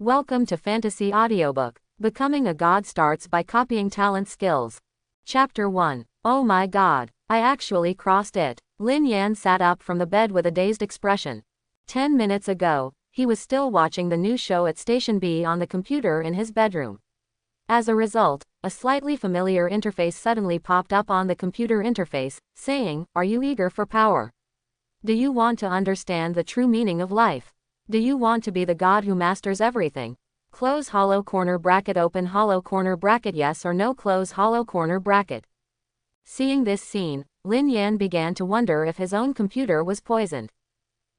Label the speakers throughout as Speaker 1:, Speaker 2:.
Speaker 1: Welcome to Fantasy Audiobook. Becoming a God starts by copying talent skills. Chapter 1. Oh my God, I actually crossed it. Lin Yan sat up from the bed with a dazed expression. 10 minutes ago, he was still watching the new show at Station B on the computer in his bedroom. As a result, a slightly familiar interface suddenly popped up on the computer interface, saying, "Are you eager for power? Do you want to understand the true meaning of life? Do you want to be the God who masters everything? Close hollow corner bracket, open hollow corner bracket, yes or no, close hollow corner bracket." Seeing this scene, Lin Yan began to wonder if his own computer was poisoned.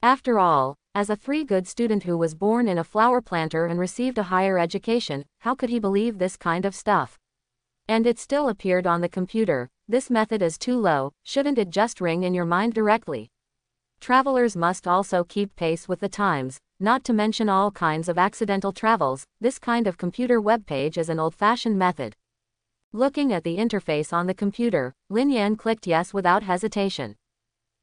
Speaker 1: After all, as a good student who was born in a flower planter and received a higher education, how could he believe this kind of stuff? And it still appeared on the computer. This method is too low, shouldn't it just ring in your mind directly? Travelers must also keep pace with the times, not to mention all kinds of accidental travels. This kind of computer webpage is an old-fashioned method. Looking at the interface on the computer, Lin Yan clicked yes without hesitation.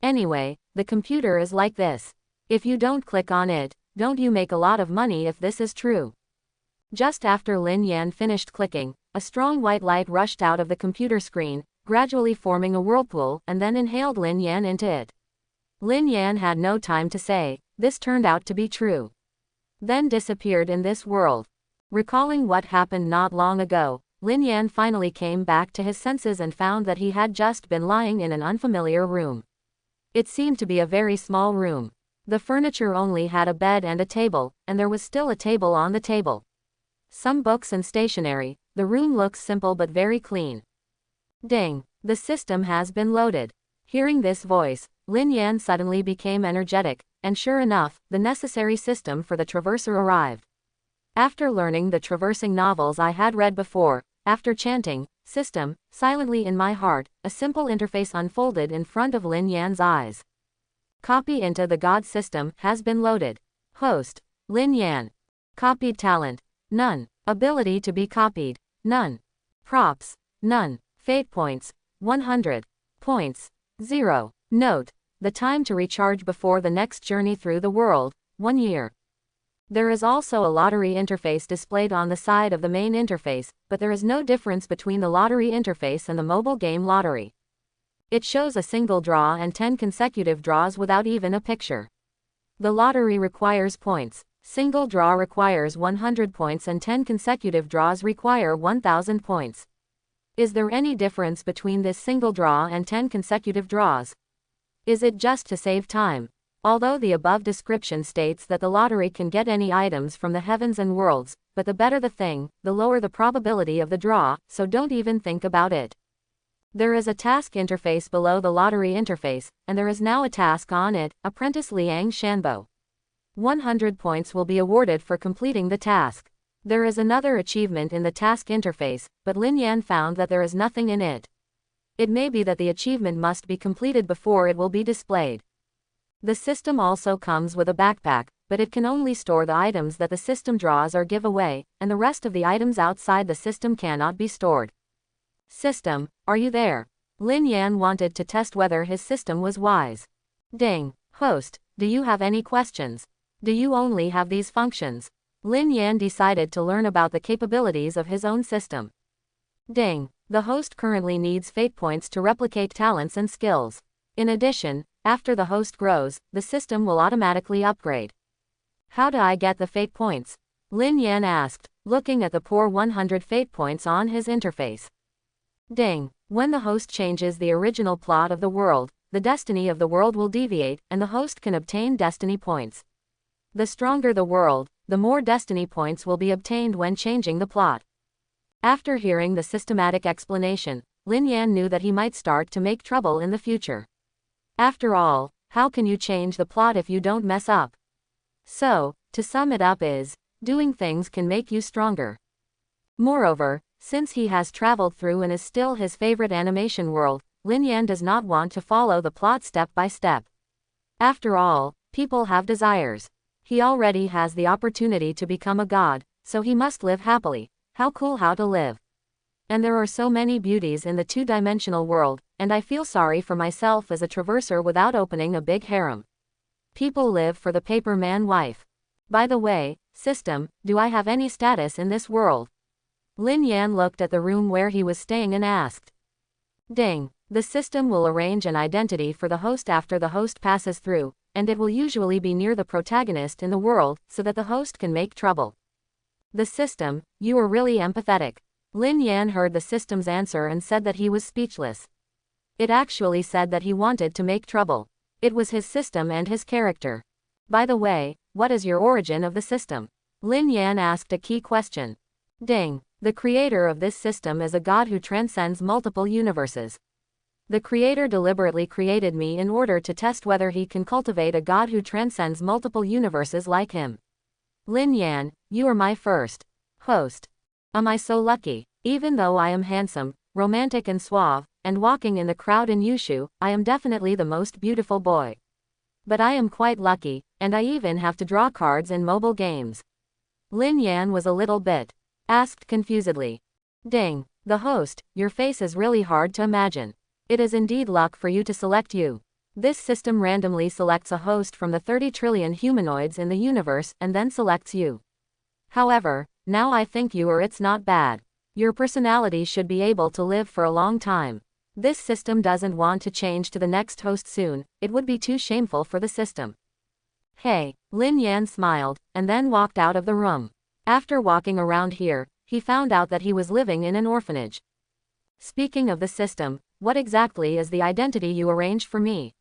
Speaker 1: Anyway, the computer is like this. If you don't click on it, don't you make a lot of money if this is true? Just after Lin Yan finished clicking, a strong white light rushed out of the computer screen, gradually forming a whirlpool, and then inhaled Lin Yan into it. Lin Yan had no time to say, this turned out to be true. Then disappeared in this world. Recalling what happened not long ago, Lin Yan finally came back to his senses and found that he had just been lying in an unfamiliar room. It seemed to be a very small room. The furniture only had a bed and a table, and there was still a table on the table. Some books and stationery. The room looks simple but very clean. Ding! The system has been loaded. Hearing this voice, Lin Yan suddenly became energetic, and sure enough, the necessary system for the traverser arrived. After learning the traversing novels I had read before, after chanting, "System," silently in my heart, a simple interface unfolded in front of Lin Yan's eyes. Copy into the God system has been loaded. Host: Lin Yan. Copied talent: none. Ability to be copied: none. Props: none. Fate points: 100. Points: 0. Note: the time to recharge before the next journey through the world, 1 year. There is also a lottery interface displayed on the side of the main interface, but there is no difference between the lottery interface and the mobile game lottery. It shows a single draw and 10 consecutive draws without even a picture. The lottery requires points. Single draw requires 100 points and 10 consecutive draws require 1000 points. Is there any difference between this single draw and 10 consecutive draws? Is it just to save time? Although the above description states that the lottery can get any items from the heavens and worlds, but the better the thing, the lower the probability of the draw, so don't even think about it. There is a task interface below the lottery interface, and there is now a task on it, Apprentice Liang Shanbo. 100 points will be awarded for completing the task. There is another achievement in the task interface, but Lin Yan found that there is nothing in it. It may be that the achievement must be completed before it will be displayed. The system also comes with a backpack, but it can only store the items that the system draws or give away, and the rest of the items outside the system cannot be stored. System, are you there? Lin Yan wanted to test whether his system was wise. Ding! Host, do you have any questions? Do you only have these functions? Lin Yan decided to learn about the capabilities of his own system. Ding! The host currently needs fate points to replicate talents and skills. In addition, after the host grows, the system will automatically upgrade. How do I get the fate points? Lin Yan asked, looking at the poor 100 fate points on his interface. Ding! When the host changes the original plot of the world, the destiny of the world will deviate, and the host can obtain destiny points. The stronger the world, the more destiny points will be obtained when changing the plot. After hearing the systematic explanation, Lin Yan knew that he might start to make trouble in the future. After all, how can you change the plot if you don't mess up? So, to sum it up is, doing things can make you stronger. Moreover, since he has traveled through and is still his favorite animation world, Lin Yan does not want to follow the plot step by step. After all, people have desires. He already has the opportunity to become a god, so he must live happily. How cool how to live. And there are so many beauties in the two-dimensional world, and I feel sorry for myself as a traverser without opening a big harem. People live for the paper man wife. By the way, system, do I have any status in this world? Lin Yan looked at the room where he was staying and asked. Ding. The system will arrange an identity for the host after the host passes through, and it will usually be near the protagonist in the world, so that the host can make trouble. The system, you are really empathetic. Lin Yan heard the system's answer and said that he was speechless. It actually said that he wanted to make trouble. It was his system and his character. By the way, what is your origin of the system? Lin Yan asked a key question. Ding. The creator of this system is a god who transcends multiple universes. The creator deliberately created me in order to test whether he can cultivate a god who transcends multiple universes like him. Lin Yan, you are my first host. Am I so lucky? Even though I am handsome, romantic and suave, and walking in the crowd in Yushu, I am definitely the most beautiful boy. But I am quite lucky, and I even have to draw cards in mobile games. Lin Yan was a little bit asked confusedly. Ding. The host, your face is really hard to imagine. It is indeed luck for you to select you. This system randomly selects a host from the 30 trillion humanoids in the universe and then selects you. However, now I think you or it's not bad. Your personality should be able to live for a long time. This system doesn't want to change to the next host soon, it would be too shameful for the system. Hey, Lin Yan smiled, and then walked out of the room. After walking around here, he found out that he was living in an orphanage. Speaking of the system, what exactly is the identity you arranged for me?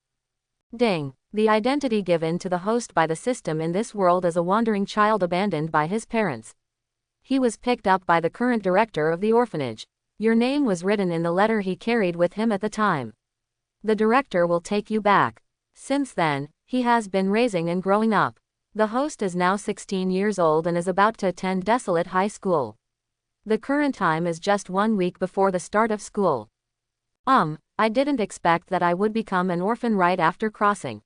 Speaker 1: Ding. The identity given to the host by the system in this world is a wandering child abandoned by his parents. He was picked up by the current director of the orphanage. Your name was written in the letter he carried with him at the time. The director will take you back. Since then, he has been raising and growing up. The host is now 16 years old and is about to attend Desolate High School. The current time is just 1 week before the start of school. I didn't expect that I would become an orphan right after crossing.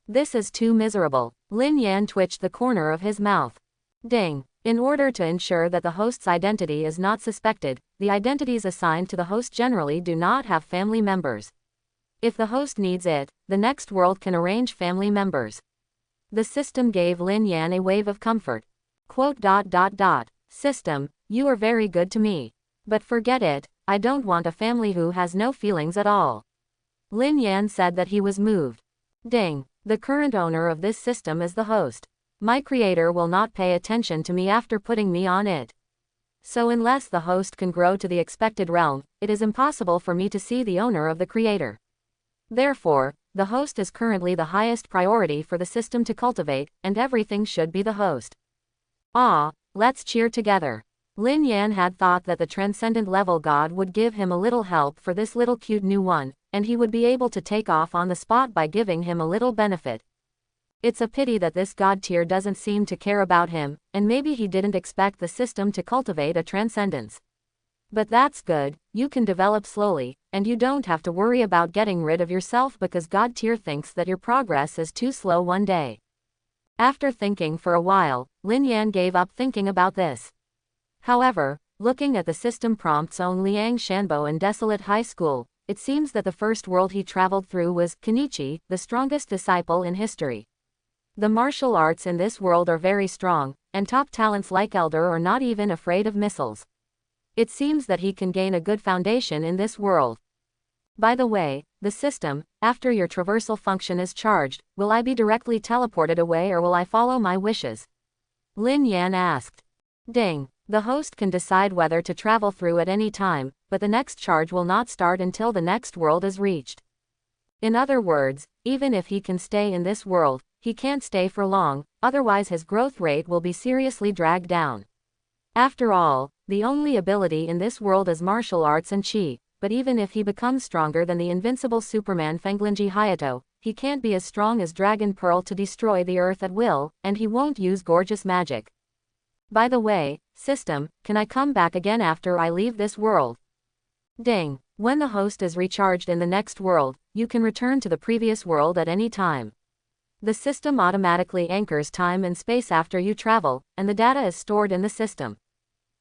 Speaker 1: This is too miserable. Lin Yan twitched the corner of his mouth. Ding. In order to ensure that the host's identity is not suspected, the identities assigned to the host generally do not have family members. If the host needs it, the next world can arrange family members. The system gave Lin Yan a wave of comfort. Quote. System, you are very good to me. But forget it, I don't want a family who has no feelings at all. Lin Yan said that he was moved. Ding. The current owner of this system is the host. My creator will not pay attention to me after putting me on it. So unless the host can grow to the expected realm, it is impossible for me to see the owner of the creator. Therefore, the host is currently the highest priority for the system to cultivate, and everything should be the host. Let's cheer together. Lin Yan had thought that the transcendent level god would give him a little help for this little cute new one, and he would be able to take off on the spot by giving him a little benefit. It's a pity that this god tier doesn't seem to care about him, and maybe he didn't expect the system to cultivate a transcendence. But that's good, you can develop slowly, and you don't have to worry about getting rid of yourself because god tier thinks that your progress is too slow one day. After thinking for a while, Lin Yan gave up thinking about this. However, looking at the system prompts on Liang Shanbo in Desolate High School, it seems that the first world he traveled through was Kenichi, the strongest disciple in history. The martial arts in this world are very strong, and top talents like Elder are not even afraid of missiles. It seems that he can gain a good foundation in this world. By the way, the system, after your traversal function is charged, will I be directly teleported away or will I follow my wishes? Lin Yan asked. Ding. The host can decide whether to travel through at any time, but the next charge will not start until the next world is reached. In other words, even if he can stay in this world, he can't stay for long, otherwise his growth rate will be seriously dragged down. After all, the only ability in this world is martial arts and chi, but even if he becomes stronger than the invincible Superman Fenglinji Hayato, he can't be as strong as Dragon Pearl to destroy the earth at will, and he won't use gorgeous magic. By the way, system, can I come back again after I leave this world? Ding. When the host is recharged in the next world, you can return to the previous world at any time. The system automatically anchors time and space after you travel, and the data is stored in the system.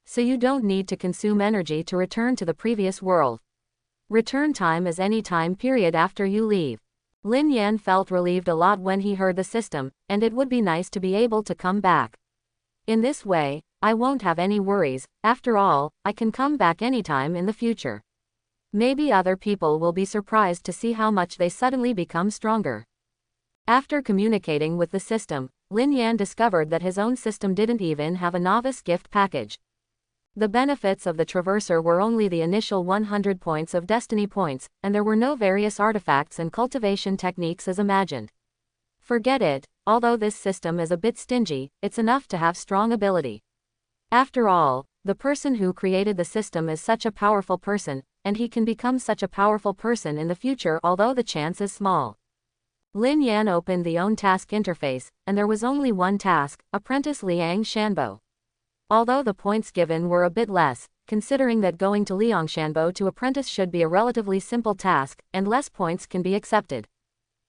Speaker 1: So you don't need to consume energy to return to the previous world. Return time is any time period after you leave. Lin Yan felt relieved a lot when he heard the system, and it would be nice to be able to come back. In this way, I won't have any worries. After all, I can come back anytime in the future. Maybe other people will be surprised to see how much they suddenly become stronger. After communicating with the system, Lin Yan discovered that his own system didn't even have a novice gift package. The benefits of the Traverser were only the initial 100 points of destiny points, and there were no various artifacts and cultivation techniques as imagined. Forget it, although this system is a bit stingy, it's enough to have strong ability. After all, the person who created the system is such a powerful person, and he can become such a powerful person in the future although the chance is small. Lin Yan opened the own task interface, and there was only one task, Apprentice Liang Shanbo. Although the points given were a bit less, considering that going to Liangshanbo to apprentice should be a relatively simple task, and less points can be accepted.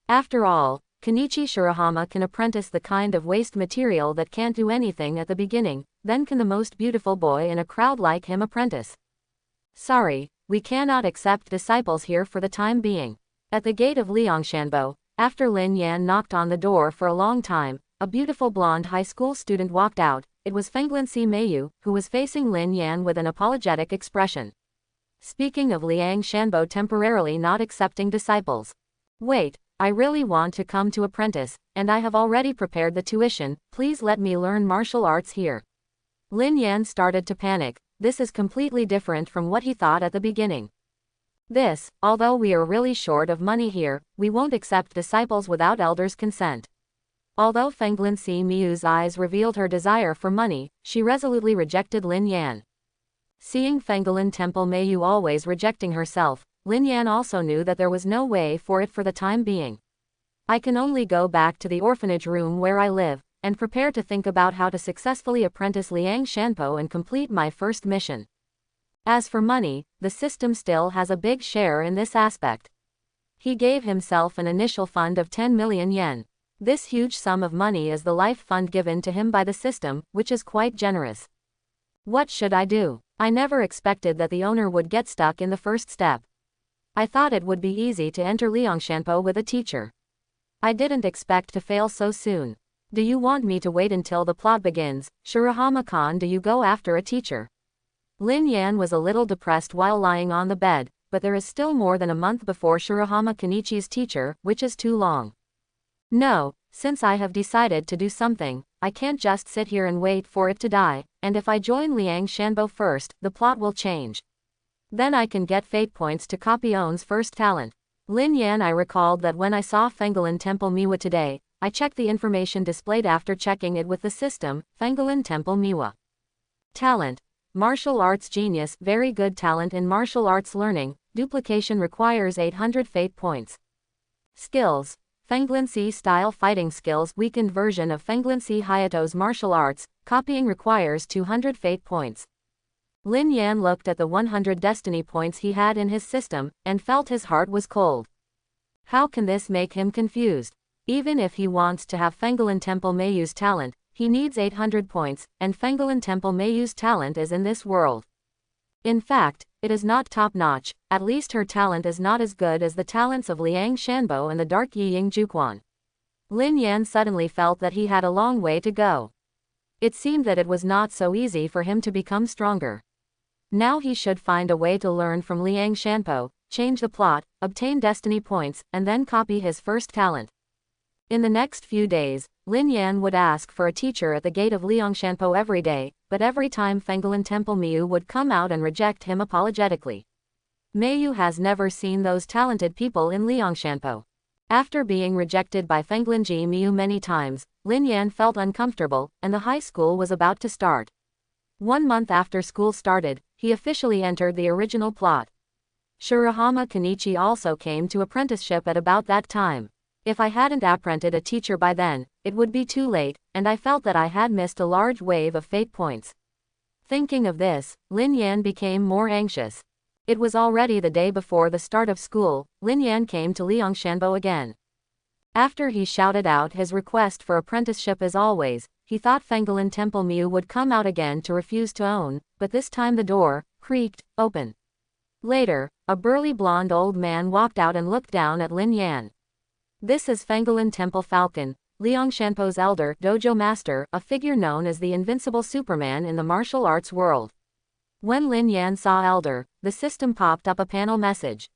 Speaker 1: After all, Kenichi Shirahama can apprentice the kind of waste material that can't do anything at the beginning, then can the most beautiful boy in a crowd like him apprentice. Sorry, we cannot accept disciples here for the time being. At the gate of Liangshanbo, after Lin Yan knocked on the door for a long time, a beautiful blonde high school student walked out. It was Fenglinci Meiyu, who was facing Lin Yan with an apologetic expression. Speaking of Liang Shanbo temporarily not accepting disciples. Wait, I really want to come to apprentice, and I have already prepared the tuition, please let me learn martial arts here. Lin Yan started to panic. This is completely different from what he thought at the beginning. Although we are really short of money here, we won't accept disciples without elders' consent. Although Fenglinci Meiyu's eyes revealed her desire for money, she resolutely rejected Lin Yan. Seeing Fenglin Temple Meiyu always rejecting herself, Lin Yan also knew that there was no way for it for the time being. I can only go back to the orphanage room where I live, and prepare to think about how to successfully apprentice Liang Shanpo and complete my first mission. As for money, the system still has a big share in this aspect. He gave himself an initial fund of 10 million yen. This huge sum of money is the life fund given to him by the system, which is quite generous. What should I do? I never expected that the owner would get stuck in the first step. I thought it would be easy to enter Liangshanpo with a teacher. I didn't expect to fail so soon. Do you want me to wait until the plot begins? Shirahama-kan, do you go after a teacher? Lin Yan was a little depressed while lying on the bed, but there is still more than a month before Shirahama Kenichi's teacher, which is too long. No, since I have decided to do something, I can't just sit here and wait for it to die, and if I join Liang Shanbo first, the plot will change. Then I can get fate points to copy On's first talent. Lin Yan, I recalled that when I saw Fenglin Temple Miwa today, I checked the information displayed after checking it with the system, Fenglin Temple Miwa. Talent. Martial arts genius, very good talent in martial arts learning, duplication requires 800 fate points. Skills. Fenglinci style fighting skills, weakened version of Fenglinci Hayato's martial arts, copying requires 200 fate points. Lin Yan looked at the 100 destiny points he had in his system, and felt his heart was cold. How can this make him confused? Even if he wants to have Fenglin Temple Meiyu's talent, he needs 800 points, and Fenglin Temple Meiyu's talent is in this world. In fact, it is not top-notch, at least her talent is not as good as the talents of Liang Shanbo and the Dark Yiying Juquan. Lin Yan suddenly felt that he had a long way to go. It seemed that it was not so easy for him to become stronger. Now he should find a way to learn from Liang Shanpo, change the plot, obtain destiny points, and then copy his first talent. In the next few days, Lin Yan would ask for a teacher at the gate of Liangshanpo every day, but every time Fenglin Temple Meiyu would come out and reject him apologetically. Meiyu has never seen those talented people in Liangshanpo. After being rejected by Fenglinji Meiyu many times, Lin Yan felt uncomfortable, and the high school was about to start. 1 month after school started, he officially entered the original plot. Shirahama Kenichi also came to apprenticeship at about that time. If I hadn't apprenticed a teacher by then, it would be too late, and I felt that I had missed a large wave of fate points. Thinking of this, Lin Yan became more anxious. It was already the day before the start of school. Lin Yan came to Liangshanbo again. After he shouted out his request for apprenticeship as always, he thought Fenglin Temple Meiyu would come out again to refuse to own, but this time the door creaked open. Later, a burly blonde old man walked out and looked down at Lin Yan. This is Fengelin Temple Falcon, Liangshanpo's elder dojo master, a figure known as the invincible Superman in the martial arts world. When Lin Yan saw elder, the system popped up a panel message.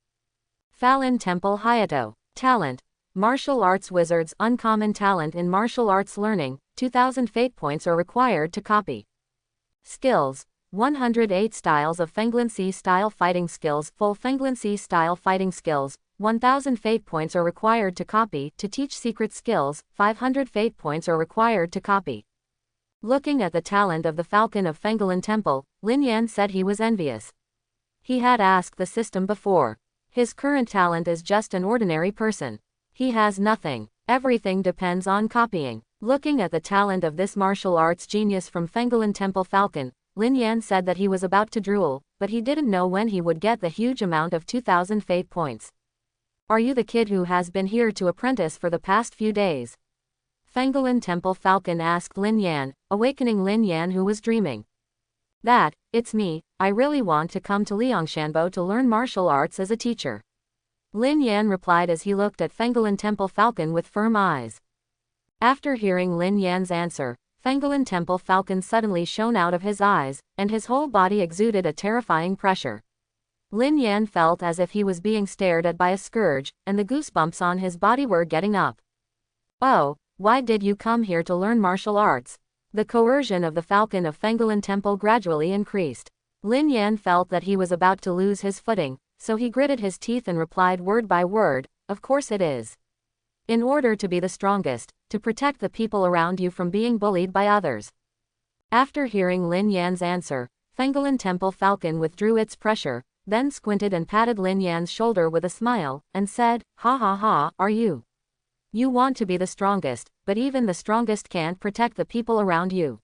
Speaker 1: Falin Temple Hayato. Talent. Martial arts wizards. Uncommon talent in martial arts learning. 2000 fate points are required to copy. Skills. 108 styles of Fenglincy style fighting skills. Full Fenglincy style fighting skills. 1000 fate points are required to copy. To teach secret skills, 500 fate points are required to copy. Looking at the talent of the Falcon of Fengelin Temple, Lin Yan said he was envious. He had asked the system before. His current talent is just an ordinary person. He has nothing. Everything depends on copying. Looking at the talent of this martial arts genius from Fengelin Temple Falcon, Lin Yan said that he was about to drool, but he didn't know when he would get the huge amount of 2000 fate points. Are you the kid who has been here to apprentice for the past few days? Fengelin Temple Falcon asked Lin Yan, awakening Lin Yan who was dreaming. It's me. I really want to come to Liangshanbo to learn martial arts as a teacher. Lin Yan replied as he looked at Fengelin Temple Falcon with firm eyes. After hearing Lin Yan's answer, Fengelin Temple Falcon suddenly shone out of his eyes, and his whole body exuded a terrifying pressure. Lin Yan felt as if he was being stared at by a scourge, and the goosebumps on his body were getting up. Oh, why did you come here to learn martial arts? The coercion of the Falcon of Fengelin Temple gradually increased. Lin Yan felt that he was about to lose his footing, so he gritted his teeth and replied word by word, of course it is. In order to be the strongest, to protect the people around you from being bullied by others. After hearing Lin Yan's answer, Fengelin Temple Falcon withdrew its pressure, then squinted and patted Lin Yan's shoulder with a smile, and said, ha ha ha, are you? You want to be the strongest, but even the strongest can't protect the people around you.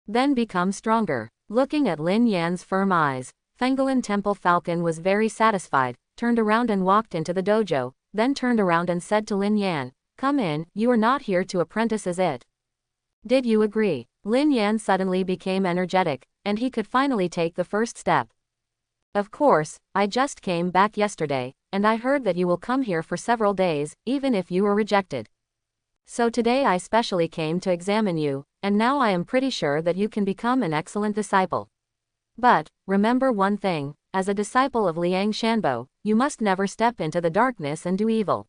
Speaker 1: Then become stronger. Looking at Lin Yan's firm eyes, Fengelin Temple Falcon was very satisfied, turned around and walked into the dojo, then turned around and said to Lin Yan, come in, you are not here to apprentice is it? Did you agree? Lin Yan suddenly became energetic, and he could finally take the first step. Of course, I just came back yesterday, and I heard that you will come here for several days, even if you were rejected. So today I specially came to examine you, and now I am pretty sure that you can become an excellent disciple. But, remember one thing, as a disciple of Liang Shanbo, you must never step into the darkness and do evil.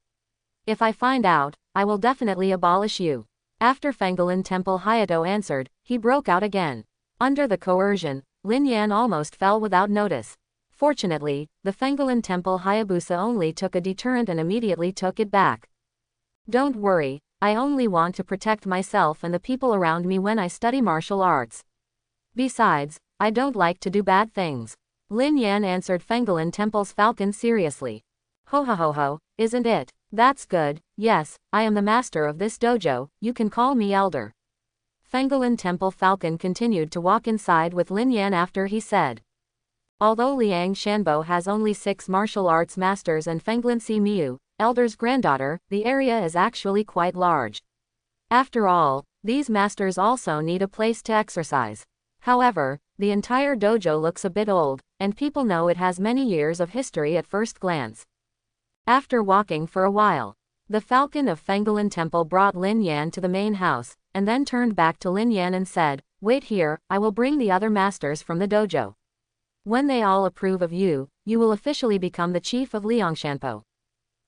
Speaker 1: If I find out, I will definitely abolish you. After Fengelin Temple Hayato answered, he broke out again. Under the coercion, Lin Yan almost fell without notice. Fortunately, the Fengelin Temple Hayabusa only took a deterrent and immediately took it back. Don't worry, I only want to protect myself and the people around me when I study martial arts. Besides, I don't like to do bad things. Lin Yan answered Fengelin Temple's Falcon seriously. Ho ho ho ho, isn't it? That's good, yes, I am the master of this dojo, you can call me elder. Fengelin Temple Falcon continued to walk inside with Lin Yan after he said. Although Liang Shanbo has only 6 martial arts masters and Fenglincy Miu, elder's granddaughter, the area is actually quite large. After all, these masters also need a place to exercise. However, the entire dojo looks a bit old, and people know it has many years of history at first glance. After walking for a while, the Falcon of Fengelin Temple brought Lin Yan to the main house, and then turned back to Lin Yan and said, wait here, I will bring the other masters from the dojo. When they all approve of you, you will officially become the chief of Liangshanpo.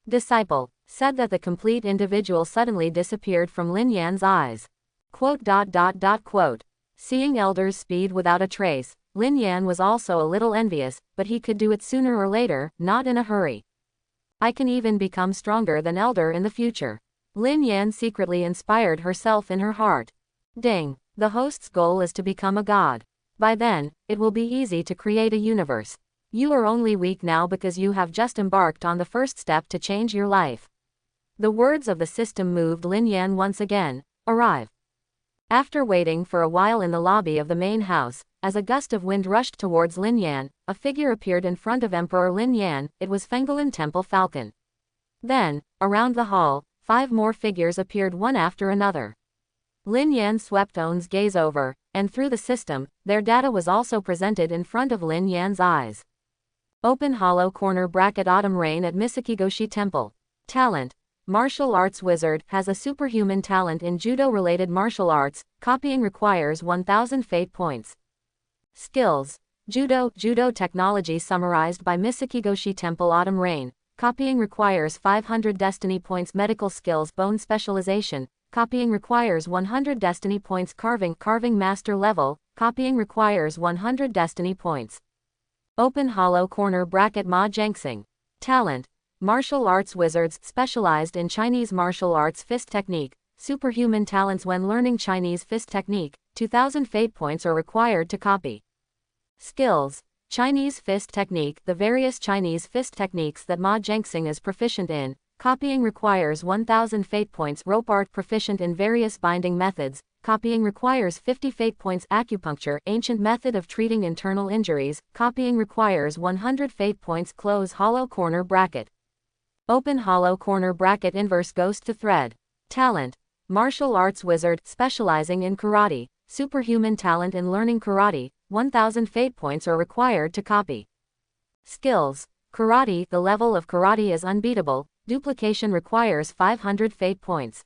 Speaker 1: Disciple, said that the complete individual suddenly disappeared from Lin Yan's eyes. Quote. Seeing elder's speed without a trace, Lin Yan was also a little envious, but he could do it sooner or later, not in a hurry. I can even become stronger than elder in the future. Lin Yan secretly inspired herself in her heart. Ding, the host's goal is to become a god. By then, it will be easy to create a universe. You are only weak now because you have just embarked on the first step to change your life. The words of the system moved Lin Yan once again. Arrive. After waiting for a while in the lobby of the main house, as a gust of wind rushed towards Lin Yan, a figure appeared in front of Emperor Lin Yan. It was Fengelin Temple Falcon. Then, around the hall, 5 more figures appeared one after another. Lin Yan swept On's gaze over, and through the system, their data was also presented in front of Lin Yan's eyes. Open hollow corner bracket autumn rain at Misakigoshi Temple. Talent. martial arts wizard, has a superhuman talent in judo-related martial arts. Copying requires 1000 fate points. Skills. Judo technology summarized by Misakigoshi Temple Autumn Rain. Copying requires 500 destiny points. Medical skills. Bone specialization. Copying requires 100 destiny points. Carving master level. Copying requires 100 destiny points. Open hollow corner bracket. Ma Jiangxing. Talent. Martial arts wizards, specialized in Chinese martial arts fist technique. Superhuman talents when learning Chinese fist technique. 2000 fate points are required to copy. Skills. Chinese fist technique. The various Chinese fist techniques that Ma Jiangxing is proficient in. Copying requires 1000 fate points. Rope art, proficient in various binding methods. Copying requires 50 fate points. Acupuncture, ancient method of treating internal injuries. Copying requires 100 fate points. Close hollow corner bracket. Open hollow corner bracket. Inverse ghost to thread. Talent. Martial arts wizard, specializing in karate. Superhuman talent in learning karate. 1000 fate points are required to copy. Skills. Karate. The level of karate is unbeatable. Duplication requires 500 fate points.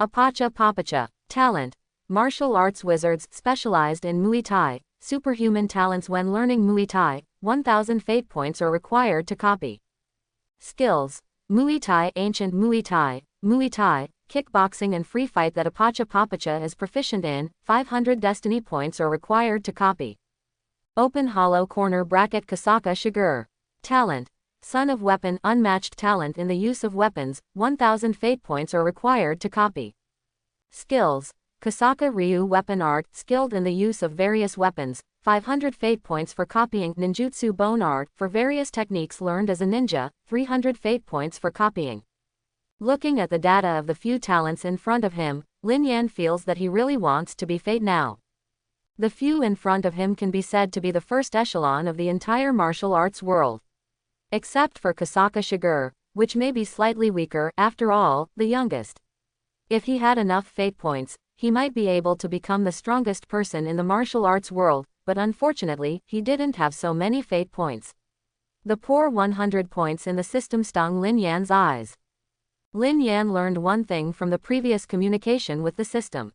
Speaker 1: Apacha Papacha. Talent. Martial arts wizards, specialized in Muay Thai. Superhuman talents when learning Muay Thai. 1000 fate points are required to copy. Skills. Muay Thai, ancient Muay Thai, kickboxing and free fight that Apacha Papacha is proficient in. 500 destiny points are required to copy. Open hollow corner bracket. Kasaka Shigur. Talent. Son of weapon, unmatched talent in the use of weapons. 1000 fate points are required to copy. Skills. Kasaka Ryu weapon art, skilled in the use of various weapons. 500 fate points for copying. Ninjutsu bone art, for various techniques learned as a ninja. 300 fate points for copying. Looking at the data of the few talents in front of him, Lin Yan feels that he really wants to be Fate now. The few in front of him can be said to be the first echelon of the entire martial arts world. Except for Kasaka Shigur, which may be slightly weaker, after all, the youngest. If he had enough fate points, he might be able to become the strongest person in the martial arts world, but unfortunately, he didn't have so many fate points. The poor 100 points in the system stung Lin Yan's eyes. Lin Yan learned one thing from the previous communication with the system.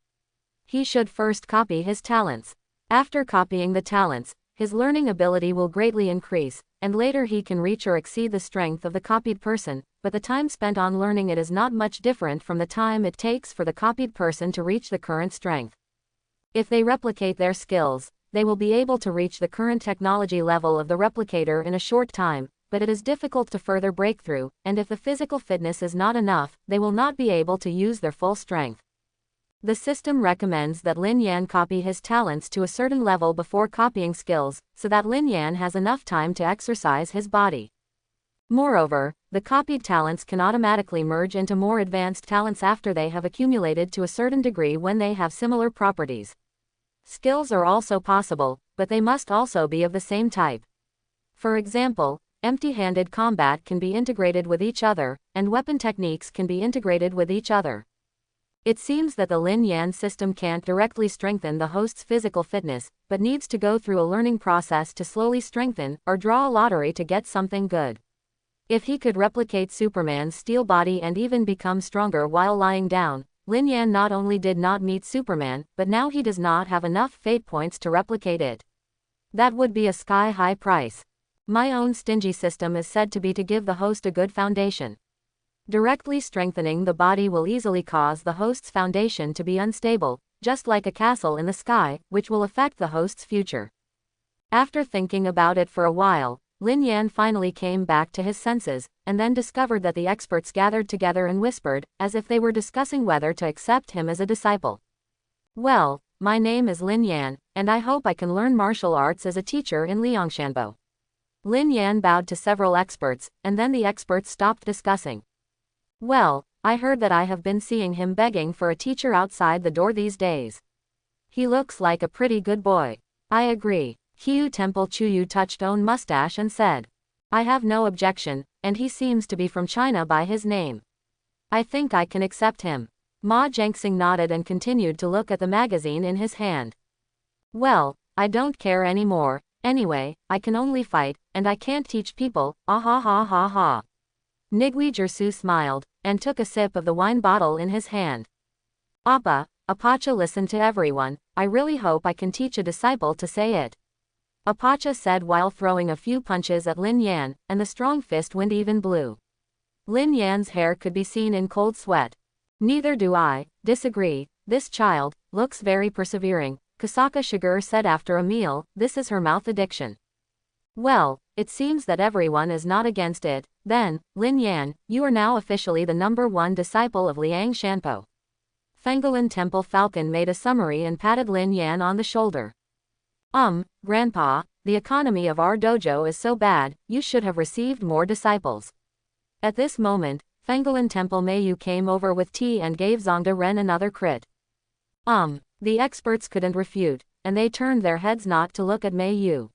Speaker 1: He should first copy his talents. After copying the talents, his learning ability will greatly increase, and later he can reach or exceed the strength of the copied person, but the time spent on learning it is not much different from the time it takes for the copied person to reach the current strength. If they replicate their skills, they will be able to reach the current technology level of the replicator in a short time, but it is difficult to further breakthrough, and if the physical fitness is not enough, they will not be able to use their full strength. The system recommends that Lin Yan copy his talents to a certain level before copying skills, so that Lin Yan has enough time to exercise his body. Moreover, the copied talents can automatically merge into more advanced talents after they have accumulated to a certain degree when they have similar properties. Skills are also possible, but they must also be of the same type. For example, empty-handed combat can be integrated with each other, and weapon techniques can be integrated with each other. It seems that the Lin Yan system can't directly strengthen the host's physical fitness, but needs to go through a learning process to slowly strengthen, or draw a lottery to get something good. If he could replicate Superman's steel body and even become stronger while lying down, Lin Yan not only did not meet Superman, but now he does not have enough fate points to replicate it. That would be a sky-high price. My own stingy system is said to be to give the host a good foundation. Directly strengthening the body will easily cause the host's foundation to be unstable, just like a castle in the sky, which will affect the host's future. After thinking about it for a while, Lin Yan finally came back to his senses, and then discovered that the experts gathered together and whispered, as if they were discussing whether to accept him as a disciple. Well, my name is Lin Yan, and I hope I can learn martial arts as a teacher in Liangshanbo. Lin Yan bowed to several experts, and then the experts stopped discussing. Well, I heard that I have been seeing him begging for a teacher outside the door these days. He looks like a pretty good boy. I agree. Hiu Temple Chuyu touched own mustache and said. I have no objection, and he seems to be from China by his name. I think I can accept him. Ma Jiangxing nodded and continued to look at the magazine in his hand. Well, I don't care anymore. Anyway, I can only fight, and I can't teach people, ah ha ha ha ha. Nigui Jersu smiled, and took a sip of the wine bottle in his hand. Appa, Apache listened to everyone. I really hope I can teach a disciple to say it. Apache said while throwing a few punches at Lin Yan, and the strong fist wind even blew. Lin Yan's hair could be seen in cold sweat. Neither do I disagree. This child looks very persevering, Kasaka Shigur said after a meal. This is her mouth addiction. Well, it seems that everyone is not against it. Then, Lin Yan, you are now officially the #1 disciple of Liang Shanpo. Fengolin Temple Falcon made a summary and patted Lin Yan on the shoulder. Grandpa, the economy of our dojo is so bad, you should have received more disciples. At this moment, Fengolin Temple Mayu came over with tea and gave Zongda Ren another crit. The experts couldn't refute, and they turned their heads not to look at Mayu.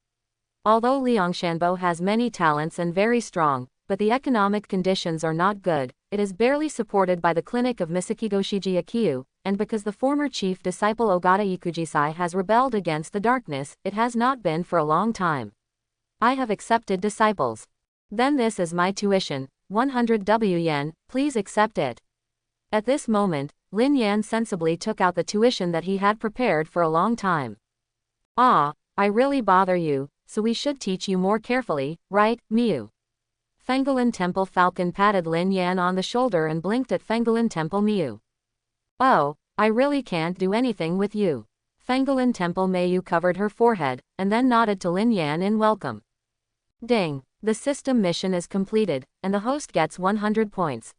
Speaker 1: Although Liangshanbo has many talents and very strong, but the economic conditions are not good, it is barely supported by the clinic of Misakigoshiji Akiu, and because the former chief disciple Ogata Ikujisai has rebelled against the darkness, it has not been for a long time. I have accepted disciples. Then this is my tuition, 100 W yen, please accept it. At this moment, Lin Yan sensibly took out the tuition that he had prepared for a long time. I really bother you, so we should teach you more carefully, right, Miu? Fengolin Temple Falcon patted Lin Yan on the shoulder and blinked at Fengolin Temple Miu. Oh, I really can't do anything with you. Fengolin Temple Mayu covered her forehead, and then nodded to Lin Yan in welcome. Ding, the system mission is completed, and the host gets 100 points.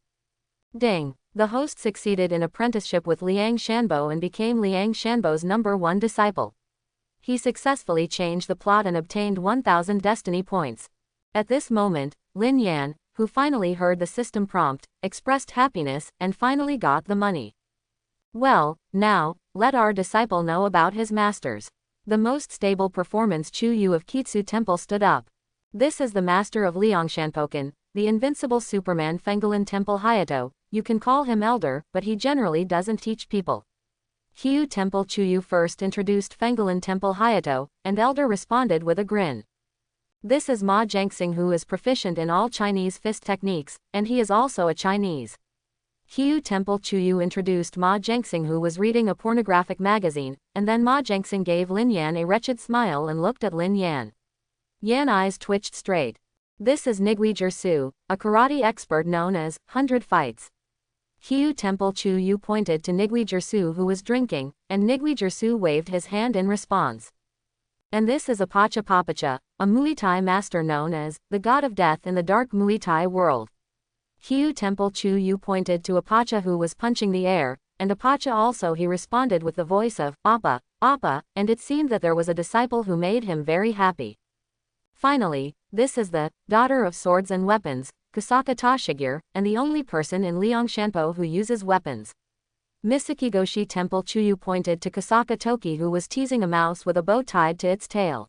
Speaker 1: Ding, the host succeeded in apprenticeship with Liang Shanbo and became Liang Shanbo's #1 disciple. He successfully changed the plot and obtained 1000 destiny points. At this moment, Lin Yan, who finally heard the system prompt, expressed happiness and finally got the money. Well, now, let our disciple know about his masters. The most stable performance Chu Yu of Kitsu Temple stood up. This is the master of Liangshanpoken, the invincible Superman Fengolin Temple Hayato. You can call him elder, but he generally doesn't teach people. Hiyu Temple Chuyu first introduced Fengolin Temple Hayato, and elder responded with a grin. This is Ma Jiangxing, who is proficient in all Chinese fist techniques, and he is also a Chinese. Hiyu Temple Chuyu introduced Ma Jiangxing, who was reading a pornographic magazine, and then Ma Jiangxing gave Lin Yan a wretched smile and looked at Lin Yan. Yan eyes twitched straight. This is Nigui Jersu, a karate expert known as 100 Fights. Hiyu Temple Chuyu pointed to Nigui Jersu, who was drinking, and Nigui Jersu waved his hand in response. And this is Apache Papacha, a Muay Thai master known as the God of Death in the dark Muay Thai world. Hiyu Temple Chuyu pointed to Apache, who was punching the air, and Apache also he responded with the voice of Appa, Appa, and it seemed that there was a disciple who made him very happy. Finally, this is the daughter of swords and weapons, Kasaka Tashigur, and the only person in Liangshanpo who uses weapons. Misakigoshi Temple Chuyu pointed to Kasaka Toki, who was teasing a mouse with a bow tied to its tail.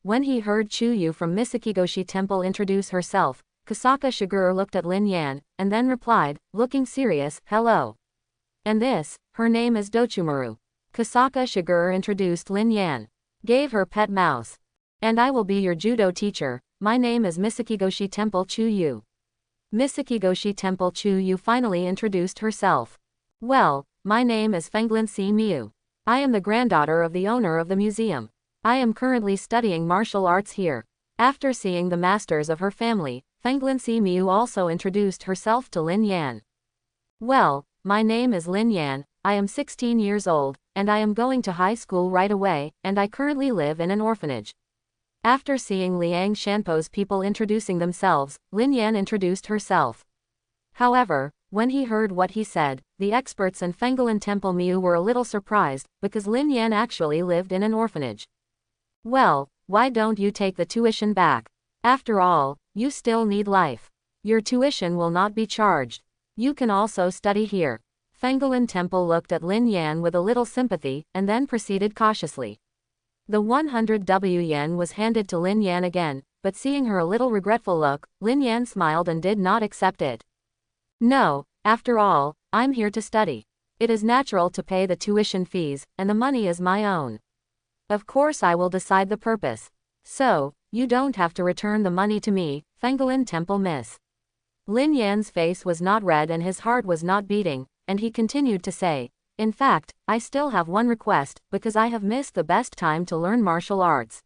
Speaker 1: When he heard Chuyu from Misakigoshi Temple introduce herself, Kasaka Shigur looked at Lin Yan, and then replied, looking serious, hello. And this, her name is Dochumaru. Kasaka Shigur introduced Lin Yan. Gave her pet mouse. And I will be your judo teacher, my name is Misakigoshi Temple Chuyu. Misakigoshi Temple Chuyu finally introduced herself. Well, my name is Fenglin Si Miu. I am the granddaughter of the owner of the museum. I am currently studying martial arts here. After seeing the masters of her family, Fenglin Si Miu also introduced herself to Lin Yan. Well, my name is Lin Yan, I am 16 years old, and I am going to high school right away, and I currently live in an orphanage. After seeing Liang Shanpo's people introducing themselves, Lin Yan introduced herself. However, when he heard what he said, the experts and Fengolin Temple Miu were a little surprised, because Lin Yan actually lived in an orphanage. Well, why don't you take the tuition back? After all, you still need life. Your tuition will not be charged. You can also study here. Fengolin Temple looked at Lin Yan with a little sympathy, and then proceeded cautiously. The 100 W yen was handed to Lin Yan again, but seeing her a little regretful look, Lin Yan smiled and did not accept it. No, after all, I'm here to study. It is natural to pay the tuition fees, and the money is my own. Of course I will decide the purpose. So, you don't have to return the money to me, Fengolin Temple Miss. Lin Yan's face was not red and his heart was not beating, and he continued to say, "In fact, I still have one request, because I have missed the best time to learn martial arts.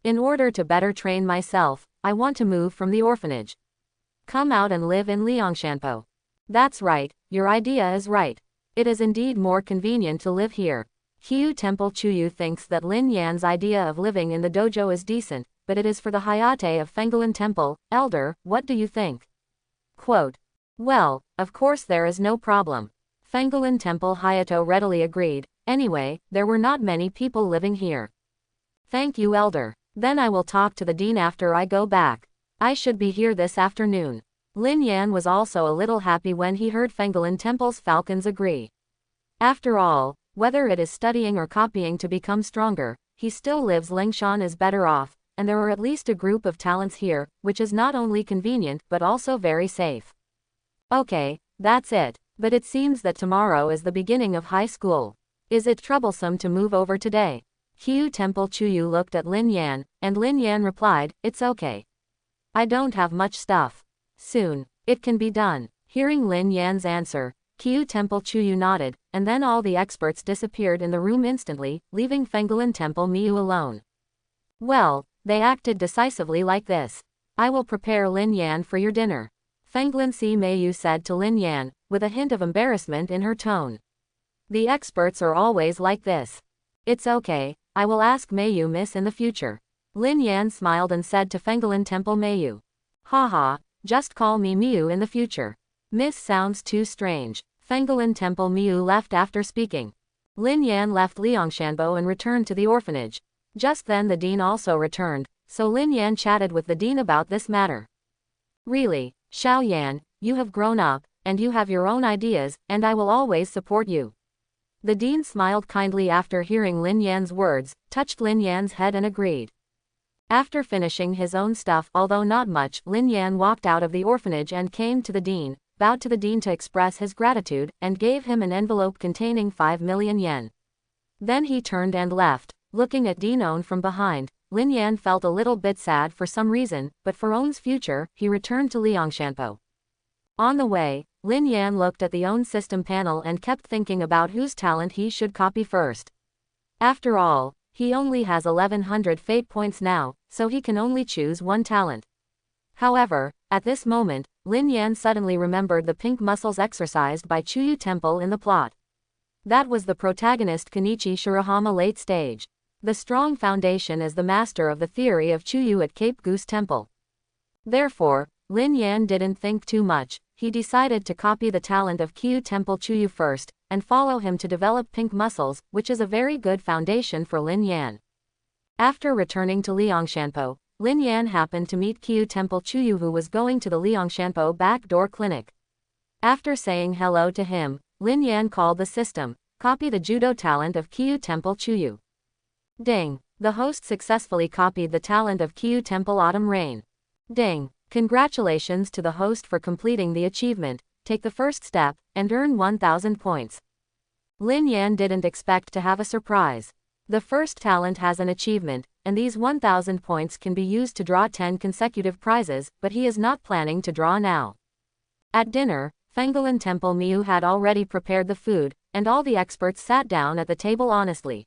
Speaker 1: In order to better train myself, I want to move from the orphanage. Come out and live in Liangshanpo." "That's right, your idea is right. It is indeed more convenient to live here." Qiu Temple Chuyu thinks that Lin Yan's idea of living in the dojo is decent, but it is for the Hayate of Fengolin Temple. "Elder, what do you think?" Quote, "Well, of course there is no problem." Fengolin Temple Hayato readily agreed. "Anyway, there were not many people living here." "Thank you, Elder. Then I will talk to the dean after I go back. I should be here this afternoon." Lin Yan was also a little happy when he heard Fengolin Temple's falcons agree. After all, whether it is studying or copying to become stronger, he still lives. Lingshan is better off, and there are at least a group of talents here, which is not only convenient but also very safe. Okay, that's it. But it seems that tomorrow is the beginning of high school. Is it troublesome to move over today? Qiu Temple Chuyu looked at Lin Yan, and Lin Yan replied, "It's okay. I don't have much stuff. Soon, it can be done." Hearing Lin Yan's answer, Qiu Temple Chuyu nodded, and then all the experts disappeared in the room instantly, leaving Fengolin Temple Miyu alone. Well, they acted decisively like this. "I will prepare Lin Yan for your dinner," Fengolin Si Meiyu said to Lin Yan, with a hint of embarrassment in her tone. "The experts are always like this." "It's okay, I will ask Meiyu Miss in the future." Lin Yan smiled and said to Fengolin Temple Meiyu, "Haha, just call me Miyu in the future. Miss sounds too strange." Fengolin Temple Miyu left after speaking. Lin Yan left Liangshanbo and returned to the orphanage. Just then the dean also returned, so Lin Yan chatted with the dean about this matter. "Really, Xiao Yan, you have grown up, and you have your own ideas, and I will always support you." The dean smiled kindly after hearing Lin Yan's words, touched Lin Yan's head and agreed. After finishing his own stuff, although not much, Lin Yan walked out of the orphanage and came to the dean, bowed to the dean to express his gratitude, and gave him an envelope containing 5 million yen. Then he turned and left. Looking at Dean On from behind, Lin Yan felt a little bit sad for some reason, but for On's future, he returned to Liangshanpo. On the way, Lin Yan looked at the own system panel and kept thinking about whose talent he should copy first. After all, he only has 1100 fate points now, so he can only choose one talent. However, at this moment, Lin Yan suddenly remembered the pink muscles exercised by Chuyu Temple in the plot. That was the protagonist Kenichi Shirahama late stage. The strong foundation is the master of the theory of Chuyu at Cape Goose Temple. Therefore, Lin Yan didn't think too much. He decided to copy the talent of Qiu Temple Chuyu first, and follow him to develop pink muscles, which is a very good foundation for Lin Yan. After returning to Liangshanpo, Lin Yan happened to meet Qiu Temple Chuyu, who was going to the Liangshanpo back door clinic. After saying hello to him, Lin Yan called the system, "Copy the judo talent of Qiu Temple Chuyu." Ding! The host successfully copied the talent of Qiu Temple Autumn Rain. Ding! Congratulations to the host for completing the achievement. Take the first step, and earn 1000 points. Lin Yan didn't expect to have a surprise. The first talent has an achievement, and these 1000 points can be used to draw 10 consecutive prizes, but he is not planning to draw now. At dinner, Fengolin Temple Miyu had already prepared the food, and all the experts sat down at the table honestly.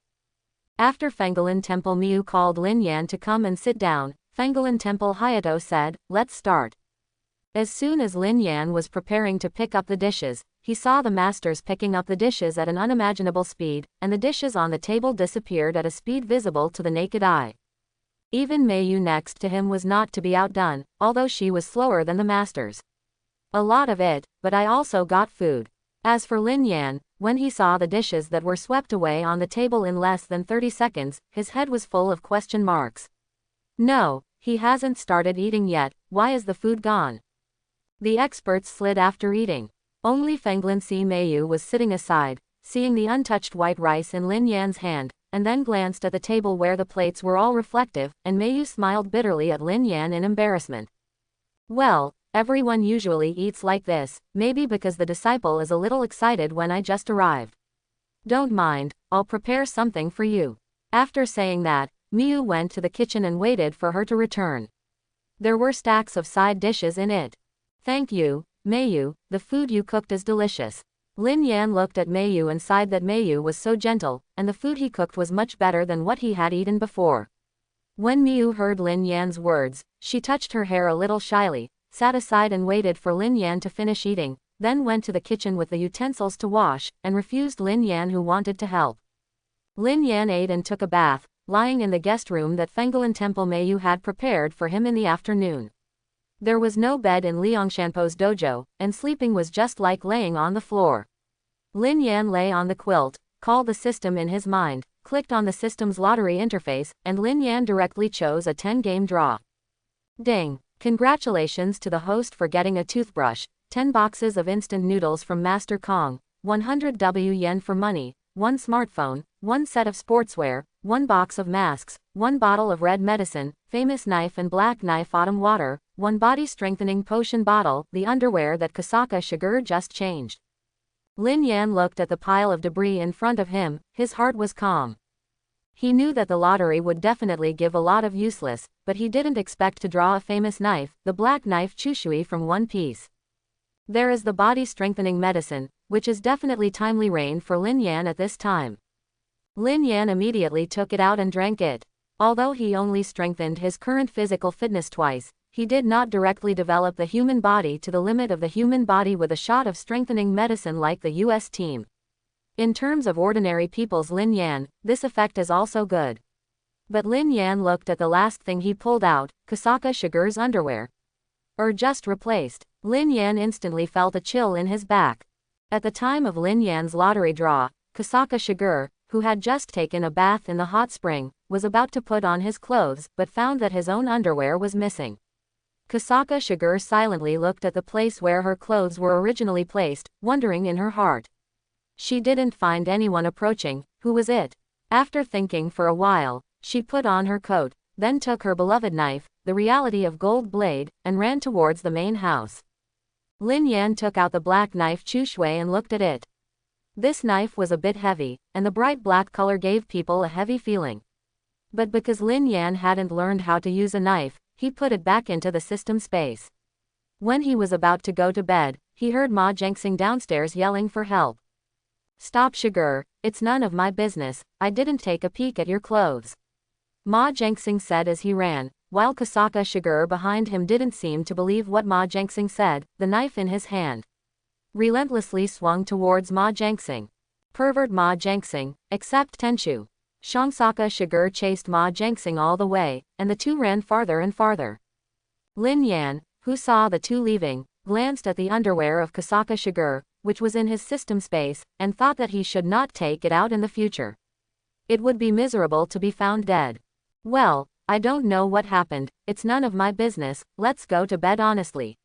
Speaker 1: After Fengolin Temple Miyu called Lin Yan to come and sit down, Fengolin Temple Hayato said, "Let's start." As soon as Lin Yan was preparing to pick up the dishes, he saw the masters picking up the dishes at an unimaginable speed, and the dishes on the table disappeared at a speed visible to the naked eye. Even Meiyu next to him was not to be outdone, although she was slower than the masters. "A lot of it, but I also got food." As for Lin Yan, when he saw the dishes that were swept away on the table in less than 30 seconds, his head was full of question marks. No, he hasn't started eating yet. Why is the food gone? The experts slid after eating. Only Fengolin Si Meiyu was sitting aside, seeing the untouched white rice in Lin Yan's hand, and then glanced at the table where the plates were all reflective, and Meiyu smiled bitterly at Lin Yan in embarrassment. Well, everyone usually eats like this, maybe because the disciple is a little excited when I just arrived. Don't mind, I'll prepare something for you. After saying that, Meiyu went to the kitchen and waited for her to return. There were stacks of side dishes in it. Thank you, Mayu, the food you cooked is delicious. Lin Yan looked at Mayu and sighed that Mayu was so gentle, and the food he cooked was much better than what he had eaten before. When Mayu heard Lin Yan's words, she touched her hair a little shyly, sat aside and waited for Lin Yan to finish eating, then went to the kitchen with the utensils to wash, and refused Lin Yan who wanted to help. Lin Yan ate and took a bath, lying in the guest room that Fenglan Temple Mayu had prepared for him in the afternoon. There was no bed in Liangshanpo's dojo, and sleeping was just like laying on the floor. Lin Yan lay on the quilt, called the system in his mind, clicked on the system's lottery interface, and Lin Yan directly chose a 10-game draw. Ding! Congratulations to the host for getting a toothbrush, 10 boxes of instant noodles from Master Kong, 100 yen for money, 1 smartphone, 1 set of sportswear, 1 box of masks, 1 bottle of red medicine, famous knife and black knife autumn water, 1 body strengthening potion bottle, the underwear that Kasaka Shiger just changed. Lin Yan looked at the pile of debris in front of him, his heart was calm. He knew that the lottery would definitely give a lot of useless, but he didn't expect to draw a famous knife, the black knife Chushui from One Piece. There is the body strengthening medicine, which is definitely timely rain for Lin Yan at this time. Lin Yan immediately took it out and drank it. Although he only strengthened his current physical fitness twice, he did not directly develop the human body to the limit of the human body with a shot of strengthening medicine like the US team. In terms of ordinary people's Lin Yan, this effect is also good. But Lin Yan looked at the last thing he pulled out, Kasaka Shiger's underwear. Just replaced. Lin Yan instantly felt a chill in his back. At the time of Lin Yan's lottery draw, Kasaka Shiger, who had just taken a bath in the hot spring, was about to put on his clothes, but found that his own underwear was missing. Kasaka Shiger silently looked at the place where her clothes were originally placed, wondering in her heart. She didn't find anyone approaching. Who was it? After thinking for a while, she put on her coat, then took her beloved knife, the reality of gold blade, and ran towards the main house. Lin Yan took out the black knife Chushui and looked at it. This knife was a bit heavy, and the bright black color gave people a heavy feeling. But because Lin Yan hadn't learned how to use a knife, he put it back into the system space. When he was about to go to bed, he heard Ma Jiangxing downstairs yelling for help. Stop Shiger, it's none of my business, I didn't take a peek at your clothes. Ma Jiangxing said as he ran, while Kasaka Shiger behind him didn't seem to believe what Ma Jiangxing said, the knife in his hand relentlessly swung towards Ma Jiangxing. Pervert Ma Jiangxing, except Tenchu. Shongsaka Shiger chased Ma Jiangxing all the way, and the two ran farther and farther. Lin Yan, who saw the two leaving, glanced at the underwear of Kasaka Shiger, which was in his system space, and thought that he should not take it out in the future. It would be miserable to be found dead. Well, I don't know what happened, it's none of my business, let's go to bed honestly.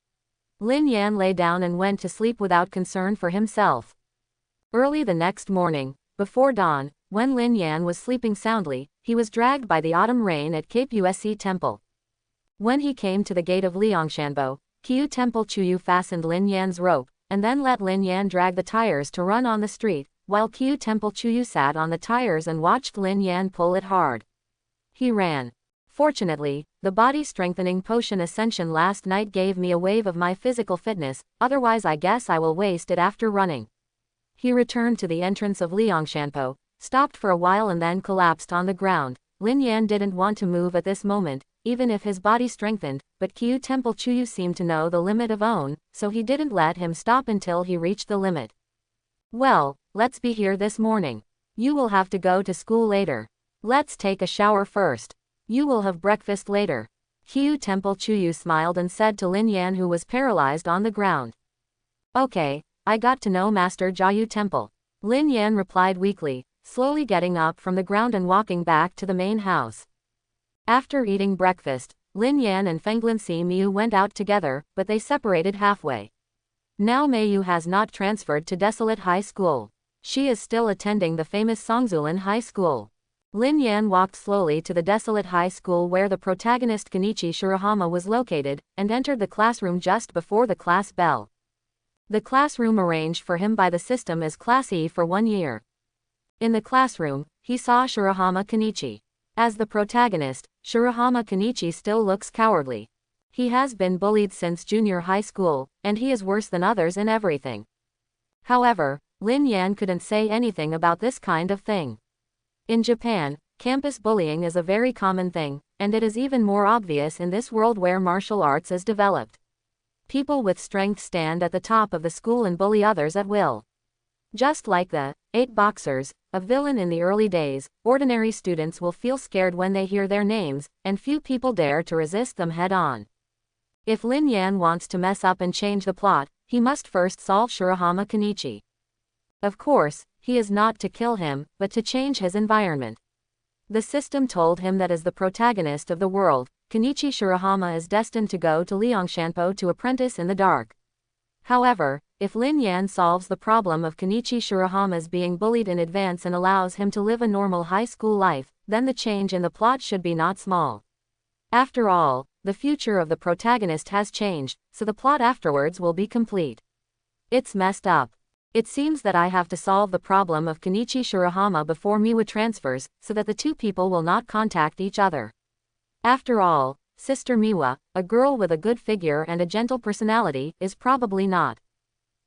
Speaker 1: Lin Yan lay down and went to sleep without concern for himself. Early the next morning, before dawn, when Lin Yan was sleeping soundly, he was dragged by the autumn rain at Cape Usc Temple. When he came to the gate of Liangshanbo, Qiu Temple Chuyu fastened Lin Yan's rope, and then let Lin Yan drag the tires to run on the street, while Qiu Temple Chuyu sat on the tires and watched Lin Yan pull it hard. He ran. Fortunately, the body strengthening potion ascension last night gave me a wave of my physical fitness, otherwise I guess I will waste it after running. He returned to the entrance of Liangshanpo, stopped for a while and then collapsed on the ground. Lin Yan didn't want to move at this moment, even if his body strengthened, but Qiu Temple Chuyu seemed to know the limit of own, so he didn't let him stop until he reached the limit. Well, let's be here this morning. You will have to go to school later. Let's take a shower first. You will have breakfast later. Qiu Temple Chuyu smiled and said to Lin Yan who was paralyzed on the ground. Okay, I got to know Master Jiayu Temple. Lin Yan replied weakly, slowly getting up from the ground and walking back to the main house. After eating breakfast, Lin Yan and Fenglan Si Miu went out together, but they separated halfway. Now Mayu has not transferred to Desolate High School. She is still attending the famous Songzulan High School. Lin Yan walked slowly to the Desolate High School where the protagonist Kenichi Shirahama was located, and entered the classroom just before the class bell. The classroom arranged for him by the system is Class E for 1 year. In the classroom, he saw Shirahama Kenichi. As the protagonist, Shirahama Kenichi still looks cowardly. He has been bullied since junior high school, and he is worse than others in everything. However, Lin Yan couldn't say anything about this kind of thing. In Japan, campus bullying is a very common thing, and it is even more obvious in this world where martial arts is developed. People with strength stand at the top of the school and bully others at will. Just like the 8 boxers, a villain in the early days, ordinary students will feel scared when they hear their names, and few people dare to resist them head-on. If Lin Yan wants to mess up and change the plot, he must first solve Shirahama Kenichi. Of course, he is not to kill him, but to change his environment. The system told him that as the protagonist of the world, Kenichi Shirahama is destined to go to Liangshanpo to apprentice in the dark. However, if Lin Yan solves the problem of Kenichi Shirahama's being bullied in advance and allows him to live a normal high school life, then the change in the plot should be not small. After all, the future of the protagonist has changed, so the plot afterwards will be complete. It's messed up. It seems that I have to solve the problem of Kenichi Shirahama before Miwa transfers, so that the two people will not contact each other. After all, Sister Miwa, a girl with a good figure and a gentle personality, is probably not.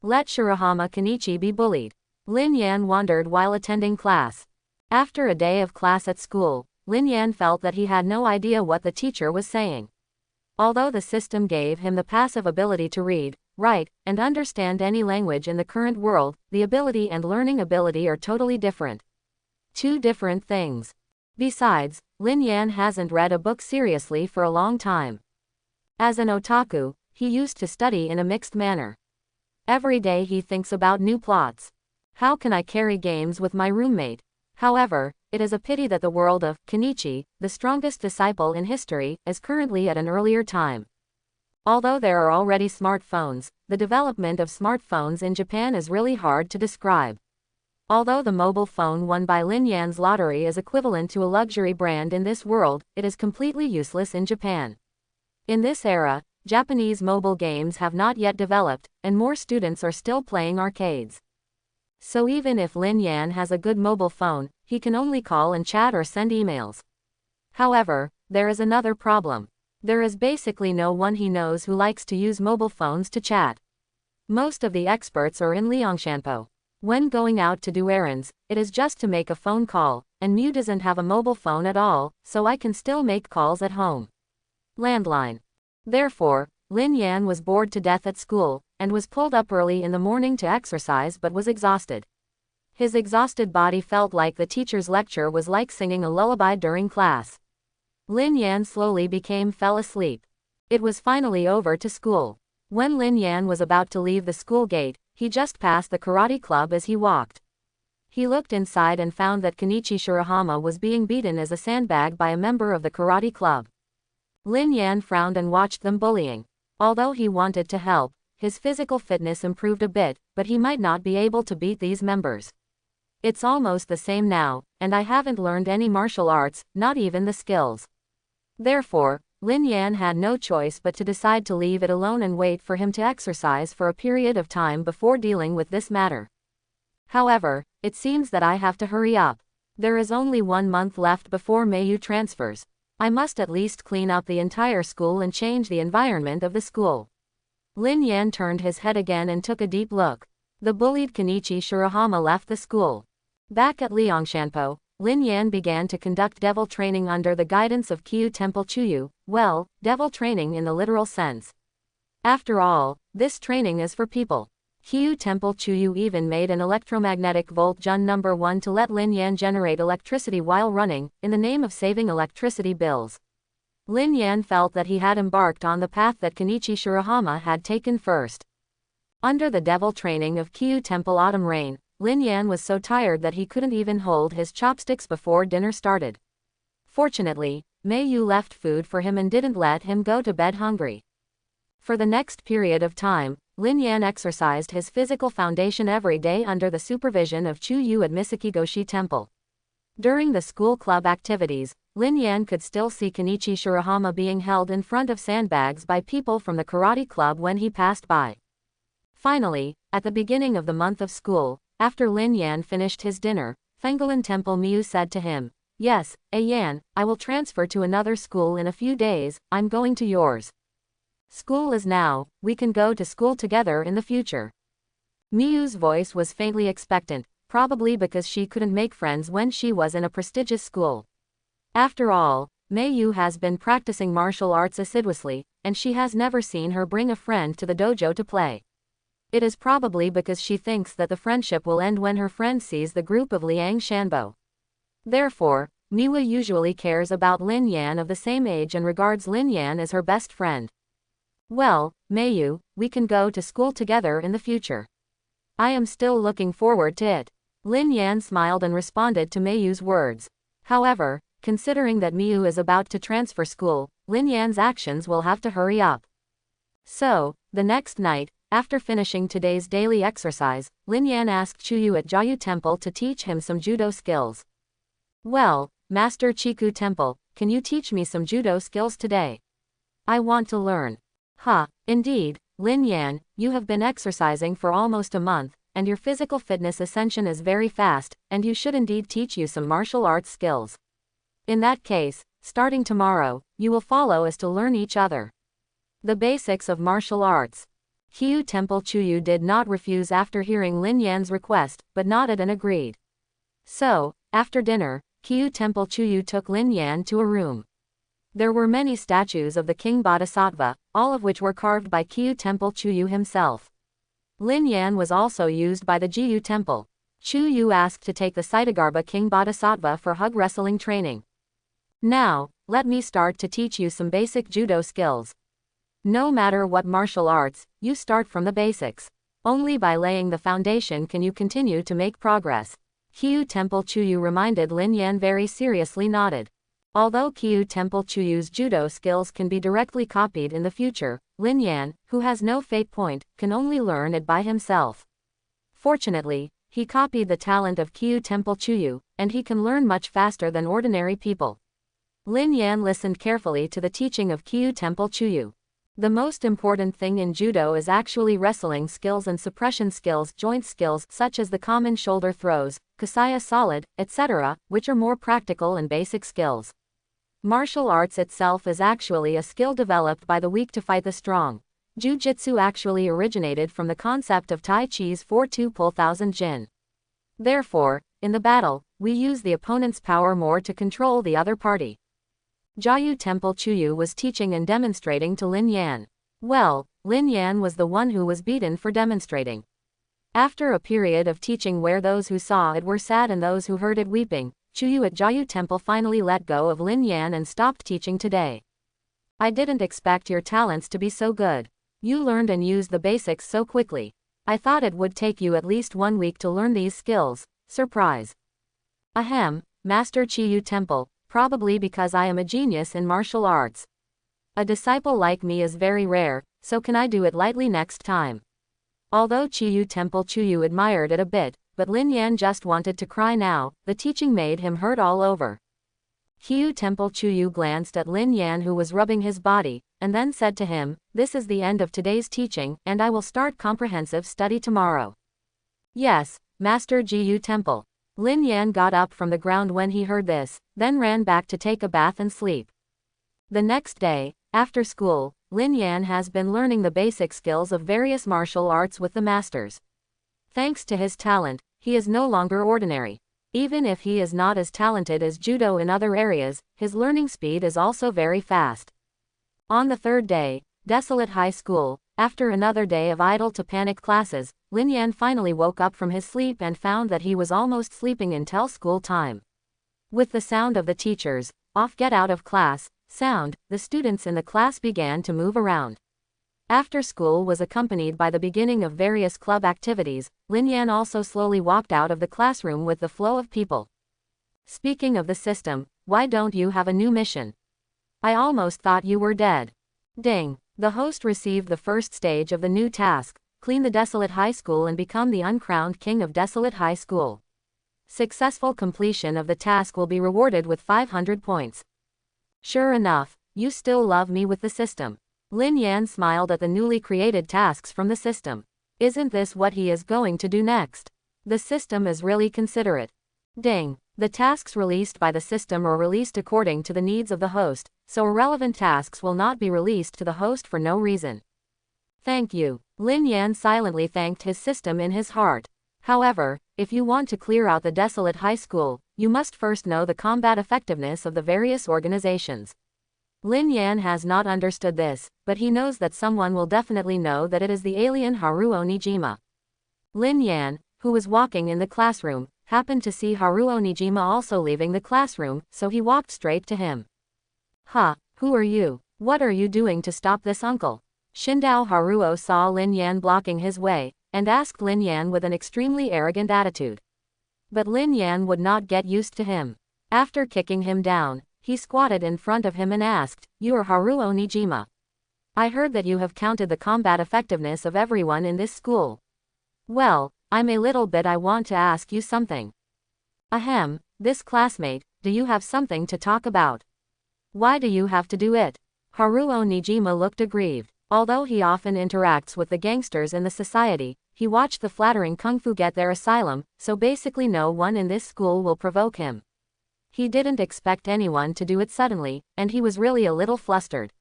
Speaker 1: Let Shirahama Kenichi be bullied. Lin Yan wondered while attending class. After a day of class at school, Lin Yan felt that he had no idea what the teacher was saying. Although the system gave him the passive ability to read, write, and understand any language in the current world, the ability and learning ability are totally different. Two different things. Besides, Lin Yan hasn't read a book seriously for a long time. As an otaku, he used to study in a mixed manner. Every day he thinks about new plots. How can I carry games with my roommate? However, it is a pity that the world of Kenichi, the strongest disciple in history, is currently at an earlier time. Although there are already smartphones, the development of smartphones in Japan is really hard to describe. Although the mobile phone won by Lin Yan's lottery is equivalent to a luxury brand in this world, it is completely useless in Japan. In this era, Japanese mobile games have not yet developed, and more students are still playing arcades. So even if Lin Yan has a good mobile phone, he can only call and chat or send emails. However, there is another problem. There is basically no one he knows who likes to use mobile phones to chat. Most of the experts are in Liangshanpo. When going out to do errands, it is just to make a phone call, and Mew doesn't have a mobile phone at all, so I can still make calls at home. Landline. Therefore, Lin Yan was bored to death at school, and was pulled up early in the morning to exercise but was exhausted. His exhausted body felt like the teacher's lecture was like singing a lullaby during class. Lin Yan slowly fell asleep. It was finally over to school. When Lin Yan was about to leave the school gate, he just passed the karate club as he walked. He looked inside and found that Kenichi Shirahama was being beaten as a sandbag by a member of the karate club. Lin Yan frowned and watched them bullying. Although he wanted to help, his physical fitness improved a bit, but he might not be able to beat these members. It's almost the same now, and I haven't learned any martial arts, not even the skills. Therefore, Lin Yan had no choice but to decide to leave it alone and wait for him to exercise for a period of time before dealing with this matter. However, it seems that I have to hurry up. There is only 1 month left before Mayu transfers. I must at least clean up the entire school and change the environment of the school. Lin Yan turned his head again and took a deep look. The bullied Kenichi Shirahama left the school. Back at Liangshanpo, Lin Yan began to conduct devil training under the guidance of Kyu Temple Chuyu, well, devil training in the literal sense. After all, this training is for people. Kyu Temple Chuyu even made an electromagnetic volt Jun number 1 to let Lin Yan generate electricity while running, in the name of saving electricity bills. Lin Yan felt that he had embarked on the path that Kenichi Shirahama had taken first. Under the devil training of Kyu Temple Autumn Rain, Lin Yan was so tired that he couldn't even hold his chopsticks before dinner started. Fortunately, Mei Yu left food for him and didn't let him go to bed hungry. For the next period of time, Lin Yan exercised his physical foundation every day under the supervision of Chu Yu at Misakigoshi Temple. During the school club activities, Lin Yan could still see Kenichi Shirahama being held in front of sandbags by people from the karate club when he passed by. Finally, at the beginning of the month of school, after Lin Yan finished his dinner, Fengguan Temple Miu said to him, "Yes, Yan, I will transfer to another school in a few days, I'm going to yours." School is now, we can go to school together in the future. Miyu's voice was faintly expectant, probably because she couldn't make friends when she was in a prestigious school. After all, Miyu has been practicing martial arts assiduously, and she has never seen her bring a friend to the dojo to play. It is probably because she thinks that the friendship will end when her friend sees the group of Liang Shanbo. Therefore, Miyu usually cares about Lin Yan of the same age and regards Lin Yan as her best friend. Well, Miyu, we can go to school together in the future. I am still looking forward to it. Lin Yan smiled and responded to Miyu's words. However, considering that Miyu is about to transfer school, Lin Yan's actions will have to hurry up. So, the next night, after finishing today's daily exercise, Lin Yan asked Chuyu at Jiayu Temple to teach him some judo skills. Well, Master Chiku Temple, can you teach me some judo skills today? I want to learn. Indeed, Lin Yan, you have been exercising for almost a month, and your physical fitness ascension is very fast, and you should indeed teach you some martial arts skills. In that case, starting tomorrow, you will follow us to learn each other. The basics of martial arts. Jiayu Temple Chuyu did not refuse after hearing Lin Yan's request, but nodded and agreed. So, after dinner, Jiayu Temple Chuyu took Lin Yan to a room. There were many statues of the King Bodhisattva, all of which were carved by Jiayu Temple Chuyu himself. Lin Yan was also used by the Jiayu Temple. Chuyu asked to take the Saitagarbha King Bodhisattva for hug wrestling training. Now, let me start to teach you some basic judo skills. No matter what martial arts, you start from the basics. Only by laying the foundation can you continue to make progress. Jiayu Temple Chuyu reminded Lin Yan very seriously nodded. Although Jiayu Temple Chuyu's judo skills can be directly copied in the future, Lin Yan, who has no fate point, can only learn it by himself. Fortunately, he copied the talent of Jiayu Temple Chuyu, and he can learn much faster than ordinary people. Lin Yan listened carefully to the teaching of Jiayu Temple Chuyu. The most important thing in judo is actually wrestling skills and suppression skills, joint skills such as the common shoulder throws, kasaya solid, etc., which are more practical and basic skills. Martial arts itself is actually a skill developed by the weak to fight the strong. Jiu-jitsu actually originated from the concept of Tai Chi's 4-2-pull-thousand jin. Therefore, in the battle, we use the opponent's power more to control the other party. Jiayu Temple Chuyu was teaching and demonstrating to Lin Yan. Well, Lin Yan was the one who was beaten for demonstrating. After a period of teaching where those who saw it were sad and those who heard it weeping, Chuyu at Jiayu Temple finally let go of Lin Yan and stopped teaching today. I didn't expect your talents to be so good. You learned and used the basics so quickly. I thought it would take you at least 1 week to learn these skills. Surprise. Ahem, Master Jiayu Temple, probably because I am a genius in martial arts. A disciple like me is very rare, so can I do it lightly next time? Although Jiayu Temple Chuyu admired it a bit, but Lin Yan just wanted to cry now, the teaching made him hurt all over. Jiayu Temple Chuyu glanced at Lin Yan who was rubbing his body, and then said to him, "This is the end of today's teaching, and I will start comprehensive study tomorrow." Yes, Master Jiayu Temple. Lin Yan got up from the ground when he heard this, then ran back to take a bath and sleep. The next day, after school, Lin Yan has been learning the basic skills of various martial arts with the masters. Thanks to his talent, he is no longer ordinary. Even if he is not as talented as judo in other areas, his learning speed is also very fast. On the third day, Desolate High School, after another day of idle to panic classes, Lin Yan finally woke up from his sleep and found that he was almost sleeping until school time. With the sound of the teachers, "Off, get out of class," sound, the students in the class began to move around. After school was accompanied by the beginning of various club activities, Lin Yan also slowly walked out of the classroom with the flow of people. Speaking of the system, why don't you have a new mission? I almost thought you were dead. Ding. The host received the first stage of the new task, clean the Desolate High School and become the uncrowned king of Desolate High School. Successful completion of the task will be rewarded with 500 points. Sure enough, you still love me with the system. Lin Yan smiled at the newly created tasks from the system. Isn't this what he is going to do next? The system is really considerate. Ding. The tasks released by the system are released according to the needs of the host, so irrelevant tasks will not be released to the host for no reason. Thank you. Lin Yan silently thanked his system in his heart. However, if you want to clear out the desolate high school, you must first know the combat effectiveness of the various organizations. Lin Yan has not understood this, but he knows that someone will definitely know that it is the alien Haruo Nijima. Lin Yan, who was walking in the classroom, happened to see Haruo Nijima also leaving the classroom, so he walked straight to him. "Huh, who are you? What are you doing to stop this uncle?" Shindao Haruo saw Lin Yan blocking his way, and asked Lin Yan with an extremely arrogant attitude. But Lin Yan would not get used to him. After kicking him down, he squatted in front of him and asked, "You are Haruo Nijima. I heard that you have counted the combat effectiveness of everyone in this school. Well, I want to ask you something." "Ahem, this classmate, do you have something to talk about? Why do you have to do it?" Haruo Nijima looked aggrieved. Although he often interacts with the gangsters in the society, he watched the flattering kung fu get their asylum, so basically no one in this school will provoke him. He didn't expect anyone to do it suddenly, and he was really a little flustered.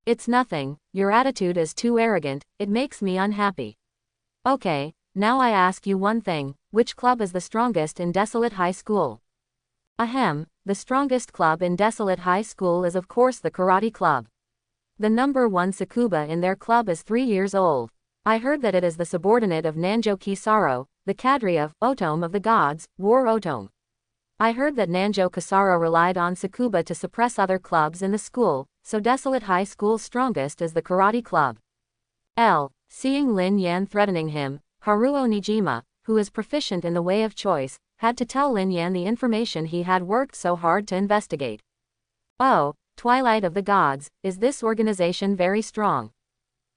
Speaker 1: "It's nothing, your attitude is too arrogant, it makes me unhappy. Okay, now I ask you one thing, which club is the strongest in Desolate High School?" "Ahem, the strongest club in Desolate High School is of course the Karate Club. The number one Sakuba in their club is 3 years old. I heard that it is the subordinate of Nanjo Kisaro, the cadre of Otome of the Gods, War Otome. I heard that Nanjo Kisaro relied on Sakuba to suppress other clubs in the school, so Desolate High School's strongest is the Karate Club." Seeing Lin Yan threatening him, Haruo Nijima, who is proficient in the way of choice, had to tell Lin Yan the information he had worked so hard to investigate. "Oh, Twilight of the Gods, is this organization very strong?"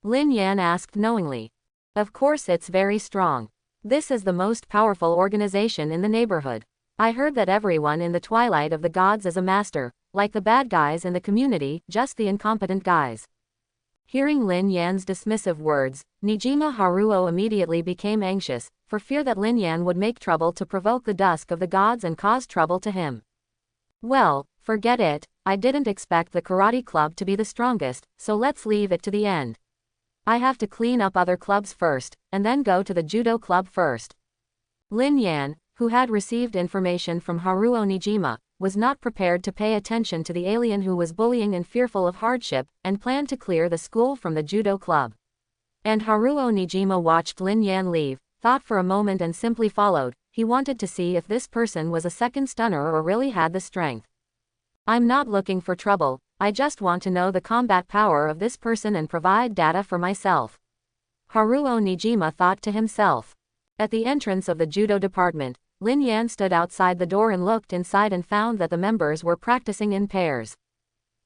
Speaker 1: Lin Yan asked knowingly. "Of course it's very strong. This is the most powerful organization in the neighborhood. I heard that everyone in the Twilight of the Gods is a master, like the bad guys in the community, just the incompetent guys." Hearing Lin Yan's dismissive words, Nijima Haruo immediately became anxious, for fear that Lin Yan would make trouble to provoke the dusk of the gods and cause trouble to him. "Well, forget it, I didn't expect the Karate Club to be the strongest, so let's leave it to the end. I have to clean up other clubs first, and then go to the Judo Club first." Lin Yan, who had received information from Haruo Nijima, was not prepared to pay attention to the alien who was bullying and fearful of hardship, and planned to clear the school from the Judo Club. And Haruo Nijima watched Lin Yan leave, thought for a moment and simply followed. He wanted to see if this person was a second stunner or really had the strength. "I'm not looking for trouble, I just want to know the combat power of this person and provide data for myself," Haruo Nijima thought to himself. At the entrance of the judo department, Lin Yan stood outside the door and looked inside and found that the members were practicing in pairs.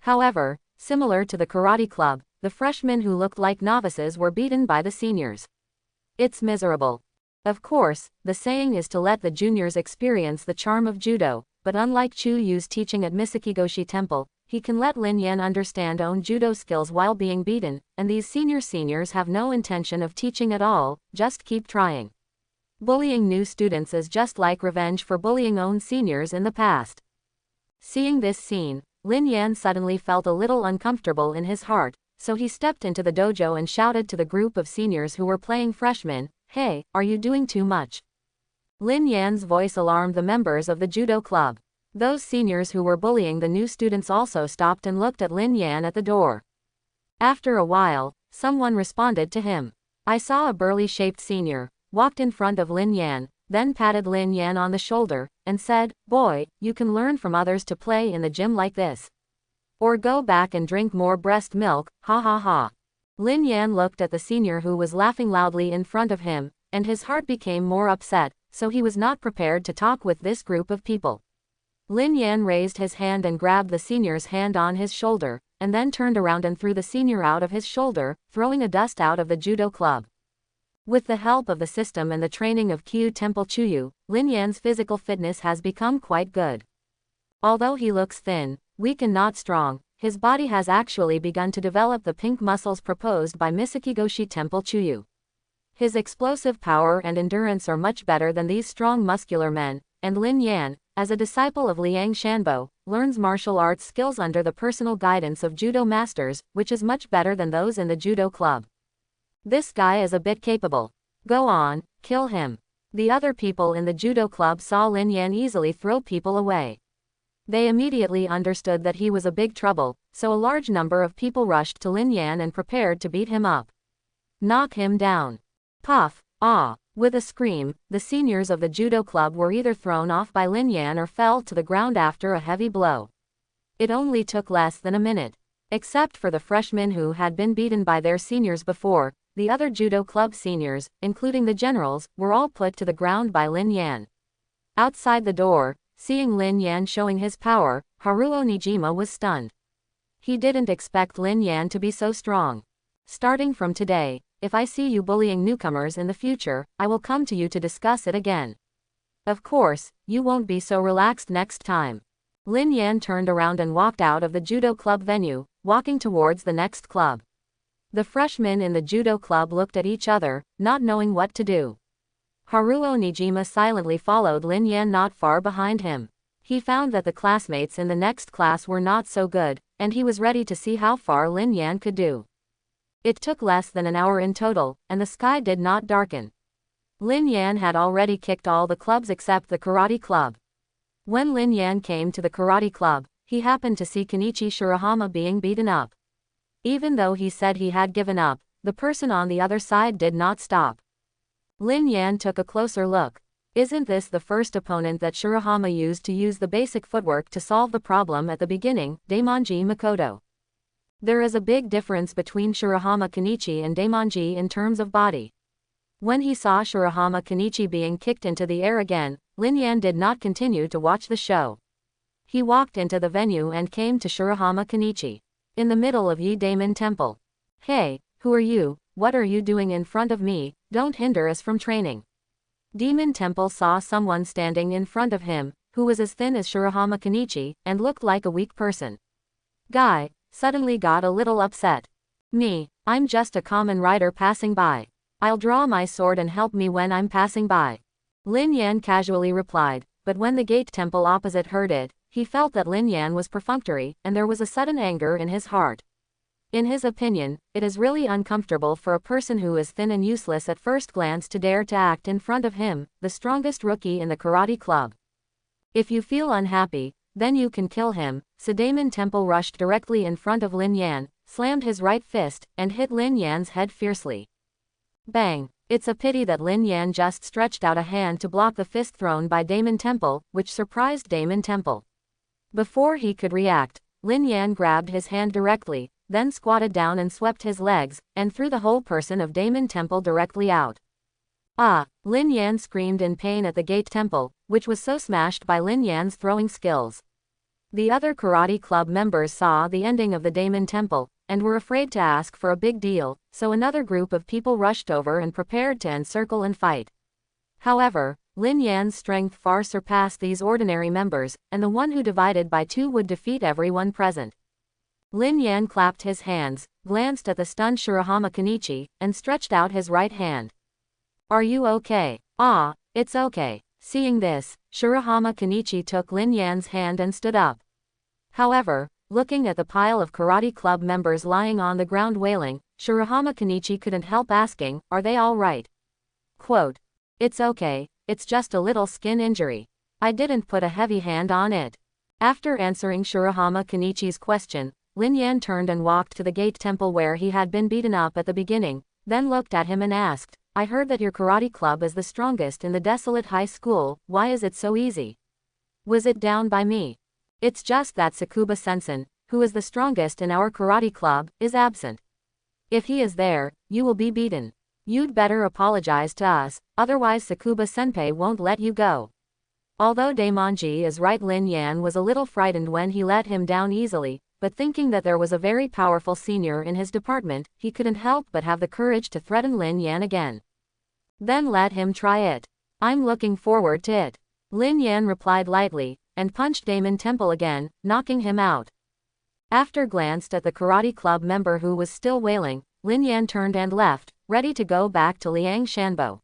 Speaker 1: However, similar to the Karate Club, the freshmen who looked like novices were beaten by the seniors. "It's miserable. Of course, the saying is to let the juniors experience the charm of judo, but unlike Chu Yu's teaching at Misakigoshi Temple, he can let Lin Yan understand own judo skills while being beaten, and these seniors have no intention of teaching at all, just keep trying. Bullying new students is just like revenge for bullying own seniors in the past." Seeing this scene, Lin Yan suddenly felt a little uncomfortable in his heart, so he stepped into the dojo and shouted to the group of seniors who were playing freshmen, "Hey, are you doing too much?" Lin Yan's voice alarmed the members of the judo club. Those seniors who were bullying the new students also stopped and looked at Lin Yan at the door. After a while, someone responded to him. I saw a burly-shaped senior, walked in front of Lin Yan, then patted Lin Yan on the shoulder, and said, "Boy, you can learn from others to play in the gym like this. Or go back and drink more breast milk, ha ha ha." Lin Yan looked at the senior who was laughing loudly in front of him, and his heart became more upset, so he was not prepared to talk with this group of people. Lin Yan raised his hand and grabbed the senior's hand on his shoulder, and then turned around and threw the senior out of his shoulder, throwing a dust out of the judo club. With the help of the system and the training of Kyu Temple Chuyu, Lin Yan's physical fitness has become quite good. Although he looks thin, weak and not strong, his body has actually begun to develop the pink muscles proposed by Misakigoshi Temple Chuyu. His explosive power and endurance are much better than these strong muscular men, and Lin Yan, as a disciple of Liang Shanbo, learns martial arts skills under the personal guidance of judo masters, which is much better than those in the judo club. This guy is a bit capable. Go on, kill him. The other people in the judo club saw Lin Yan easily throw people away. They immediately understood that he was a big trouble, so a large number of people rushed to Lin Yan and prepared to beat him up. Knock him down. Puff, ah. With a scream, the seniors of the judo club were either thrown off by Lin Yan or fell to the ground after a heavy blow. It only took less than a minute. Except for the freshmen who had been beaten by their seniors before, the other judo club seniors, including the generals, were all put to the ground by Lin Yan. Outside the door, seeing Lin Yan showing his power, Haruo Nijima was stunned. He didn't expect Lin Yan to be so strong. Starting from today, if I see you bullying newcomers in the future, I will come to you to discuss it again. Of course, you won't be so relaxed next time. Lin Yan turned around and walked out of the judo club venue, walking towards the next club. The freshmen in the judo club looked at each other, not knowing what to do. Haruo Nijima silently followed Lin Yan not far behind him. He found that the classmates in the next class were not so good, and he was ready to see how far Lin Yan could do. It took less than an hour in total, and the sky did not darken. Lin Yan had already kicked all the clubs except the karate club. When Lin Yan came to the karate club, he happened to see Kenichi Shirahama being beaten up. Even though he said he had given up, the person on the other side did not stop. Lin Yan took a closer look. Isn't this the first opponent that Shirahama used to use the basic footwork to solve the problem at the beginning, Daimonji Makoto? There is a big difference between Shirahama Kenichi and Daimonji in terms of body. When he saw Shirahama Kenichi being kicked into the air again, Lin Yan did not continue to watch the show. He walked into the venue and came to Shirahama Kenichi. In the middle of Yi Daimon Temple. Hey, who are you? What are you doing in front of me? Don't hinder us from training. Demon Temple saw someone standing in front of him, who was as thin as Shirahama Kenichi, and looked like a weak person. Guy suddenly got a little upset. Me, I'm just a common rider passing by. I'll draw my sword and help me when I'm passing by. Lin Yan casually replied, but when the gate temple opposite heard it, he felt that Lin Yan was perfunctory, and there was a sudden anger in his heart. In his opinion, it is really uncomfortable for a person who is thin and useless at first glance to dare to act in front of him, the strongest rookie in the karate club. If you feel unhappy, then you can kill him. So Daimon Temple rushed directly in front of Lin Yan, slammed his right fist, and hit Lin Yan's head fiercely. Bang! It's a pity that Lin Yan just stretched out a hand to block the fist thrown by Daimon Temple, which surprised Daimon Temple. Before he could react, Lin Yan grabbed his hand directly, then squatted down and swept his legs, and threw the whole person of Daimon Temple directly out. Ah! Lin Yan screamed in pain at the gate temple, which was so smashed by Lin Yan's throwing skills. The other karate club members saw the ending of the Daimon Temple, and were afraid to ask for a big deal, so another group of people rushed over and prepared to encircle and fight. However, Lin Yan's strength far surpassed these ordinary members, and the one who divided by two would defeat everyone present. Lin Yan clapped his hands, glanced at the stunned Shirahama Kenichi, and stretched out his right hand. Are you okay? Ah, it's okay. Seeing this, Shirahama Kenichi took Lin Yan's hand and stood up. However, looking at the pile of karate club members lying on the ground wailing, Shirahama Kenichi couldn't help asking, are they all right? Quote, it's okay, it's just a little skin injury. I didn't put a heavy hand on it. After answering Shirahama Kenichi's question, Lin Yan turned and walked to the gate temple where he had been beaten up at the beginning, then looked at him and asked, I heard that your karate club is the strongest in the desolate high school, why is it so easy? Was it down by me? It's just that Tsukuba Sensen, who is the strongest in our karate club, is absent. If he is there, you will be beaten. You'd better apologize to us, otherwise Tsukuba Senpai won't let you go. Although Daimonji is right, Lin Yan was a little frightened when he let him down easily, but thinking that there was a very powerful senior in his department, he couldn't help but have the courage to threaten Lin Yan again. Then let him try it. I'm looking forward to it. Lin Yan replied lightly, and punched Daimon Temple again, knocking him out. After glanced at the karate club member who was still wailing, Lin Yan turned and left, ready to go back to Liang Shanbo.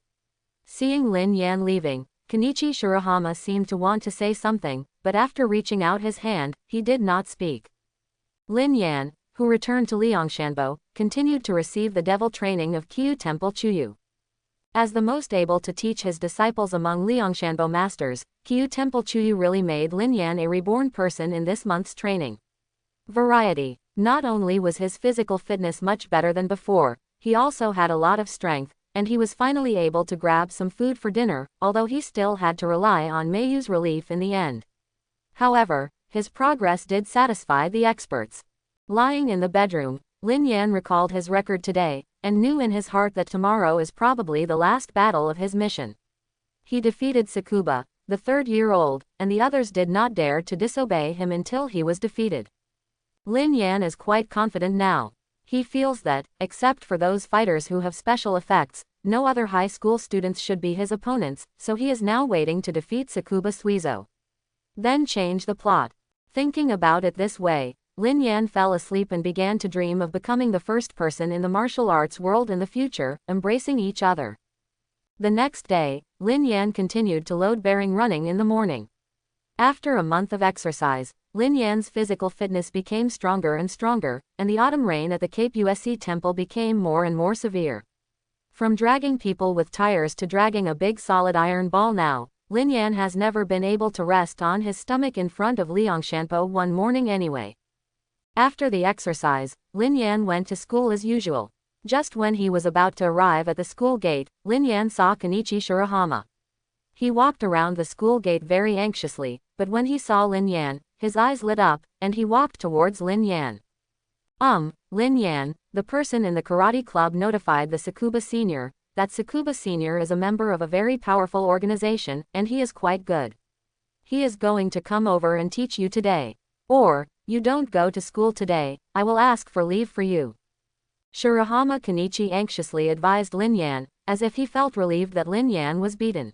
Speaker 1: Seeing Lin Yan leaving, Kenichi Shirahama seemed to want to say something, but after reaching out his hand, he did not speak. Lin Yan, who returned to Liangshanbo, continued to receive the devil training of Qiu Temple Chuyu. As the most able to teach his disciples among Liangshanbo masters, Qiu Temple Chuyu really made Lin Yan a reborn person in this month's training. Variety. Not only was his physical fitness much better than before, he also had a lot of strength, and he was finally able to grab some food for dinner, although he still had to rely on Meiyu's relief in the end. However, his progress did satisfy the experts. Lying in the bedroom, Lin Yan recalled his record today, and knew in his heart that tomorrow is probably the last battle of his mission. He defeated Tsukuba, the 3rd-year-old, and the others did not dare to disobey him until he was defeated. Lin Yan is quite confident now. He feels that, except for those fighters who have special effects, no other high school students should be his opponents, so he is now waiting to defeat Tsukuba Suizo. Then change the plot. Thinking about it this way, Lin Yan fell asleep and began to dream of becoming the first person in the martial arts world in the future, embracing each other. The next day, Lin Yan continued to load-bearing running in the morning. After a month of exercise, Lin Yan's physical fitness became stronger and stronger, and the autumn rain at the Cape Usc temple became more and more severe. From dragging people with tires to dragging a big solid iron ball now, Lin Yan has never been able to rest on his stomach in front of Liangshanpo one morning anyway. After the exercise, Lin Yan went to school as usual. Just when he was about to arrive at the school gate, Lin Yan saw Kenichi Shirahama. He walked around the school gate very anxiously, but when he saw Lin Yan, his eyes lit up, and he walked towards Lin Yan. Lin Yan, the person in the karate club notified the Tsukuba Senior, that Tsukuba Senior is a member of a very powerful organization, and he is quite good. He is going to come over and teach you today. Or, you don't go to school today, I will ask for leave for you. Shirahama Kenichi anxiously advised Lin Yan, as if he felt relieved that Lin Yan was beaten.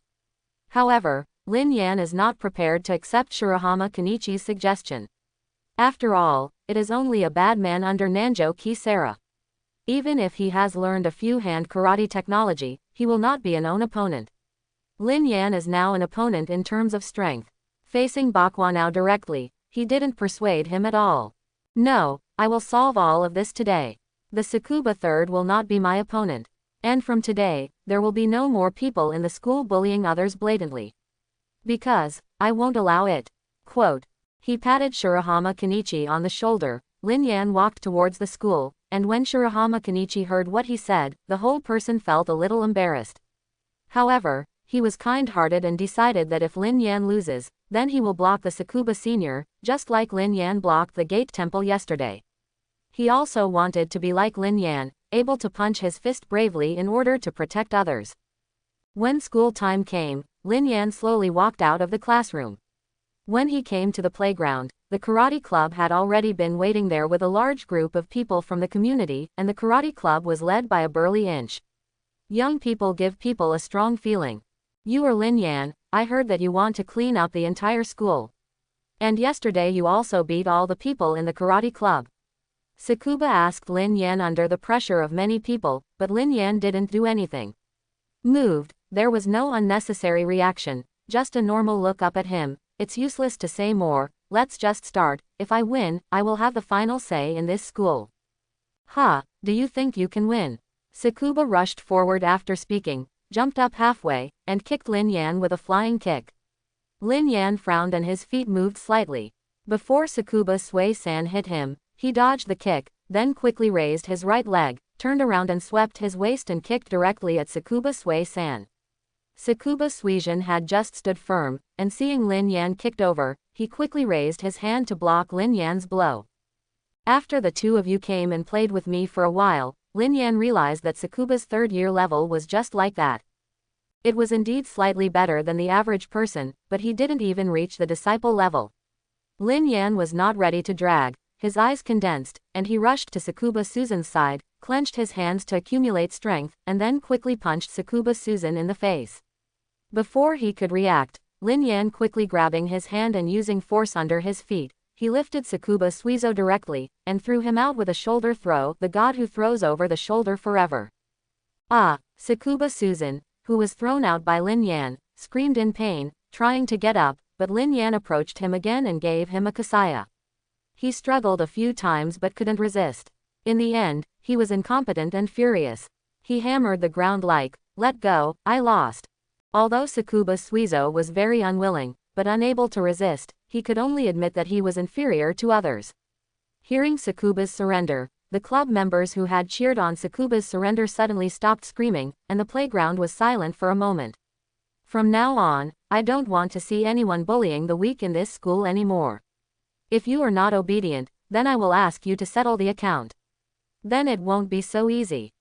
Speaker 1: However, Lin Yan is not prepared to accept Shirahama Kenichi's suggestion. After all, it is only a bad man under Nanjo Kisara. Even if he has learned a few hand karate technology, he will not be an own opponent. Lin Yan is now an opponent in terms of strength. Facing Bakwanao directly, he didn't persuade him at all. No, I will solve all of this today. The Tsukuba third will not be my opponent. And from today, there will be no more people in the school bullying others blatantly. Because, I won't allow it. Quote. He patted Shirahama Kenichi on the shoulder. Lin Yan walked towards the school, and when Shirahama Kenichi heard what he said, the whole person felt a little embarrassed. However, he was kind-hearted and decided that if Lin Yan loses, then he will block the Tsukuba Senior, just like Lin Yan blocked the Gate Temple yesterday. He also wanted to be like Lin Yan, able to punch his fist bravely in order to protect others. When school time came, Lin Yan slowly walked out of the classroom. When he came to the playground, the karate club had already been waiting there with a large group of people from the community, and the karate club was led by a burly inch. Young people give people a strong feeling. You are Lin Yan, I heard that you want to clean up the entire school. And yesterday you also beat all the people in the karate club. Tsukuba asked Lin Yan under the pressure of many people, but Lin Yan didn't do anything. Moved, there was no unnecessary reaction, just a normal look up at him. It's useless to say more, let's just start. If I win, I will have the final say in this school. Do you think you can win? Tsukuba rushed forward after speaking, jumped up halfway, and kicked Lin Yan with a flying kick. Lin Yan frowned and his feet moved slightly. Before Tsukuba Sui-san hit him, he dodged the kick, then quickly raised his right leg, turned around and swept his waist and kicked directly at Tsukuba Sui-san. Tsukuba Suijin had just stood firm, and seeing Lin Yan kicked over, he quickly raised his hand to block Lin Yan's blow. After the two of you came and played with me for a while, Lin Yan realized that Tsukuba's third-year level was just like that. It was indeed slightly better than the average person, but he didn't even reach the disciple level. Lin Yan was not ready to drag, his eyes condensed, and he rushed to Tsukuba Susan's side, clenched his hands to accumulate strength, and then quickly punched Tsukuba Susan in the face. Before he could react, Lin Yan quickly grabbing his hand and using force under his feet, he lifted Tsukuba Suizo directly, and threw him out with a shoulder throw, the god who throws over the shoulder forever. Tsukuba Susan, who was thrown out by Lin Yan, screamed in pain, trying to get up, but Lin Yan approached him again and gave him a kasaya. He struggled a few times but couldn't resist. In the end, he was incompetent and furious. He hammered the ground like, "Let go, I lost." Although Tsukuba Suizo was very unwilling, but unable to resist, he could only admit that he was inferior to others. Hearing Tsukuba's surrender, the club members who had cheered on Tsukuba's surrender suddenly stopped screaming, and the playground was silent for a moment. "From now on, I don't want to see anyone bullying the weak in this school anymore. If you are not obedient, then I will ask you to settle the account. Then it won't be so easy."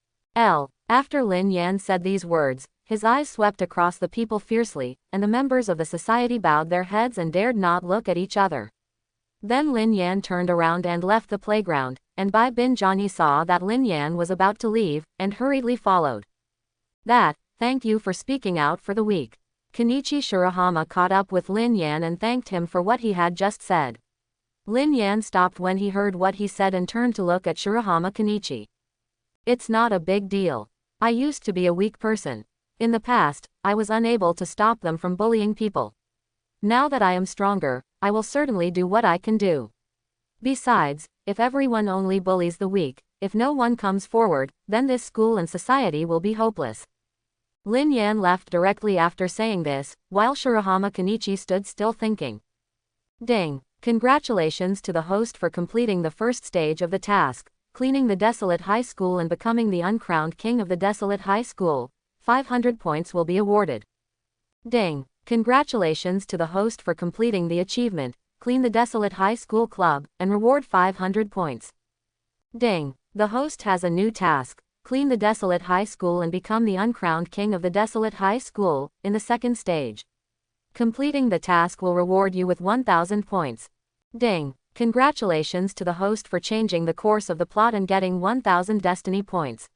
Speaker 1: After Lin Yan said these words, his eyes swept across the people fiercely, and the members of the society bowed their heads and dared not look at each other. Then Lin Yan turned around and left the playground, and Bai Bin Johnny saw that Lin Yan was about to leave, and hurriedly followed. Thank you for speaking out for the weak. Kenichi Shirahama caught up with Lin Yan and thanked him for what he had just said. Lin Yan stopped when he heard what he said and turned to look at Shirahama Kenichi. "It's not a big deal. I used to be a weak person. In the past, I was unable to stop them from bullying people. Now that I am stronger, I will certainly do what I can do. Besides, if everyone only bullies the weak, if no one comes forward, then this school and society will be hopeless." Lin Yan left directly after saying this, while Shirahama Kenichi stood still thinking. Ding! Congratulations to the host for completing the first stage of the task, cleaning the desolate high school and becoming the uncrowned king of the desolate high school. 500 points will be awarded. Ding! Congratulations to the host for completing the achievement, clean the desolate high school club, and reward 500 points. Ding! The host has a new task, clean the desolate high school and become the uncrowned king of the desolate high school, in the second stage. Completing the task will reward you with 1000 points. Ding! Congratulations to the host for changing the course of the plot and getting 1000 destiny points.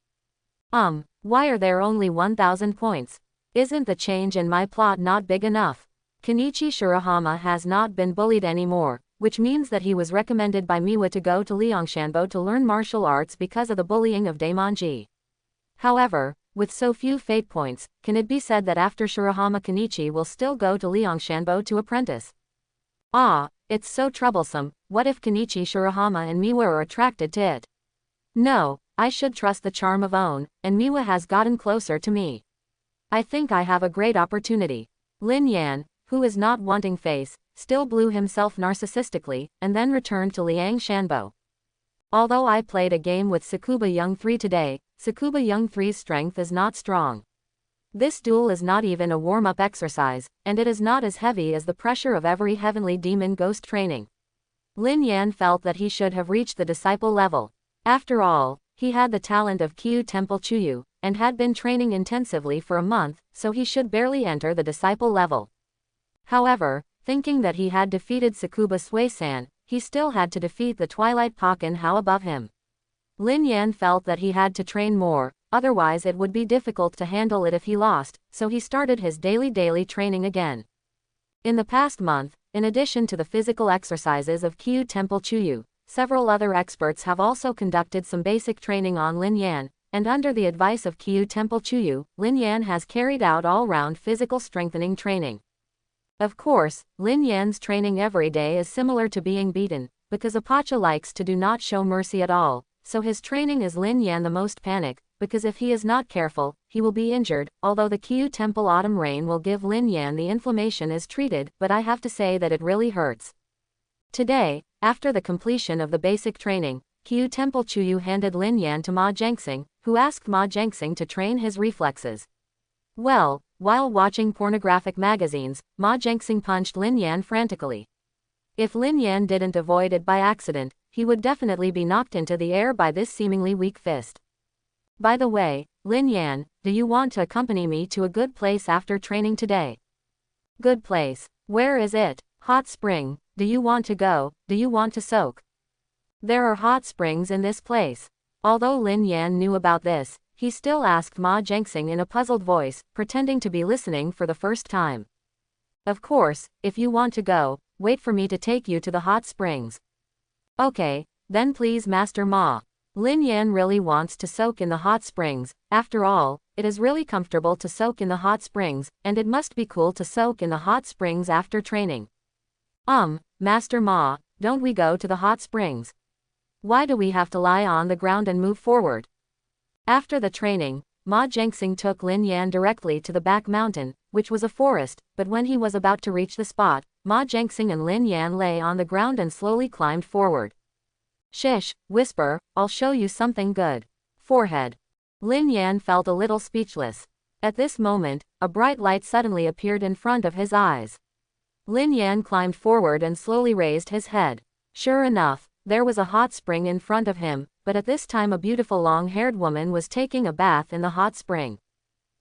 Speaker 1: Why are there only 1000 points? Isn't the change in my plot not big enough? Kenichi Shirahama has not been bullied anymore, which means that he was recommended by Miwa to go to Liangshanbo to learn martial arts because of the bullying of Daimonji. However, with so few fate points, can it be said that after Shirahama Kenichi will still go to Liangshanbo to apprentice? It's so troublesome. What if Kenichi Shirahama and Miwa are attracted to it? No, I should trust the charm of Own, and Miwa has gotten closer to me. I think I have a great opportunity. Lin Yan, who is not wanting face, still blew himself narcissistically, and then returned to Liang Shanbo. Although I played a game with Tsukuba Young 3 today, Tsukuba Young 3's strength is not strong. This duel is not even a warm-up exercise, and it is not as heavy as the pressure of every heavenly demon ghost training. Lin Yan felt that he should have reached the disciple level. After all, he had the talent of Kyu Temple Chuyu, and had been training intensively for a month, so he should barely enter the disciple level. However, thinking that he had defeated Tsukuba Sui-san, he still had to defeat the Twilight Pokken Hao above him. Lin Yan felt that he had to train more, otherwise it would be difficult to handle it if he lost, so he started his daily training again. In the past month, in addition to the physical exercises of Kyu Temple Chuyu, several other experts have also conducted some basic training on Lin Yan, and under the advice of Kyu Temple Chuyu, Lin Yan has carried out all-round physical strengthening training. Of course, Lin Yan's training every day is similar to being beaten, because Apache likes to do not show mercy at all, so his training is Lin Yan the most panic, because if he is not careful, he will be injured, although the Kyu Temple Autumn Rain will give Lin Yan the inflammation is treated, but I have to say that it really hurts. Today, after the completion of the basic training, Kyu Temple Chuyu handed Lin Yan to Ma Jiangxing, who asked Ma Jiangxing to train his reflexes. Well, while watching pornographic magazines, Ma Jiangxing punched Lin Yan frantically. If Lin Yan didn't avoid it by accident, he would definitely be knocked into the air by this seemingly weak fist. By the way, Lin Yan, do you want to accompany me to a good place after training today? Good place. Where is it? Hot spring. Do you want to go? Do you want to soak? There are hot springs in this place. Although Lin Yan knew about this, he still asked Ma Jiangxing in a puzzled voice, pretending to be listening for the first time. Of course, if you want to go, wait for me to take you to the hot springs. Okay, then please Master Ma. Lin Yan really wants to soak in the hot springs. After all, it is really comfortable to soak in the hot springs, and it must be cool to soak in the hot springs after training. Master Ma, don't we go to the hot springs? Why do we have to lie on the ground and move forward? After the training, Ma Jiangxing took Lin Yan directly to the back mountain, which was a forest, but when he was about to reach the spot, Ma Jiangxing and Lin Yan lay on the ground and slowly climbed forward. Shish, whisper, I'll show you something good. Forehead. Lin Yan felt a little speechless. At this moment, a bright light suddenly appeared in front of his eyes. Lin Yan climbed forward and slowly raised his head. Sure enough, there was a hot spring in front of him, but at this time a beautiful long-haired woman was taking a bath in the hot spring.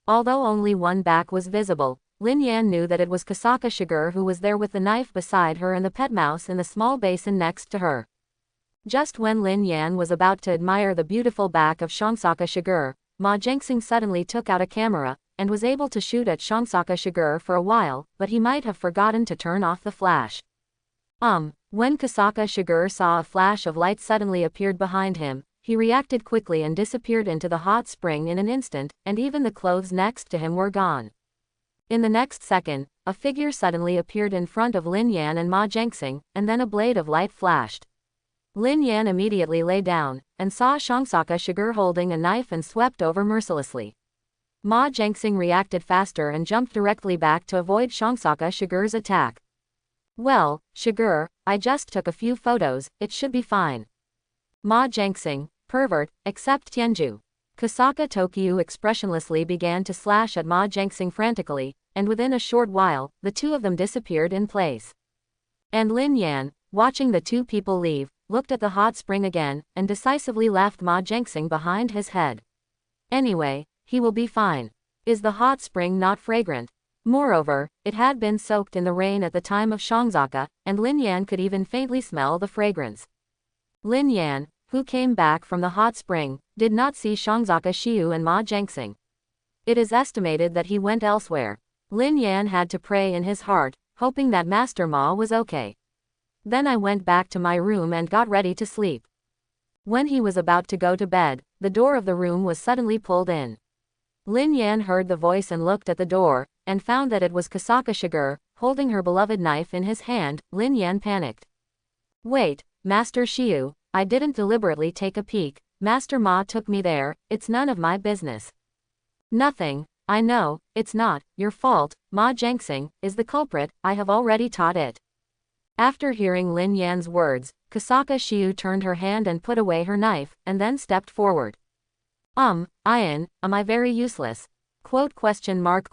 Speaker 1: Although only one back was visible, Lin Yan knew that it was Kasaka Shiger who was there with the knife beside her and the pet mouse in the small basin next to her. Just when Lin Yan was about to admire the beautiful back of Shongsaka Shiger, Ma Jiangxing suddenly took out a camera, and was able to shoot at Shongsaka Shiger for a while, but he might have forgotten to turn off the flash. When Kasaka Shiger saw a flash of light suddenly appeared behind him, he reacted quickly and disappeared into the hot spring in an instant, and even the clothes next to him were gone. In the next second, a figure suddenly appeared in front of Lin Yan and Ma Jiangxing, and then a blade of light flashed. Lin Yan immediately lay down, and saw Shongsaka Shiger holding a knife and swept over mercilessly. Ma Jiangxing reacted faster and jumped directly back to avoid Shongsaka Shiger's attack. Well, Shiger, I just took a few photos, it should be fine. Ma Jiangxing, pervert, accept Tianju. Kasaka Tokyu expressionlessly began to slash at Ma Jiangxing frantically, and within a short while, the two of them disappeared in place. And Lin Yan, watching the two people leave, looked at the hot spring again, and decisively left Ma Jiangxing behind his head. Anyway, he will be fine. Is the hot spring not fragrant? Moreover, it had been soaked in the rain at the time of Shongsaka, and Lin Yan could even faintly smell the fragrance. Lin Yan, who came back from the hot spring, did not see Shongsaka Shiu and Ma Jiangxing. It is estimated that he went elsewhere. Lin Yan had to pray in his heart, hoping that Master Ma was okay. Then I went back to my room and got ready to sleep. When he was about to go to bed, the door of the room was suddenly pulled in. Lin Yan heard the voice and looked at the door, and found that it was Kasaka Shiger, holding her beloved knife in his hand. Lin Yan panicked. Wait, Master Shiu, I didn't deliberately take a peek, Master Ma took me there, it's none of my business. Nothing, I know, it's not your fault, Ma Jiangxing is the culprit, I have already taught it. After hearing Lin Yan's words, Kasaka Shiu turned her hand and put away her knife, and then stepped forward. Am I very useless? Quote question mark.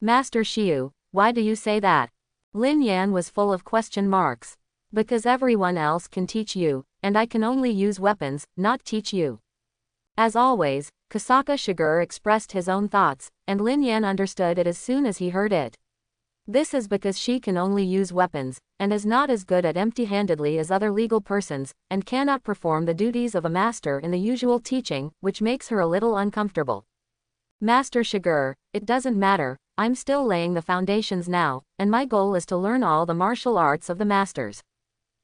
Speaker 1: Master Shiu, why do you say that? Lin Yan was full of question marks. Because everyone else can teach you, and I can only use weapons, not teach you. As always, Kasaka Shiger expressed his own thoughts, and Lin Yan understood it as soon as he heard it. This is because she can only use weapons, and is not as good at empty-handedly as other legal persons, and cannot perform the duties of a master in the usual teaching, which makes her a little uncomfortable. Master Shiger, it doesn't matter, I'm still laying the foundations now, and my goal is to learn all the martial arts of the masters.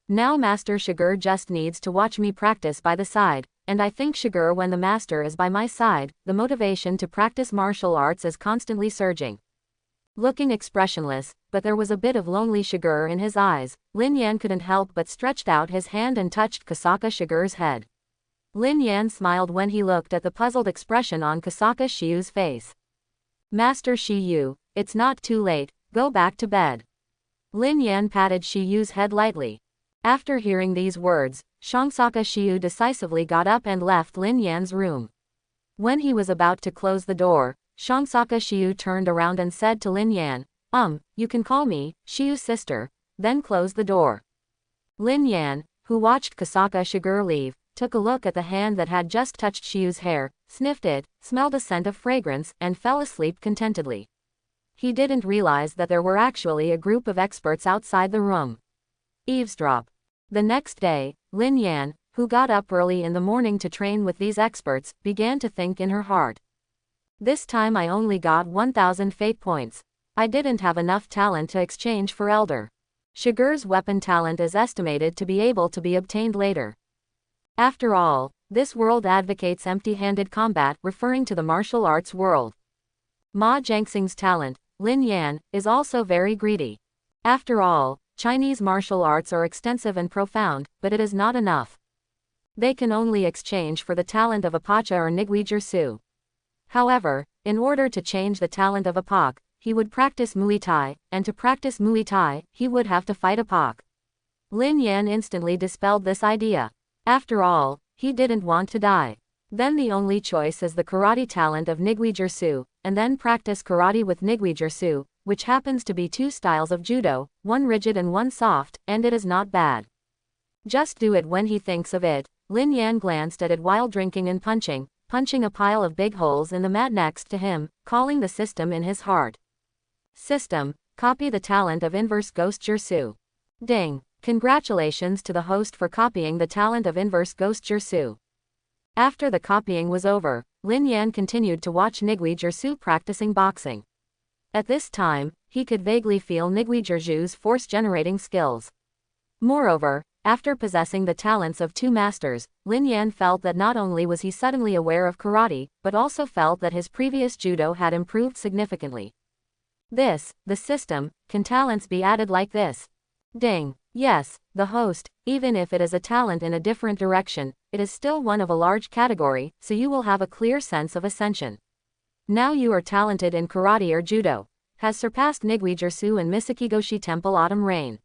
Speaker 1: Now Master Shiger just needs to watch me practice by the side, and I think Shiger when the master is by my side, the motivation to practice martial arts is constantly surging. Looking expressionless, but there was a bit of lonely Shiger in his eyes, Lin Yan couldn't help but stretched out his hand and touched Kasaka Shiger's head. Lin Yan smiled when he looked at the puzzled expression on Kasaka Shiu's face. Master Shiu, it's not too late, go back to bed. Lin Yan patted Shiyu's head lightly. After hearing these words, Shongsaka Shiu decisively got up and left Lin Yan's room. When he was about to close the door, Shongsaka Shiu turned around and said to Lin Yan, you can call me Shiu's sister, then close the door. Lin Yan, who watched Kasaka Shiger leave, took a look at the hand that had just touched Shiu's hair, sniffed it, smelled a scent of fragrance, and fell asleep contentedly. He didn't realize that there were actually a group of experts outside the room. Eavesdrop. The next day, Lin Yan, who got up early in the morning to train with these experts, began to think in her heart. This time I only got 1,000 fate points. I didn't have enough talent to exchange for Elder Shiger's weapon talent is estimated to be able to be obtained later. After all, this world advocates empty-handed combat, referring to the martial arts world. Ma Jiangxing's talent, Lin Yan, is also very greedy. After all, Chinese martial arts are extensive and profound, but it is not enough. They can only exchange for the talent of a Pacha or Nigui Jersu. However, in order to change the talent of a Pak, he would practice Muay Thai, and to practice Muay Thai, he would have to fight a Pak. Lin Yan instantly dispelled this idea. After all, he didn't want to die. Then the only choice is the karate talent of Nigui Jersu, and then practice karate with Nigui Jersu, which happens to be two styles of judo, one rigid and one soft, and it is not bad. Just do it when he thinks of it. Lin Yan glanced at it while drinking and punching a pile of big holes in the mat next to him, calling the system in his heart. System, copy the talent of inverse ghost Jersu. Ding! Congratulations to the host for copying the talent of inverse ghost Jersu. After the copying was over, Lin Yan continued to watch Nigui Jersu practicing boxing. At this time, he could vaguely feel Nigui Jersu's force-generating skills. Moreover, after possessing the talents of two masters, Lin Yan felt that not only was he suddenly aware of karate, but also felt that his previous judo had improved significantly. The system, can talents be added like this? Ding! Yes, the host, even if it is a talent in a different direction, it is still one of a large category, so you will have a clear sense of ascension. Now you are talented in karate or judo, has surpassed Nigui Jersu in Misakigoshi Temple Autumn Rain.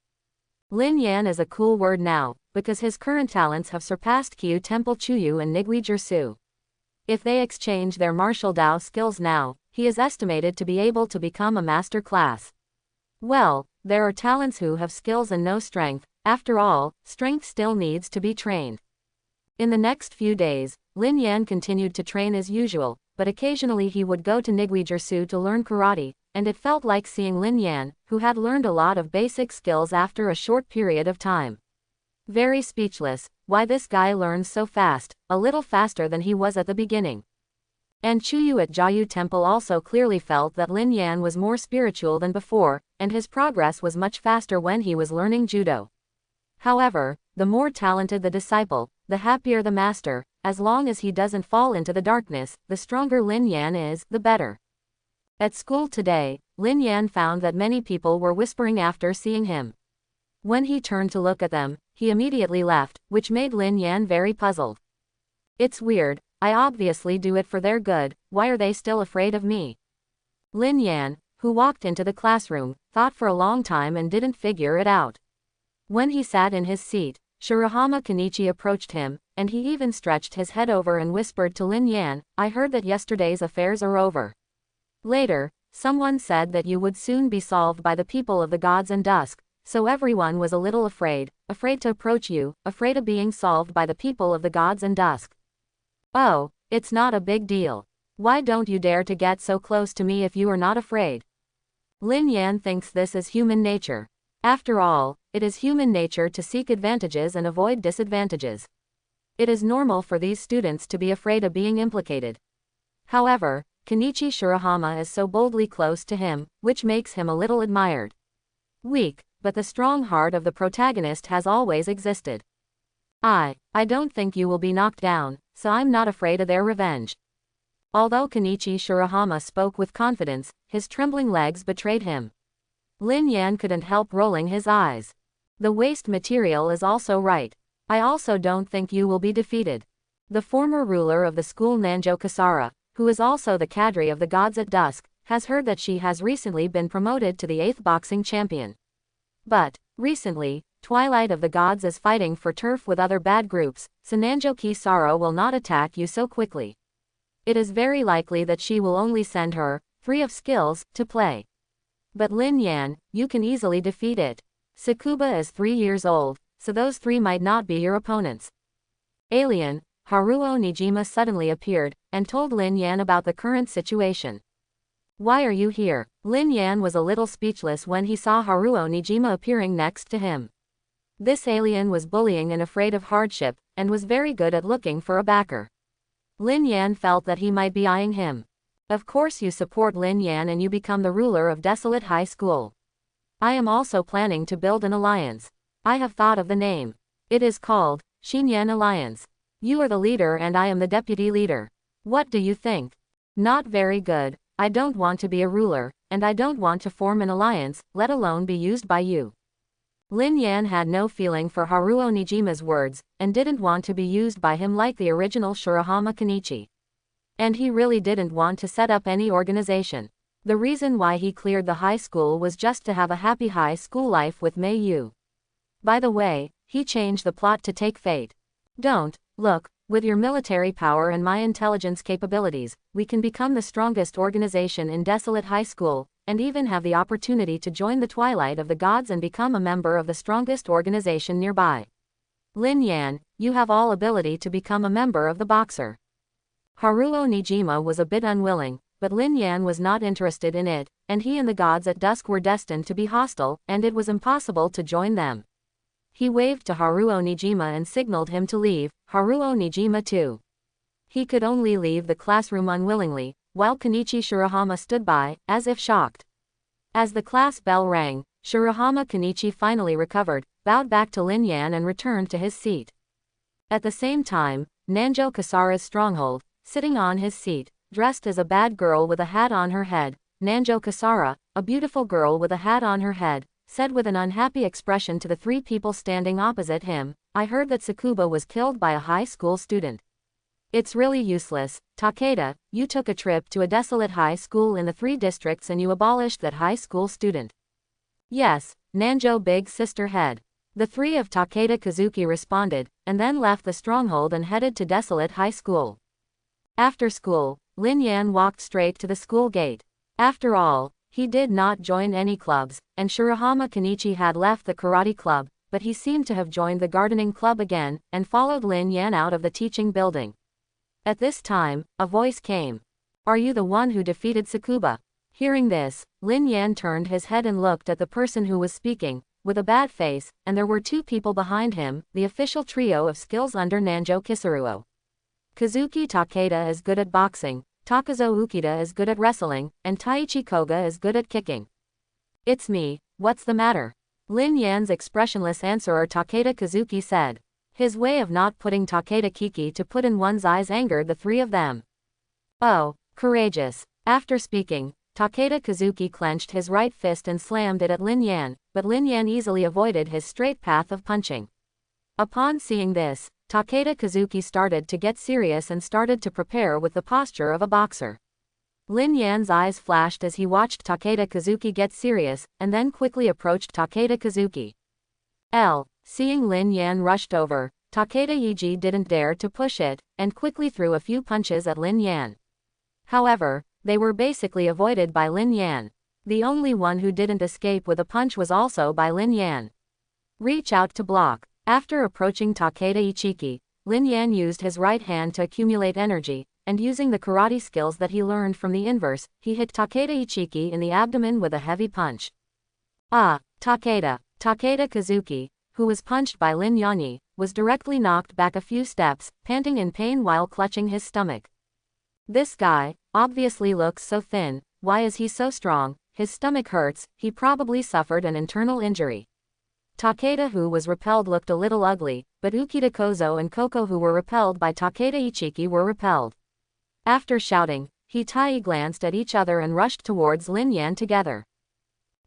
Speaker 1: Lin Yan is a cool word now, because his current talents have surpassed Kyu Temple Chuyu and Nigui Jersu. If they exchange their martial Dao skills now, he is estimated to be able to become a master class. Well, there are talents who have skills and no strength. After all, strength still needs to be trained. In the next few days, Lin Yan continued to train as usual, but occasionally he would go to Nigui Jersu to learn karate, and it felt like seeing Lin Yan, who had learned a lot of basic skills after a short period of time. Very speechless, why this guy learns so fast, a little faster than he was at the beginning. And Chuyu at Jiayu Temple also clearly felt that Lin Yan was more spiritual than before, and his progress was much faster when he was learning judo. However, the more talented the disciple, the happier the master. As long as he doesn't fall into the darkness, the stronger Lin Yan is, the better. At school today, Lin Yan found that many people were whispering after seeing him. When he turned to look at them, he immediately left, which made Lin Yan very puzzled. It's weird, I obviously do it for their good, why are they still afraid of me? Lin Yan, who walked into the classroom, thought for a long time and didn't figure it out. When he sat in his seat, Shirahama Kenichi approached him, and he even stretched his head over and whispered to Lin Yan, I heard that yesterday's affairs are over. Later, someone said that you would soon be solved by the people of the gods and dusk, so everyone was a little afraid to approach you, afraid of being solved by the people of the gods and dusk. Oh, it's not a big deal. Why don't you dare to get so close to me if you are not afraid? Lin Yan thinks this is human nature. After all, it is human nature to seek advantages and avoid disadvantages. It is normal for these students to be afraid of being implicated. However, Kenichi Shirahama is so boldly close to him, which makes him a little admired. Weak, but the strong heart of the protagonist has always existed. I don't think you will be knocked down, so I'm not afraid of their revenge. Although Kenichi Shirahama spoke with confidence, his trembling legs betrayed him. Lin Yan couldn't help rolling his eyes. The waste material is also right. I also don't think you will be defeated. The former ruler of the school Nanjo Kasara, who is also the cadre of the gods at dusk, has heard that she has recently been promoted to the 8th boxing champion. But, recently, Twilight of the Gods is fighting for turf with other bad groups, so Nanjo Kisara will not attack you so quickly. It is very likely that she will only send her, free of skills, to play. But Lin Yan, you can easily defeat it. Sakuba is 3 years old, so those 3 might not be your opponents. Alien, Haruo Nijima suddenly appeared, and told Lin Yan about the current situation. Why are you here? Lin Yan was a little speechless when he saw Haruo Nijima appearing next to him. This alien was bullying and afraid of hardship, and was very good at looking for a backer. Lin Yan felt that he might be eyeing him. Of course you support Lin Yan and you become the ruler of Desolate High School. I am also planning to build an alliance. I have thought of the name. It is called Xinyan Alliance. You are the leader and I am the deputy leader. What do you think? Not very good. I don't want to be a ruler, and I don't want to form an alliance, let alone be used by you. Lin Yan had no feeling for Haruo Nijima's words, and didn't want to be used by him like the original Shirahama Kenichi. And he really didn't want to set up any organization. The reason why he cleared the high school was just to have a happy high school life with Mei Yu. By the way, he changed the plot to take fate. Don't, look, with your military power and my intelligence capabilities, we can become the strongest organization in Desolate High School, and even have the opportunity to join the Twilight of the Gods and become a member of the strongest organization nearby. Lin Yan, you have all ability to become a member of the Boxer. Haruo Nijima was a bit unwilling, but Lin Yan was not interested in it, and he and the gods at dusk were destined to be hostile, and it was impossible to join them. He waved to Haruo Nijima and signaled him to leave, Haruo Nijima too. He could only leave the classroom unwillingly, while Kenichi Shirahama stood by, as if shocked. As the class bell rang, Shirahama Kenichi finally recovered, bowed back to Lin Yan and returned to his seat. At the same time, Nanjo Kasara's stronghold, sitting on his seat, dressed as a bad girl with a hat on her head, Nanjo Kasara, a beautiful girl with a hat on her head, said with an unhappy expression to the three people standing opposite him, I heard that Tsukuba was killed by a high school student. It's really useless, Takeda, you took a trip to a desolate high school in the 3 districts and you abolished that high school student. Yes, Nanjo big sister head. The 3 of Takeda Kazuki responded, and then left the stronghold and headed to desolate high school. After school, Lin Yan walked straight to the school gate. After all, he did not join any clubs, and Shirahama Kenichi had left the karate club, but he seemed to have joined the gardening club again, and followed Lin Yan out of the teaching building. At this time, a voice came. Are you the one who defeated Tsukuba? Hearing this, Lin Yan turned his head and looked at the person who was speaking, with a bad face, and there were 2 people behind him, the official trio of skills under Nanjo Kisaruo. Kazuki Takeda is good at boxing, Takazo Ukita is good at wrestling, and Taichi Koga is good at kicking. It's me, what's the matter? Lin Yan's expressionless answerer Takeda Kazuki said. His way of not putting Takeda Kiki to put in one's eyes angered the 3 of them. Oh, courageous. After speaking, Takeda Kazuki clenched his right fist and slammed it at Lin Yan, but Lin Yan easily avoided his straight path of punching. Upon seeing this, Takeda Kazuki started to get serious and started to prepare with the posture of a boxer. Lin Yan's eyes flashed as he watched Takeda Kazuki get serious, and then quickly approached Takeda Kazuki. Seeing Lin Yan rushed over, Takeda Yiji didn't dare to push it, and quickly threw a few punches at Lin Yan. However, they were basically avoided by Lin Yan. The only one who didn't escape with a punch was also by Lin Yan. Reach out to block. After approaching Takeda Ichiki, Lin Yan used his right hand to accumulate energy, and using the karate skills that he learned from the inverse, he hit Takeda Ichiki in the abdomen with a heavy punch. Takeda Kazuki, who was punched by Lin Yanyi, was directly knocked back a few steps, panting in pain while clutching his stomach. This guy, obviously looks so thin, why is he so strong? His stomach hurts, he probably suffered an internal injury. Takeda who was repelled looked a little ugly, but Ukita Kozo and Koko who were repelled by Takeda Ichiki were repelled. After shouting, Hitai glanced at each other and rushed towards Lin Yan together.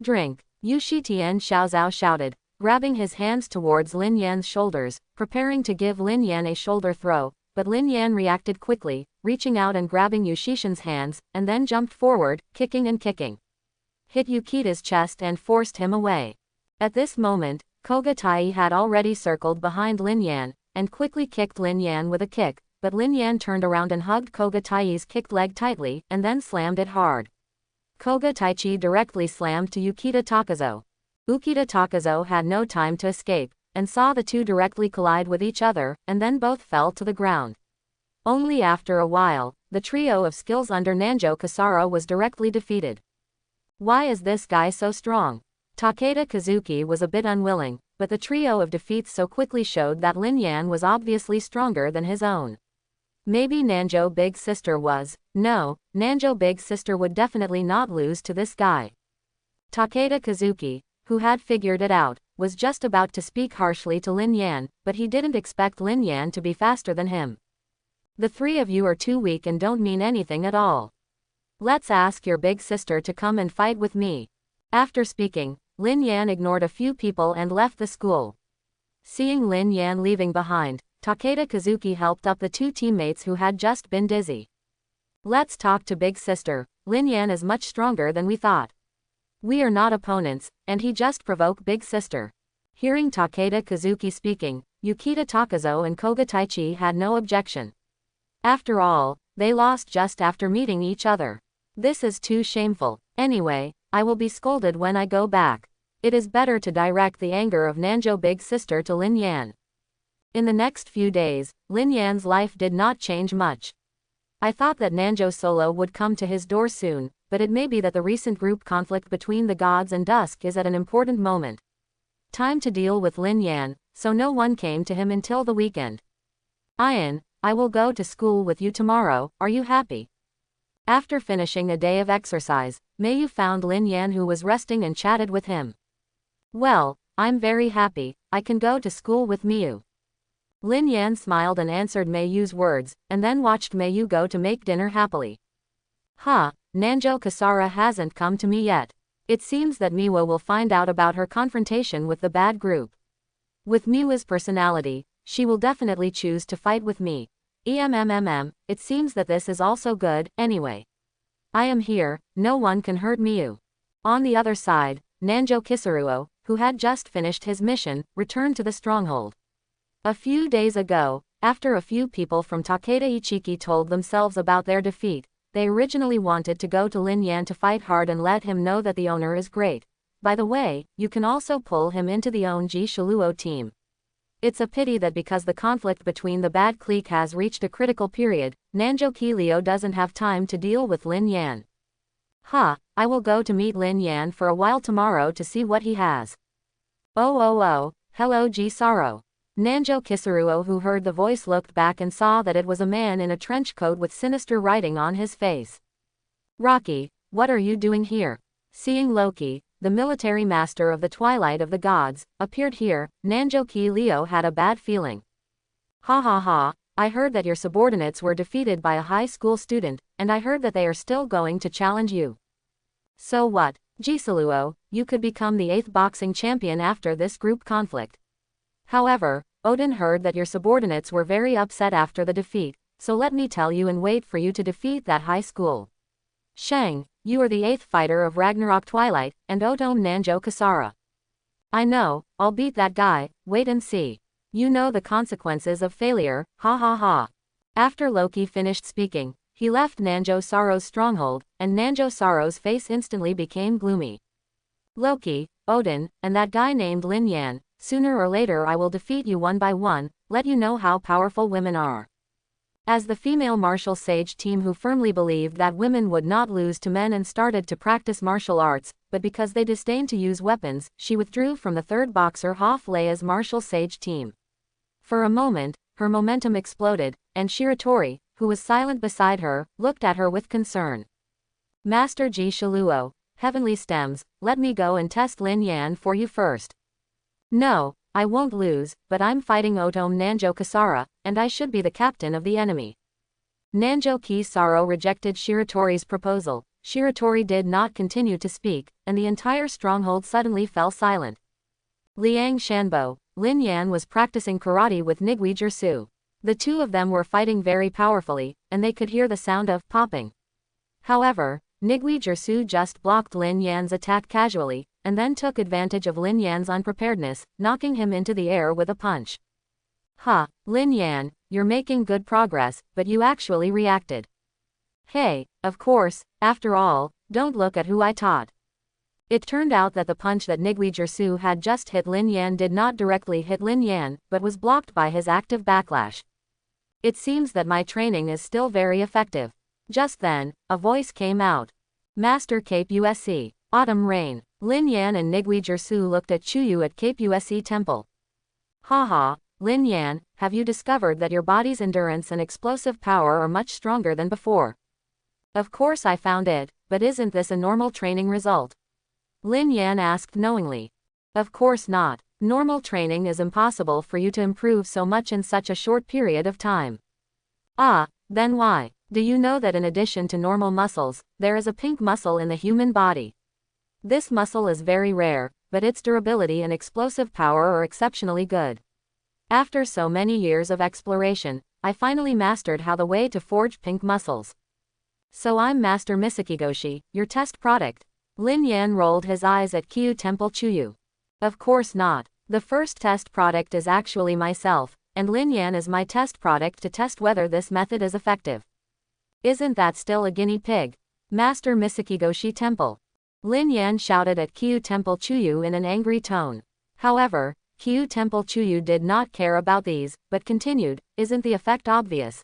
Speaker 1: Drink, Yushitian Xiaozao shouted, grabbing his hands towards Lin Yan's shoulders, preparing to give Lin Yan a shoulder throw, but Lin Yan reacted quickly, reaching out and grabbing Yushishin's hands, and then jumped forward, kicking and kicking. Hit Yukita's chest and forced him away. At this moment, Koga Tai had already circled behind Lin Yan, and quickly kicked Lin Yan with a kick, but Lin Yan turned around and hugged Koga Tai's kicked leg tightly, and then slammed it hard. Koga Taichi directly slammed to Ukita Takazo. Ukita Takazo had no time to escape, and saw the 2 directly collide with each other, and then both fell to the ground. Only after a while, the trio of skills under Nanjo Kasara was directly defeated. Why is this guy so strong? Takeda Kazuki was a bit unwilling, but the trio of defeats so quickly showed that Lin Yan was obviously stronger than his own. Maybe Nanjo Big Sister was. No, Nanjo Big Sister would definitely not lose to this guy. Takeda Kazuki, who had figured it out, was just about to speak harshly to Lin Yan, but he didn't expect Lin Yan to be faster than him. The three of you are too weak and don't mean anything at all. Let's ask your big sister to come and fight with me. After speaking, Lin Yan ignored a few people and left the school. Seeing Lin Yan leaving behind, Takeda Kazuki helped up the two teammates who had just been dizzy. Let's talk to big sister. Lin Yan is much stronger than we thought. We are not opponents, and he just provoked big sister. Hearing Takeda Kazuki speaking, Yukita Takazo and Koga Taichi had no objection. After all, they lost just after meeting each other. This is too shameful. Anyway, I will be scolded when I go back. It is better to direct the anger of Nanjo big sister to Lin Yan. In the next few days, Lin Yan's life did not change much. I thought that Nanjo Solo would come to his door soon, but it may be that the recent group conflict between the gods and Dusk is at an important moment. Time to deal with Lin Yan, so no one came to him until the weekend. Ian, I will go to school with you tomorrow, are you happy? After finishing a day of exercise, Mayu found Lin Yan who was resting and chatted with him. Well, I'm very happy, I can go to school with Miyu. Lin Yan smiled and answered Mayu's words, and then watched Mayu go to make dinner happily. Nanjo Kasara hasn't come to me yet. It seems that Miwa will find out about her confrontation with the bad group. With Miwa's personality, she will definitely choose to fight with me. It seems that this is also good, anyway. I am here, no one can hurt Miyu. On the other side, Nanjo Kisaruo, who had just finished his mission, returned to the stronghold. A few days ago, after a few people from Takeda Ichiki told themselves about their defeat, they originally wanted to go to Lin Yan to fight hard and let him know that the owner is great. By the way, you can also pull him into the Onji Shiluo team. It's a pity that because the conflict between the bad clique has reached a critical period, Nanjo Kilio doesn't have time to deal with Lin Yan. I will go to meet Lin Yan for a while tomorrow to see what he has. Hello G Saro. Nanjo Kisaruo, who heard the voice, looked back and saw that it was a man in a trench coat with sinister writing on his face. Rocky, what are you doing here? Seeing Loki, the military master of the Twilight of the Gods, appeared here, Nanjo Kilio had a bad feeling. I heard that your subordinates were defeated by a high school student, and I heard that they are still going to challenge you. So what, Gisaluo, you could become the 8th boxing champion after this group conflict. However, Odin heard that your subordinates were very upset after the defeat, so let me tell you and wait for you to defeat that high school. Shang, you are the 8th fighter of Ragnarok Twilight, and Otom Nanjo Kasara. I know, I'll beat that guy, wait and see. You know the consequences of failure, After Loki finished speaking, he left Nanjo Saro's stronghold, and Nanjo Saro's face instantly became gloomy. Loki, Odin, and that guy named Lin Yan, sooner or later I will defeat you one by one, let you know how powerful women are. As the female martial sage team who firmly believed that women would not lose to men and started to practice martial arts, but because they disdained to use weapons, she withdrew from the 3rd boxer Hoff Leia's martial sage team. For a moment, her momentum exploded, and Shiratori, who was silent beside her, looked at her with concern. Master G Shiluo, Heavenly Stems, let me go and test Lin Yan for you first. No, I won't lose, but I'm fighting Otom Nanjo Kasara, and I should be the captain of the enemy. Nanjo Kisaro rejected Shiratori's proposal. Shiratori did not continue to speak, and the entire stronghold suddenly fell silent. Liang Shanbo, Lin Yan was practicing karate with Nigui Jersu. The two of them were fighting very powerfully, and they could hear the sound of popping. However, Nigui Jersu just blocked Lin Yan's attack casually, and then took advantage of Lin Yan's unpreparedness, knocking him into the air with a punch. Lin Yan, you're making good progress, but you actually reacted. Hey, of course, after all, don't look at who I taught. It turned out that the punch that Nigui Jersu had just hit Lin Yan did not directly hit Lin Yan, but was blocked by his active backlash. It seems that my training is still very effective. Just then, a voice came out. Master Cape USC, Autumn Rain. Lin Yan and Nigui Jersu looked at Chuyu at Cape USC Temple. Lin Yan, have you discovered that your body's endurance and explosive power are much stronger than before? Of course I found it, but isn't this a normal training result? Lin Yan asked knowingly. Of course not. Normal training is impossible for you to improve so much in such a short period of time. Ah, then why? Do you know that in addition to normal muscles, there is a pink muscle in the human body? This muscle is very rare, but its durability and explosive power are exceptionally good. After so many years of exploration, I finally mastered how the way to forge pink muscles. So I'm Master Misakigoshi, your test product. Lin Yan rolled his eyes at Kyu Temple Chuyu. Of course not. The first test product is actually myself, and Lin Yan is my test product to test whether this method is effective. Isn't that still a guinea pig? Master Misakigoshi Temple. Lin Yan shouted at Kyu Temple Chuyu in an angry tone. However, Kyu Temple Chuyu did not care about these, but continued, isn't the effect obvious?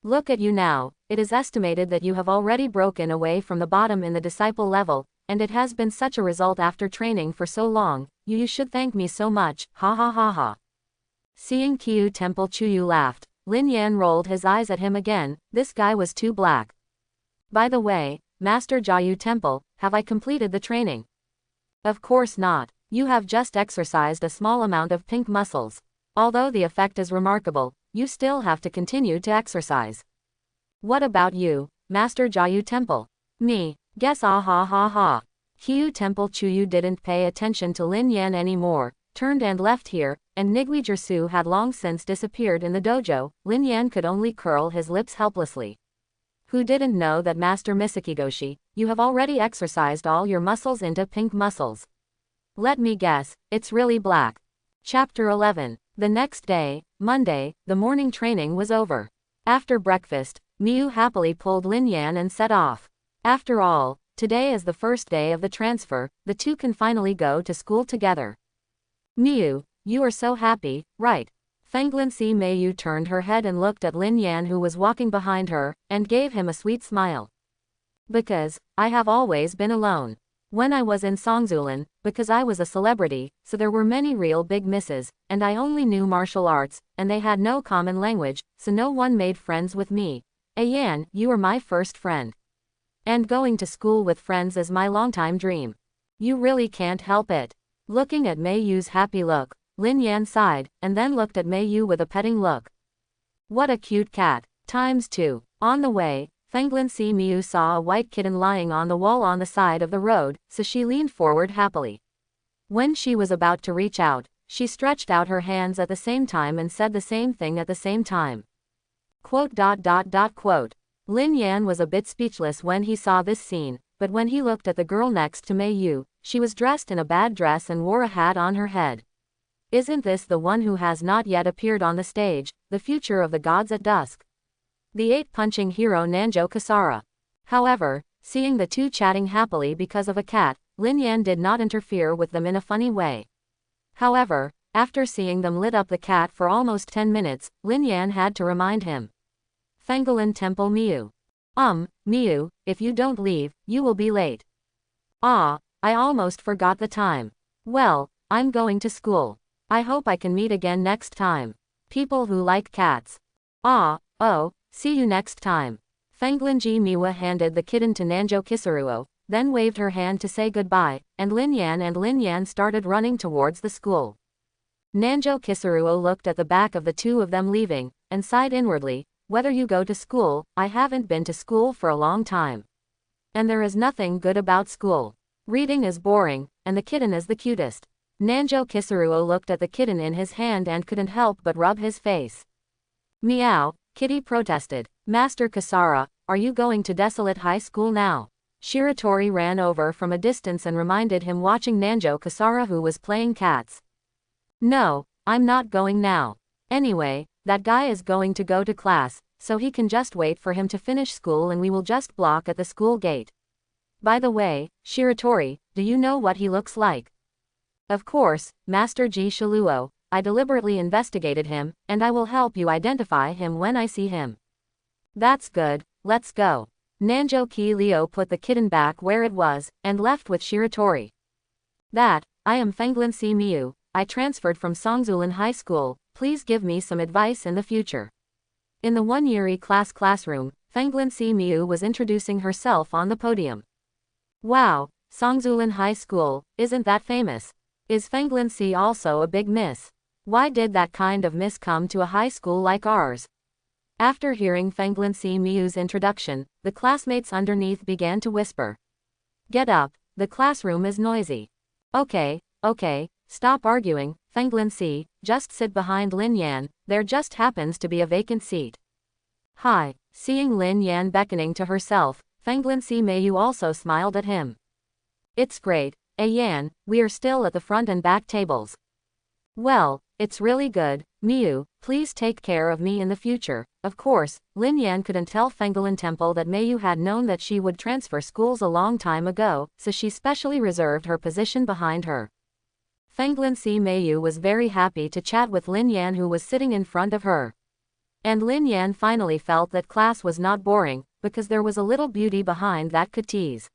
Speaker 1: Look at you now, it is estimated that you have already broken away from the bottom in the disciple level, and it has been such a result after training for so long, you should thank me so much, ha ha ha ha. Seeing Kyu Temple Chuyu laughed, Lin Yan rolled his eyes at him again, this guy was too black. By the way, Master Jiayu Temple, have I completed the training? Of course not, you have just exercised a small amount of pink muscles. Although the effect is remarkable, you still have to continue to exercise. What about you, Master Jiayu Temple? Me, guess ah ha ha ha. Kyu Temple Chuyu didn't pay attention to Lin Yan anymore, turned and left here, and Nigui Jersu had long since disappeared in the dojo. Lin Yan could only curl his lips helplessly. Who didn't know that Master Misakigoshi, you have already exercised all your muscles into pink muscles? Let me guess, it's really black. Chapter 11. The next day, Monday, the morning training was over. After breakfast, Miu happily pulled Lin Yan and set off. After all, today is the first day of the transfer, the two can finally go to school together. Miu, you are so happy, right? Fenglancy Meiyu turned her head and looked at Lin Yan who was walking behind her, and gave him a sweet smile. Because, I have always been alone. When I was in Songzulan, because I was a celebrity, so there were many real big misses, and I only knew martial arts, and they had no common language, so no one made friends with me. Yan, you are my first friend. And going to school with friends is my longtime dream. You really can't help it. Looking at Meiyu's happy look, Lin Yan sighed, and then looked at Meiyu with a petting look. What a cute cat, ×2. On the way, Fenglancy Miu saw a white kitten lying on the wall on the side of the road, so she leaned forward happily. When she was about to reach out, she stretched out her hands at the same time and said the same thing at the same time. Quote. Lin Yan was a bit speechless when he saw this scene, but when he looked at the girl next to Meiyu, she was dressed in a bad dress and wore a hat on her head. Isn't this the one who has not yet appeared on the stage, the future of the gods at dusk? The eight-punching hero Nanjo Kasara. However, seeing the two chatting happily because of a cat, Lin Yan did not interfere with them in a funny way. However, after seeing them lit up the cat for almost 10 minutes, Lin Yan had to remind him. Fenglan Temple Miu. Miu, if you don't leave, you will be late. Ah, I almost forgot the time. Well, I'm going to school. I hope I can meet again next time. People who like cats. Oh, see you next time. Fenglanji Miwa handed the kitten to Nanjo Kisaruo, then waved her hand to say goodbye, and Lin Yan started running towards the school. Nanjo Kisaruo looked at the back of the two of them leaving, and sighed inwardly, whether you go to school, I haven't been to school for a long time. And there is nothing good about school. Reading is boring, and the kitten is the cutest. Nanjo Kisaruo looked at the kitten in his hand and couldn't help but rub his face. Meow, Kitty protested. Master Kasara, are you going to Desolate High School now? Shiratori ran over from a distance and reminded him watching Nanjo Kasara who was playing cats. No, I'm not going now. Anyway, that guy is going to go to class, so he can just wait for him to finish school and we will just block at the school gate. By the way, Shiratori, do you know what he looks like? Of course, Master Ji Shiluo, I deliberately investigated him, and I will help you identify him when I see him. That's good, let's go. Nanjo Ki Leo put the kitten back where it was, and left with Shiratori. I am Fenglancy Miu, I transferred from Songzulan High School, please give me some advice in the future. In the one-year classroom, Fenglancy Miu was introducing herself on the podium. Wow, Songzulan High School, isn't that famous? Is Fenglin C also a big miss? Why did that kind of miss come to a high school like ours? After hearing Fenglin C Miu's introduction, the classmates underneath began to whisper. Get up, the classroom is noisy. Okay, stop arguing, Fenglin C, just sit behind Lin Yan, there just happens to be a vacant seat. Hi, seeing Lin Yan beckoning to herself, Fenglin C Miu also smiled at him. It's great, Yan, we are still at the front and back tables. Well, it's really good, Miu, please take care of me in the future. Of course, Lin Yan couldn't tell Fenglin Temple that Miu had known that she would transfer schools a long time ago, so she specially reserved her position behind her. Fenglin C Miu was very happy to chat with Lin Yan, who was sitting in front of her. And Lin Yan finally felt that class was not boring, because there was a little beauty behind that could tease.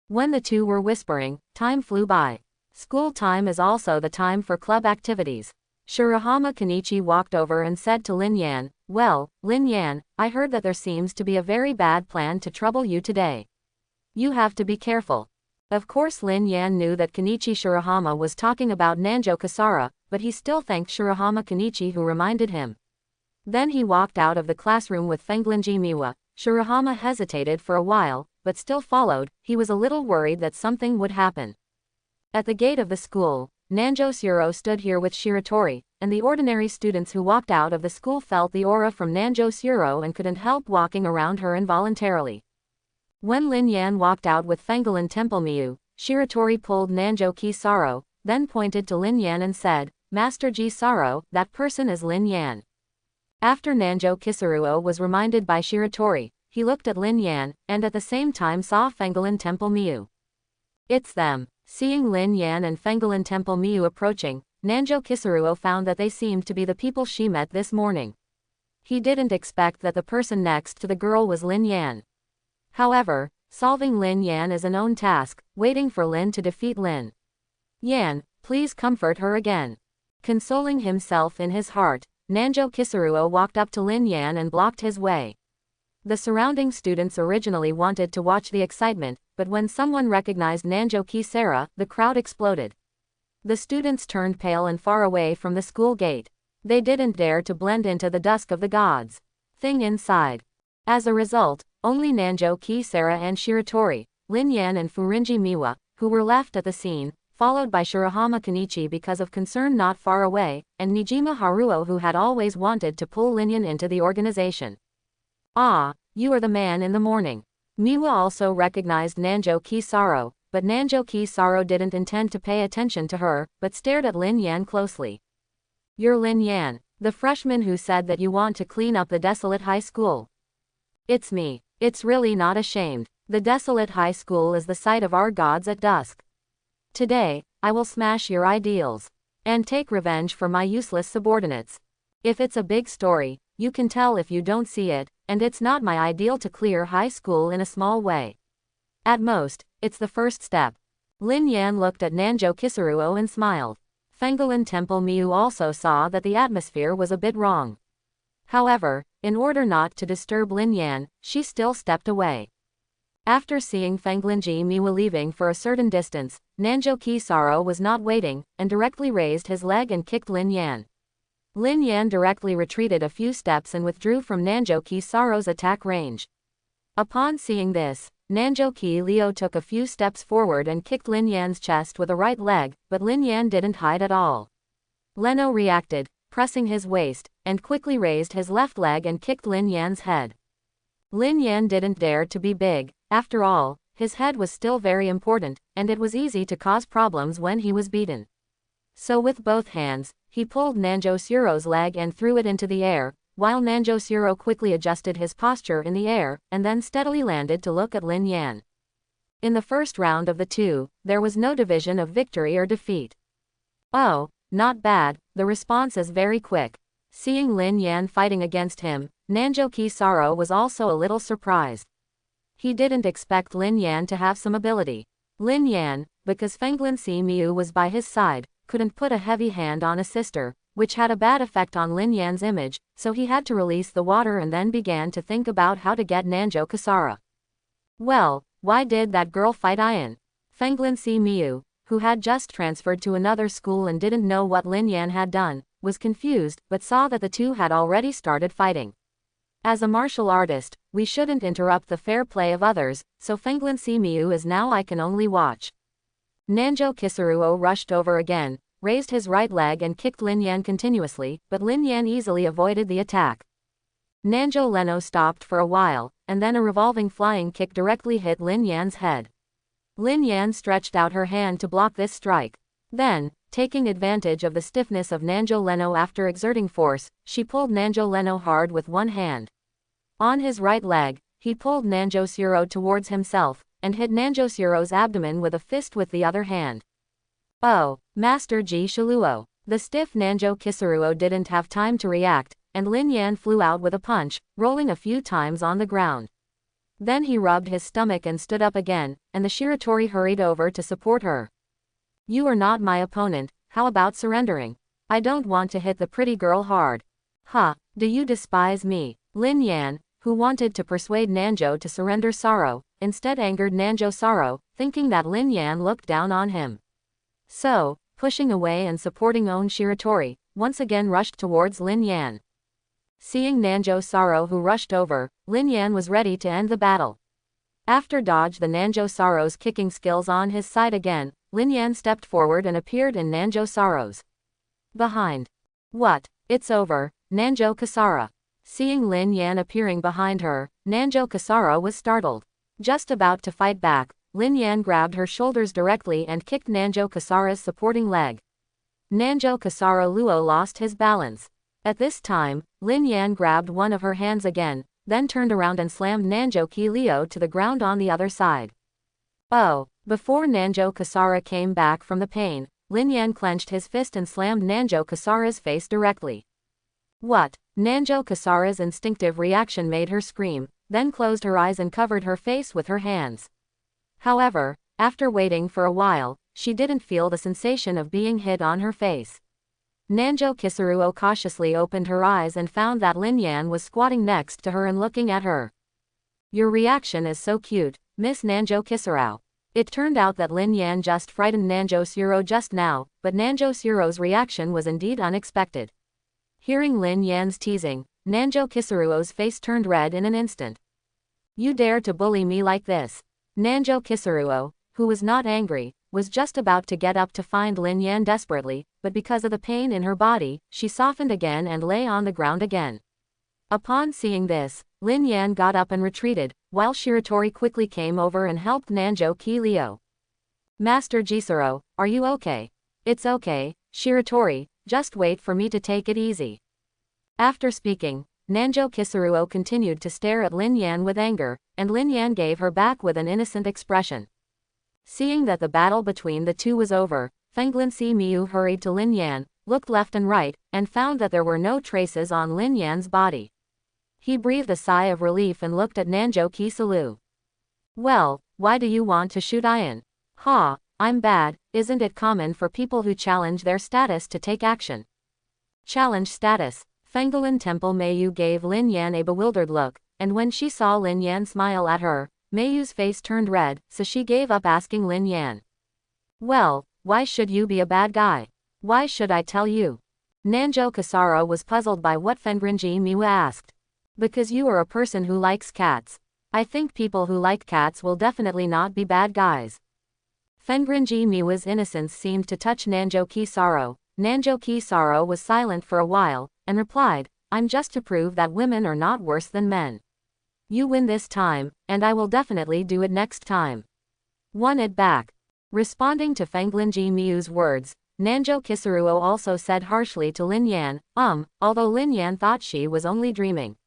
Speaker 1: When the two were whispering, time flew by. School time is also the time for club activities. Shirahama Kenichi walked over and said to Lin Yan, well, Lin Yan, I heard that there seems to be a very bad plan to trouble you today. You have to be careful. Of course Lin Yan knew that Kenichi Shirahama was talking about Nanjo Kasara, but he still thanked Shirahama Kenichi, who reminded him. Then he walked out of the classroom with Fenglinji Miwa. Shirahama hesitated for a while, but still followed. He was a little worried that something would happen. At the gate of the school, Nanjo Suro stood here with Shiratori, and the ordinary students who walked out of the school felt the aura from Nanjo Suro and couldn't help walking around her involuntarily. When Lin Yan walked out with Fenglin Temple Miu, Shiratori pulled Nanjo Kisaro, then pointed to Lin Yan and said, Master Gisaro, that person is Lin Yan. After Nanjo Kisaruo was reminded by Shiratori, he looked at Lin Yan, and at the same time saw Fenglin Temple Miu. It's them. Seeing Lin Yan and Fenglin Temple Miu approaching, Nanjo Kisaruo found that they seemed to be the people she met this morning. He didn't expect that the person next to the girl was Lin Yan. However, solving Lin Yan is an own task, waiting for Lin to defeat Lin Yan, please comfort her again. Consoling himself in his heart, Nanjo Kisaruo walked up to Lin Yan and blocked his way. The surrounding students originally wanted to watch the excitement, but when someone recognized Nanjo Kisara, the crowd exploded. The students turned pale and far away from the school gate. They didn't dare to blend into the dusk of the gods. Thing inside. As a result, only Nanjo Kisara and Shiratori, Lin Yan and Furinji Miwa, who were left at the scene, followed by Shirahama Kenichi because of concern not far away, and Nijima Haruo, who had always wanted to pull Lin Yan into the organization. Ah, you are the man in the morning. Miwa also recognized Nanjo Kisaro, but Nanjo Kisaro didn't intend to pay attention to her, but stared at Lin Yan closely. You're Lin Yan, the freshman who said that you want to clean up the desolate high school. It's me. It's really not ashamed. The desolate high school is the site of our gods at dusk. Today, I will smash your ideals. And take revenge for my useless subordinates. If it's a big story, you can tell if you don't see it, and it's not my ideal to clear high school in a small way. At most, it's the first step. Lin Yan looked at Nanjo Kisaruo and smiled. Fenglin Temple Miu also saw that the atmosphere was a bit wrong. However, in order not to disturb Lin Yan, she still stepped away. After seeing Fenglinji Miwa leaving for a certain distance, Nanjo Kisaro was not waiting, and directly raised his leg and kicked Lin Yan. Lin Yan directly retreated a few steps and withdrew from Nanjo Kisaro's attack range. Upon seeing this, Nanjo Ki Leo took a few steps forward and kicked Lin Yan's chest with a right leg, but Lin Yan didn't hide at all. Leno reacted, pressing his waist, and quickly raised his left leg and kicked Lin Yan's head. Lin Yan didn't dare to be big. After all, his head was still very important, and it was easy to cause problems when he was beaten. So with both hands, he pulled Nanjo Suro's leg and threw it into the air, while Nanjo Suro quickly adjusted his posture in the air, and then steadily landed to look at Lin Yan. In the first round of the two, there was no division of victory or defeat. Oh, not bad, the response is very quick. Seeing Lin Yan fighting against him, Nanjo Kisaro was also a little surprised. He didn't expect Lin Yan to have some ability. Lin Yan, because Fenglin C Miu was by his side, couldn't put a heavy hand on a sister, which had a bad effect on Lin Yan's image, so he had to release the water and then began to think about how to get Nanjo Kasara. Well, why did that girl fight Ian? Fenglin C Miu, who had just transferred to another school and didn't know what Lin Yan had done, was confused, but saw that the two had already started fighting. As a martial artist, we shouldn't interrupt the fair play of others, so Fenglin Si Miu is now I can only watch. Nanjo Kisuruo rushed over again, raised his right leg and kicked Lin Yan continuously, but Lin Yan easily avoided the attack. Nanjo Leno stopped for a while, and then a revolving flying kick directly hit Lin Yan's head. Lin Yan stretched out her hand to block this strike. Then, taking advantage of the stiffness of Nanjo Leno after exerting force, she pulled Nanjo Leno hard with one hand. On his right leg, he pulled Nanjo Suro towards himself, and hit Nanjo Suro's abdomen with a fist with the other hand. Oh, Master Ji Shiluo. The stiff Nanjo Kisuruo didn't have time to react, and Lin Yan flew out with a punch, rolling a few times on the ground. Then he rubbed his stomach and stood up again, and the Shiratori hurried over to support her. You are not my opponent, how about surrendering? I don't want to hit the pretty girl hard. Huh, do you despise me? Lin Yan, who wanted to persuade Nanjo to surrender Saro, instead angered Nanjo Saro, thinking that Lin Yan looked down on him. So, pushing away and supporting own Shiratori, once again rushed towards Lin Yan. Seeing Nanjo Saro who rushed over, Lin Yan was ready to end the battle. After dodge the Nanjo Saro's kicking skills on his side again, Lin Yan stepped forward and appeared in Nanjo Saro's behind. What? It's over, Nanjo Kasara. Seeing Lin Yan appearing behind her, Nanjo Kasara was startled. Just about to fight back, Lin Yan grabbed her shoulders directly and kicked Nanjo Kasara's supporting leg. Nanjo Kasara Luo lost his balance. At this time, Lin Yan grabbed one of her hands again, then turned around and slammed Nanjo Ki Leo to the ground on the other side. Oh, before Nanjo Kasara came back from the pain, Lin Yan clenched his fist and slammed Nanjo Kasara's face directly. What? Nanjo Kasara's instinctive reaction made her scream, then closed her eyes and covered her face with her hands. However, after waiting for a while, she didn't feel the sensation of being hit on her face. Nanjo Kisuruo cautiously opened her eyes and found that Lin Yan was squatting next to her and looking at her. Your reaction is so cute, Miss Nanjo Kisuruo. It turned out that Lin Yan just frightened Nanjo Suro just now, but Nanjo Suro's reaction was indeed unexpected. Hearing Lin Yan's teasing, Nanjo Kisuruo's face turned red in an instant. You dare to bully me like this? Nanjo Kisuruo, who was not angry, was just about to get up to find Lin Yan desperately, but because of the pain in her body, she softened again and lay on the ground again. Upon seeing this, Lin Yan got up and retreated, while Shiratori quickly came over and helped Nanjo Ki Leo. Master Jisuro, are you okay? It's okay, Shiratori, just wait for me to take it easy. After speaking, Nanjo Kisuruo continued to stare at Lin Yan with anger, and Lin Yan gave her back with an innocent expression. Seeing that the battle between the two was over, Fenglin Si Miu hurried to Lin Yan, looked left and right, and found that there were no traces on Lin Yan's body. He breathed a sigh of relief and looked at Nanjo Ki Silu. Well, why do you want to shoot Ian? Ha, I'm bad, isn't it common for people who challenge their status to take action? Challenge status. Fenglin Temple Mayu gave Lin Yan a bewildered look, and when she saw Lin Yan smile at her, Mayu's face turned red, so she gave up asking Lin Yan. Well, why should you be a bad guy? Why should I tell you? Nanjo Kasara was puzzled by what Fengrinji Miwa asked. Because you are a person who likes cats. I think people who like cats will definitely not be bad guys. Fengrinji Miwa's innocence seemed to touch Nanjo Ki Saro. Nanjo Ki Saro was silent for a while, and replied, I'm just to prove that women are not worse than men. You win this time, and I will definitely do it next time. Won it back. Responding to Fenglinji Miu's words, Nanjo Kisuruo also said harshly to Lin Yan, although Lin Yan thought she was only dreaming.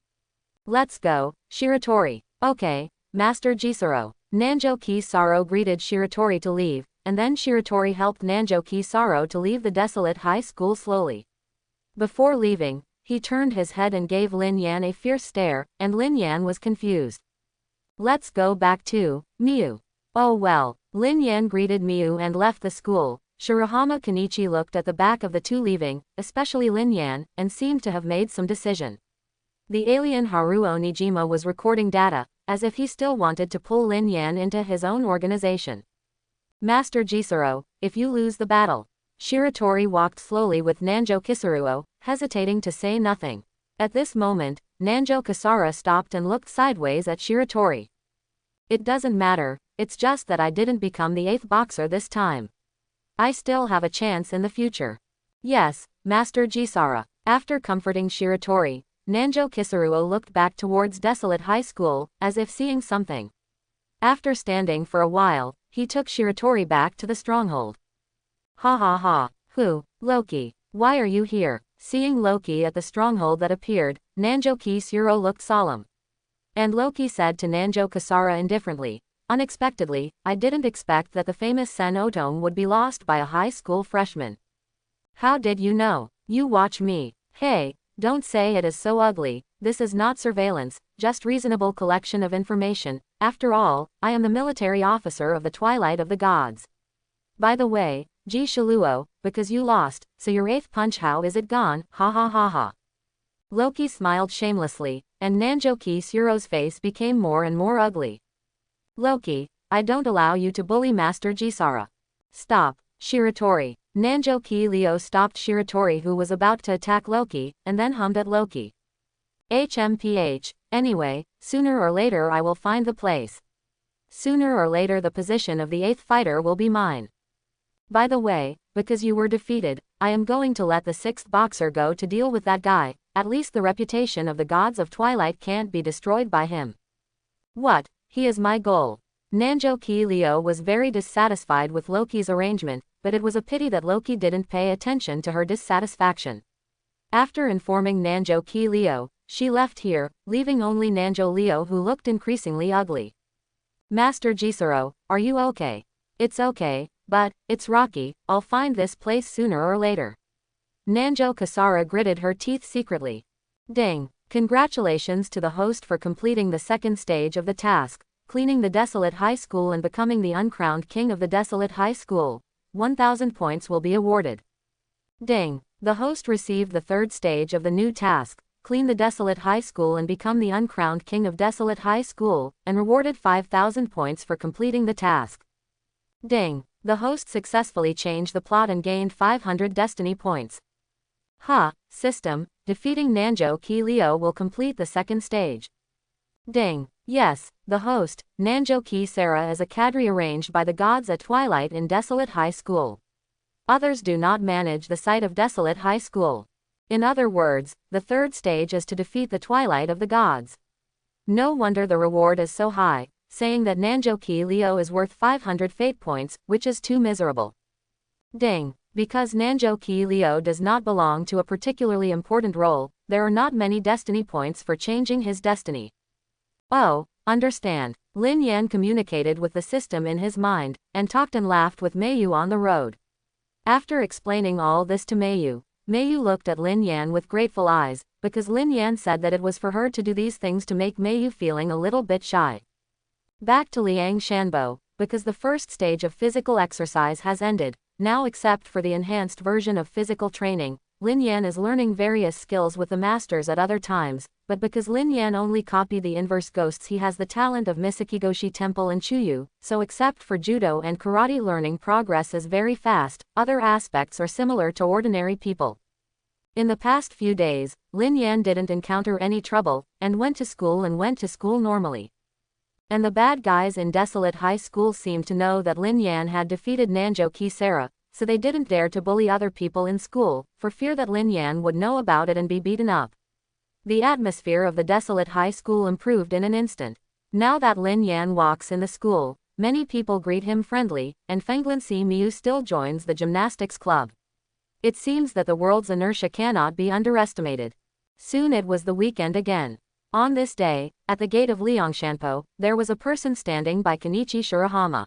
Speaker 1: Let's go, Shiratori. Okay, Master Jisuro. Nanjo Ki Saro greeted Shiratori to leave, and then Shiratori helped Nanjo Ki Saro to leave the desolate high school slowly. Before leaving, he turned his head and gave Lin Yan a fierce stare, and Lin Yan was confused. Let's go back to Miu. Oh well. Lin Yan greeted Miu and left the school. Shirahama Kenichi looked at the back of the two leaving, especially Lin Yan, and seemed to have made some decision. The alien Haruo Nijima was recording data, as if he still wanted to pull Lin Yan into his own organization. Master Jisoro, if you lose the battle. Shiratori walked slowly with Nanjo Kisuruo, hesitating to say nothing. At this moment, Nanjo Kasara stopped and looked sideways at Shiratori. It doesn't matter, it's just that I didn't become the 8th boxer this time. I still have a chance in the future. Yes, Master Jisara. After comforting Shiratori, Nanjo Kisuruo looked back towards Desolate High School, as if seeing something. After standing for a while, he took Shiratori back to the stronghold. Ha ha ha. Who? Loki. Why are you here? Seeing Loki at the stronghold that appeared, Nanjo Kisuruo looked solemn. And Loki said to Nanjo Kasara indifferently, unexpectedly, I didn't expect that the famous Sen Otome would be lost by a high school freshman. How did you know? You watch me. Hey, don't say it is so ugly, this is not surveillance, just reasonable collection of information. After all, I am the military officer of the Twilight of the Gods. By the way, Ji Shiluo, because you lost, so your 8th punch, how is it gone? Ha ha ha ha. Loki smiled shamelessly, and Nanjo Kisuro's face became more and more ugly. Loki, I don't allow you to bully Master Jisara. Stop, Shiratori. Nanjo Ki-Leo stopped Shiratori, who was about to attack Loki, and then hummed at Loki. HMPH, anyway, sooner or later I will find the place. Sooner or later the position of the 8th fighter will be mine. By the way, because you were defeated, I am going to let the 6th boxer go to deal with that guy, at least the reputation of the gods of Twilight can't be destroyed by him. What? He is my goal. Nanjo Ki-Leo was very dissatisfied with Loki's arrangement, but it was a pity that Loki didn't pay attention to her dissatisfaction. After informing Nanjo Ki-Leo, she left here, leaving only Nanjo Leo, who looked increasingly ugly. Master Jisoro, are you okay? It's okay, but it's rocky, I'll find this place sooner or later. Nanjo Kasara gritted her teeth secretly. Ding! Congratulations to the host for completing the 2nd stage of the task, cleaning the Desolate High School and becoming the uncrowned king of the Desolate High School. 1,000 points will be awarded. Ding! The host received the 3rd stage of the new task, clean the Desolate High School and become the uncrowned king of Desolate High School, and rewarded 5,000 points for completing the task. Ding! The host successfully changed the plot and gained 500 destiny points. Ha! System, defeating Nanjo Ki-Leo will complete the 2nd stage. Ding! Yes, the host, Nanjo Ki-Sara, is a cadre arranged by the gods at Twilight in Desolate High School. Others do not manage the site of Desolate High School. In other words, the 3rd stage is to defeat the Twilight of the gods. No wonder the reward is so high, saying that Nanjo Ki-Leo is worth 500 fate points, which is too miserable. Ding! Because Nanjo Ki-Leo does not belong to a particularly important role, there are not many destiny points for changing his destiny. Oh, understand. Lin Yan communicated with the system in his mind, and talked and laughed with Meiyu on the road. After explaining all this to Meiyu, Meiyu looked at Lin Yan with grateful eyes, because Lin Yan said that it was for her to do these things to make Meiyu feeling a little bit shy. Back to Liang Shanbo, because the 1st stage of physical exercise has ended, now except for the enhanced version of physical training, Lin Yan is learning various skills with the masters at other times, but because Lin Yan only copied the inverse ghosts, he has the talent of Misakigoshi Temple and Chuyu, so except for judo and karate, learning progress is very fast. Other aspects are similar to ordinary people. In the past few days, Lin Yan didn't encounter any trouble, and went to school normally. And the bad guys in Desolate High School seemed to know that Lin Yan had defeated Nanjo Ki-Sara, so they didn't dare to bully other people in school, for fear that Lin Yan would know about it and be beaten up. The atmosphere of the Desolate High School improved in an instant. Now that Lin Yan walks in the school, many people greet him friendly, and Fenglin Si Miu still joins the gymnastics club. It seems that the world's inertia cannot be underestimated. Soon it was the weekend again. On this day, at the gate of Liangshanpo, there was a person standing by Kenichi Shirahama.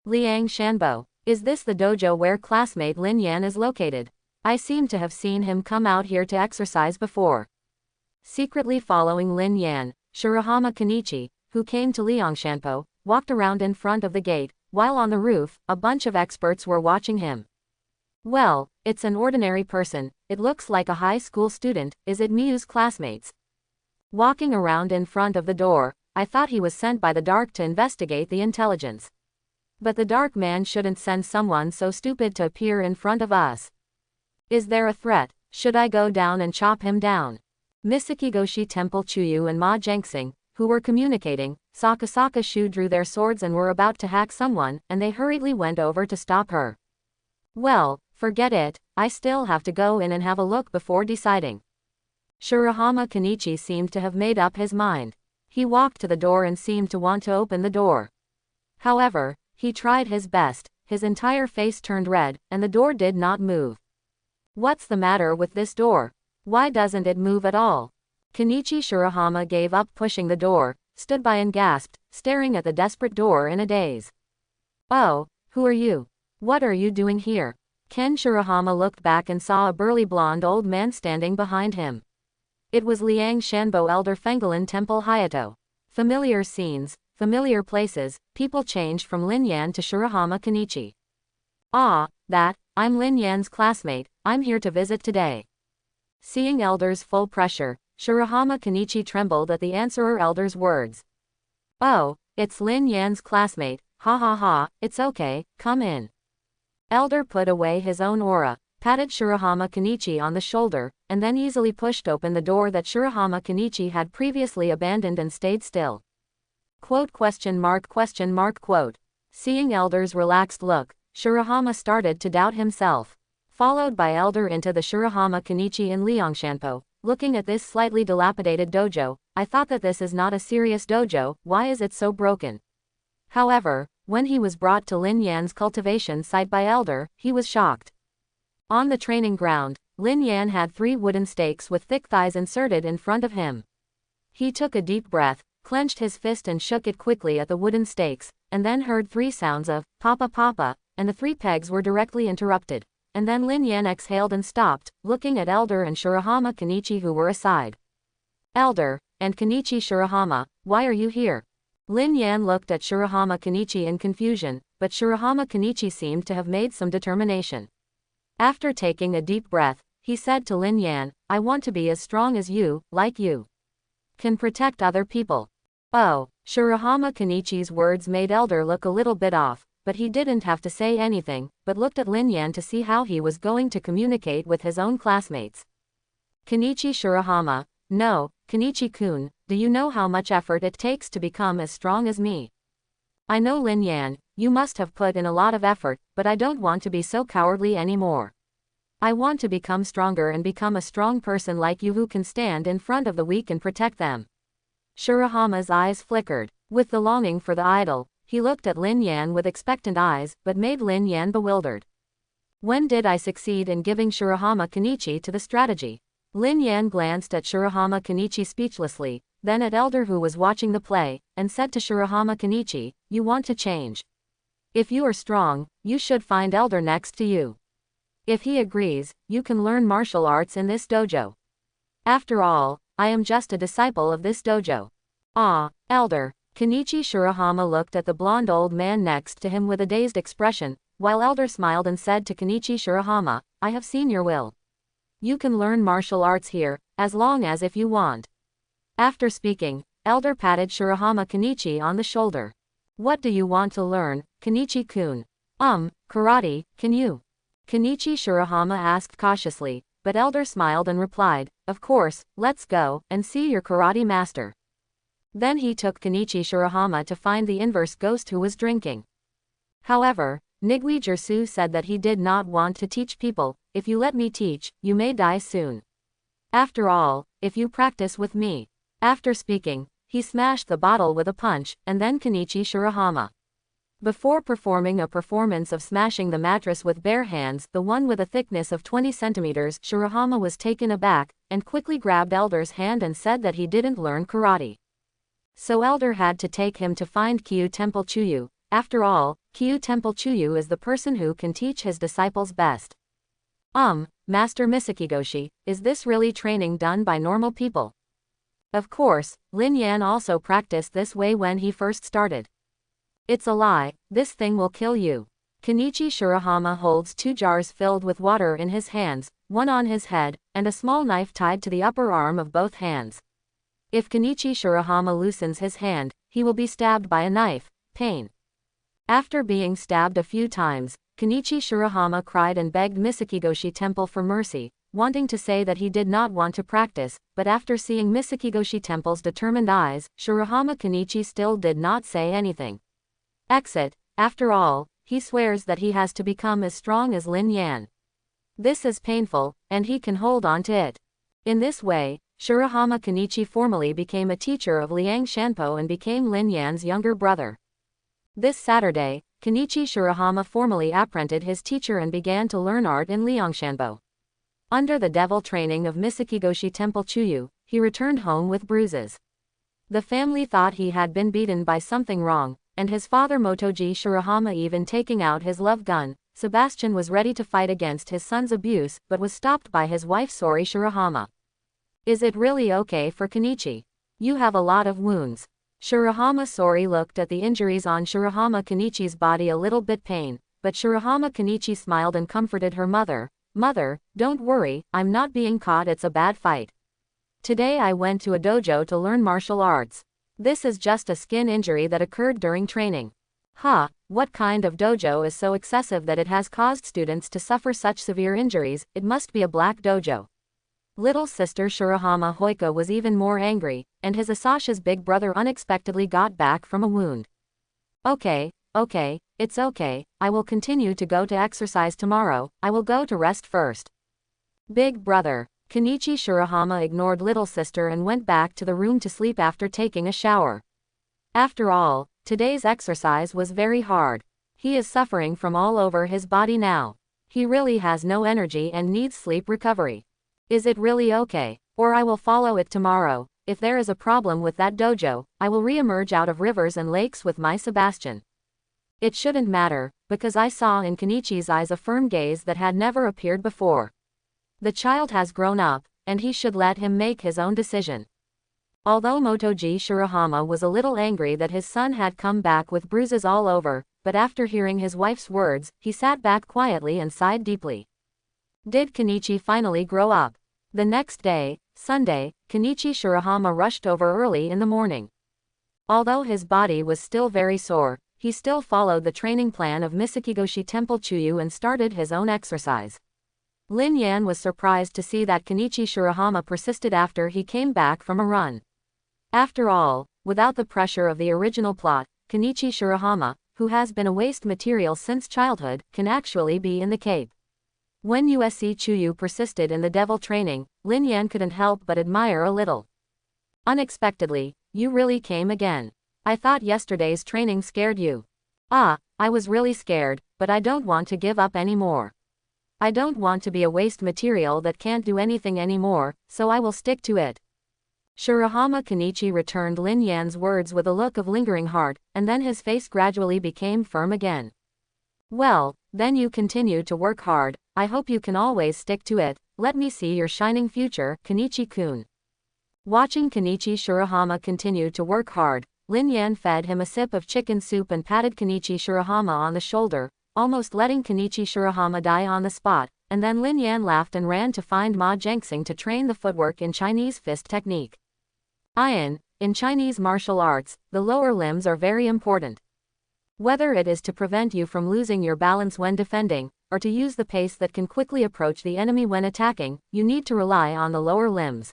Speaker 1: Liang Shanbo, is this the dojo where classmate Lin Yan is located? I seem to have seen him come out here to exercise before. Secretly following Lin Yan, Shirahama Kenichi, who came to Liangshanpo, walked around in front of the gate, while on the roof, a bunch of experts were watching him. Well, it's an ordinary person, it looks like a high school student, is it Miu's classmates? Walking around in front of the door, I thought he was sent by the dark to investigate the intelligence. But the dark man shouldn't send someone so stupid to appear in front of us. Is there a threat? Should I go down and chop him down? Misakigoshi Temple Chuyu and Ma Jengsing, who were communicating, Sakasaka Shu drew their swords and were about to hack someone, and they hurriedly went over to stop her. Well, forget it, I still have to go in and have a look before deciding. Shirahama Kenichi seemed to have made up his mind. He walked to the door and seemed to want to open the door. However, he tried his best, his entire face turned red, and the door did not move. What's the matter with this door? Why doesn't it move at all? Kenichi Shirahama gave up pushing the door, stood by and gasped, staring at the desperate door in a daze. Oh, who are you? What are you doing here? Ken Shirahama looked back and saw a burly blonde old man standing behind him. It was Liang Shanbo, Elder Fengelin Temple Hayato. Familiar scenes, familiar places, people changed from Linyan to Shirahama Kenichi. Ah, I'm Linyan's classmate, I'm here to visit today. Seeing Elder's full pressure, Shirahama Kenichi trembled at the answerer Elder's words. Oh, it's Linyan's classmate, ha ha ha, it's okay, come in. Elder put away his own aura, patted Shirahama Kenichi on the shoulder, and then easily pushed open the door that Shirahama Kenichi had previously abandoned and stayed still. Quote? Seeing Elder's relaxed look, Shirahama started to doubt himself. Followed by Elder into the Shirahama Kenichi in Liangshanpo, looking at this slightly dilapidated dojo, I thought that this is not a serious dojo, why is it so broken? However, when he was brought to Linyan's cultivation site by Elder, he was shocked. On the training ground, Linyan had 3 wooden stakes with thick thighs inserted in front of him. He took a deep breath, clenched his fist and shook it quickly at the wooden stakes, and then heard 3 sounds of papa papa, and the 3 pegs were directly interrupted. And then Linyan exhaled and stopped, looking at Elder and Shirahama Kenichi, who were aside. Elder, and Kenichi Shirahama, why are you here? Linyan looked at Shirahama Kenichi in confusion, but Shirahama Kenichi seemed to have made some determination. After taking a deep breath, he said to Linyan, I want to be as strong as you, like you can protect other people. Oh, Shirahama Kenichi's words made Elder look a little bit off, but he didn't have to say anything, but looked at Linyan to see how he was going to communicate with his own classmates. Kenichi Shirahama, no, Kenichi-kun, do you know how much effort it takes to become as strong as me? I know Linyan, you must have put in a lot of effort, but I don't want to be so cowardly anymore. I want to become stronger and become a strong person like you who can stand in front of the weak and protect them. Shirahama's eyes flickered. With the longing for the idol, he looked at Linyan with expectant eyes, but made Linyan bewildered. When did I succeed in giving Shirahama Kenichi to the strategy? Linyan glanced at Shirahama Kenichi speechlessly, then at Elder who was watching the play, and said to Shirahama Kenichi, you want to change. If you are strong, you should find Elder next to you. If he agrees, you can learn martial arts in this dojo. After all, I am just a disciple of this dojo. Ah, Elder. Kenichi Shirahama looked at the blonde old man next to him with a dazed expression, while Elder smiled and said to Kenichi Shirahama, I have seen your will. You can learn martial arts here, as long as if you want. After speaking, Elder patted Shirahama Kenichi on the shoulder. What do you want to learn, Kenichi-kun? Karate, can you? Kenichi Shirahama asked cautiously, but Elder smiled and replied, of course, let's go and see your karate master. Then he took Kenichi Shirahama to find the inverse ghost who was drinking. However, Nigui Jersu said that he did not want to teach people, if you let me teach, you may die soon. After all, if you practice with me. After speaking, he smashed the bottle with a punch, and then Kenichi Shirahama. Before performing a performance of smashing the mattress with bare hands, the one with a thickness of 20 centimeters, Shirahama was taken aback, and quickly grabbed Elder's hand and said that he didn't learn karate. So Elder had to take him to find Kyu Temple Chuyu. After all, Kyu Temple Chuyu is the person who can teach his disciples best. Master Misakigoshi, is this really training done by normal people? Of course, Linyan also practiced this way when he first started. It's a lie, this thing will kill you. Kenichi Shirahama holds 2 jars filled with water in his hands, one on his head, and a small knife tied to the upper arm of both hands. If Kenichi Shirahama loosens his hand, he will be stabbed by a knife. Pain. After being stabbed a few times, Kenichi Shirahama cried and begged Misakigoshi Temple for mercy, wanting to say that he did not want to practice, but after seeing Misakigoshi Temple's determined eyes, Shirahama Kenichi still did not say anything. Exit. After all, he swears that he has to become as strong as Lin Yan. This is painful, and he can hold on to it. In this way, Shirahama Kenichi formally became a teacher of Liang Shanpo and became Lin Yan's younger brother. This Saturday, Kenichi Shirahama formally apprenticed his teacher and began to learn art in Liangshanbo. Under the devil training of Misakigoshi Temple Chuyu, he returned home with bruises. The family thought he had been beaten by something wrong, and his father Motoji Shirahama even taking out his love gun. Sebastian was ready to fight against his son's abuse but was stopped by his wife Sori Shirahama. Is it really okay for Kenichi? You have a lot of wounds. Shirahama Sori looked at the injuries on Shirahama Kenichi's body a little bit pain, but Shirahama Kenichi smiled and comforted her mother. Mother, don't worry, I'm not being caught, it's a bad fight. Today I went to a dojo to learn martial arts. This is just a skin injury that occurred during training. What kind of dojo is so excessive that it has caused students to suffer such severe injuries? It must be a black dojo. Little sister Shirahama Hoika was even more angry, and his Asasha's big brother unexpectedly got back from a wound. Okay, it's okay, I will continue to go to exercise tomorrow, I will go to rest first. Big brother. Kenichi Shirahama ignored little sister and went back to the room to sleep after taking a shower. After all, today's exercise was very hard. He is suffering from all over his body now. He really has no energy and needs sleep recovery. Is it really okay? Or I will follow it tomorrow. If there is a problem with that dojo, I will re-emerge out of rivers and lakes with my Sebastian. It shouldn't matter, because I saw in Kenichi's eyes a firm gaze that had never appeared before. The child has grown up, and he should let him make his own decision. Although Motoji Shirahama was a little angry that his son had come back with bruises all over, but after hearing his wife's words, he sat back quietly and sighed deeply. Did Kenichi finally grow up? The next day, Sunday, Kenichi Shirahama rushed over early in the morning. Although his body was still very sore, he still followed the training plan of Misakigoshi Temple Chuyu and started his own exercise. Lin Yan was surprised to see that Kenichi Shirahama persisted after he came back from a run. After all, without the pressure of the original plot, Kenichi Shirahama, who has been a waste material since childhood, can actually be in the cape. When USC Chuyu persisted in the devil training, Lin Yan couldn't help but admire a little. Unexpectedly, you really came again. I thought yesterday's training scared you. I was really scared, but I don't want to give up anymore. I don't want to be a waste material that can't do anything anymore, so I will stick to it. Shirahama Kenichi returned Lin Yan's words with a look of lingering heart, and then his face gradually became firm again. Well, then you continue to work hard, I hope you can always stick to it, let me see your shining future, Kenichi-kun. Watching Kenichi Shirahama continue to work hard, Lin Yan fed him a sip of chicken soup and patted Kenichi Shirahama on the shoulder, almost letting Kenichi Shirahama die on the spot, and then Lin Yan laughed and ran to find Ma Jengsing to train the footwork in Chinese fist technique. In Chinese martial arts, the lower limbs are very important. Whether it is to prevent you from losing your balance when defending, or to use the pace that can quickly approach the enemy when attacking, you need to rely on the lower limbs.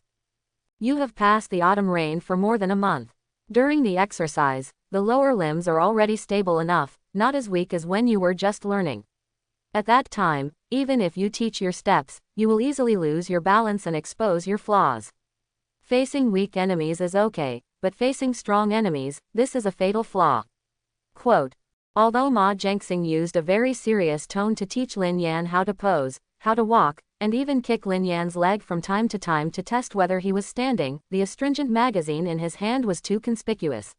Speaker 1: You have passed the autumn rain for more than a month. During the exercise, the lower limbs are already stable enough, not as weak as when you were just learning. At that time, even if you teach your steps, you will easily lose your balance and expose your flaws. Facing weak enemies is okay, but facing strong enemies, this is a fatal flaw. Quote. Although Ma Jengsing used a very serious tone to teach Lin Yan how to pose, how to walk, and even kick Lin Yan's leg from time to test whether he was standing, the astringent magazine in his hand was too conspicuous.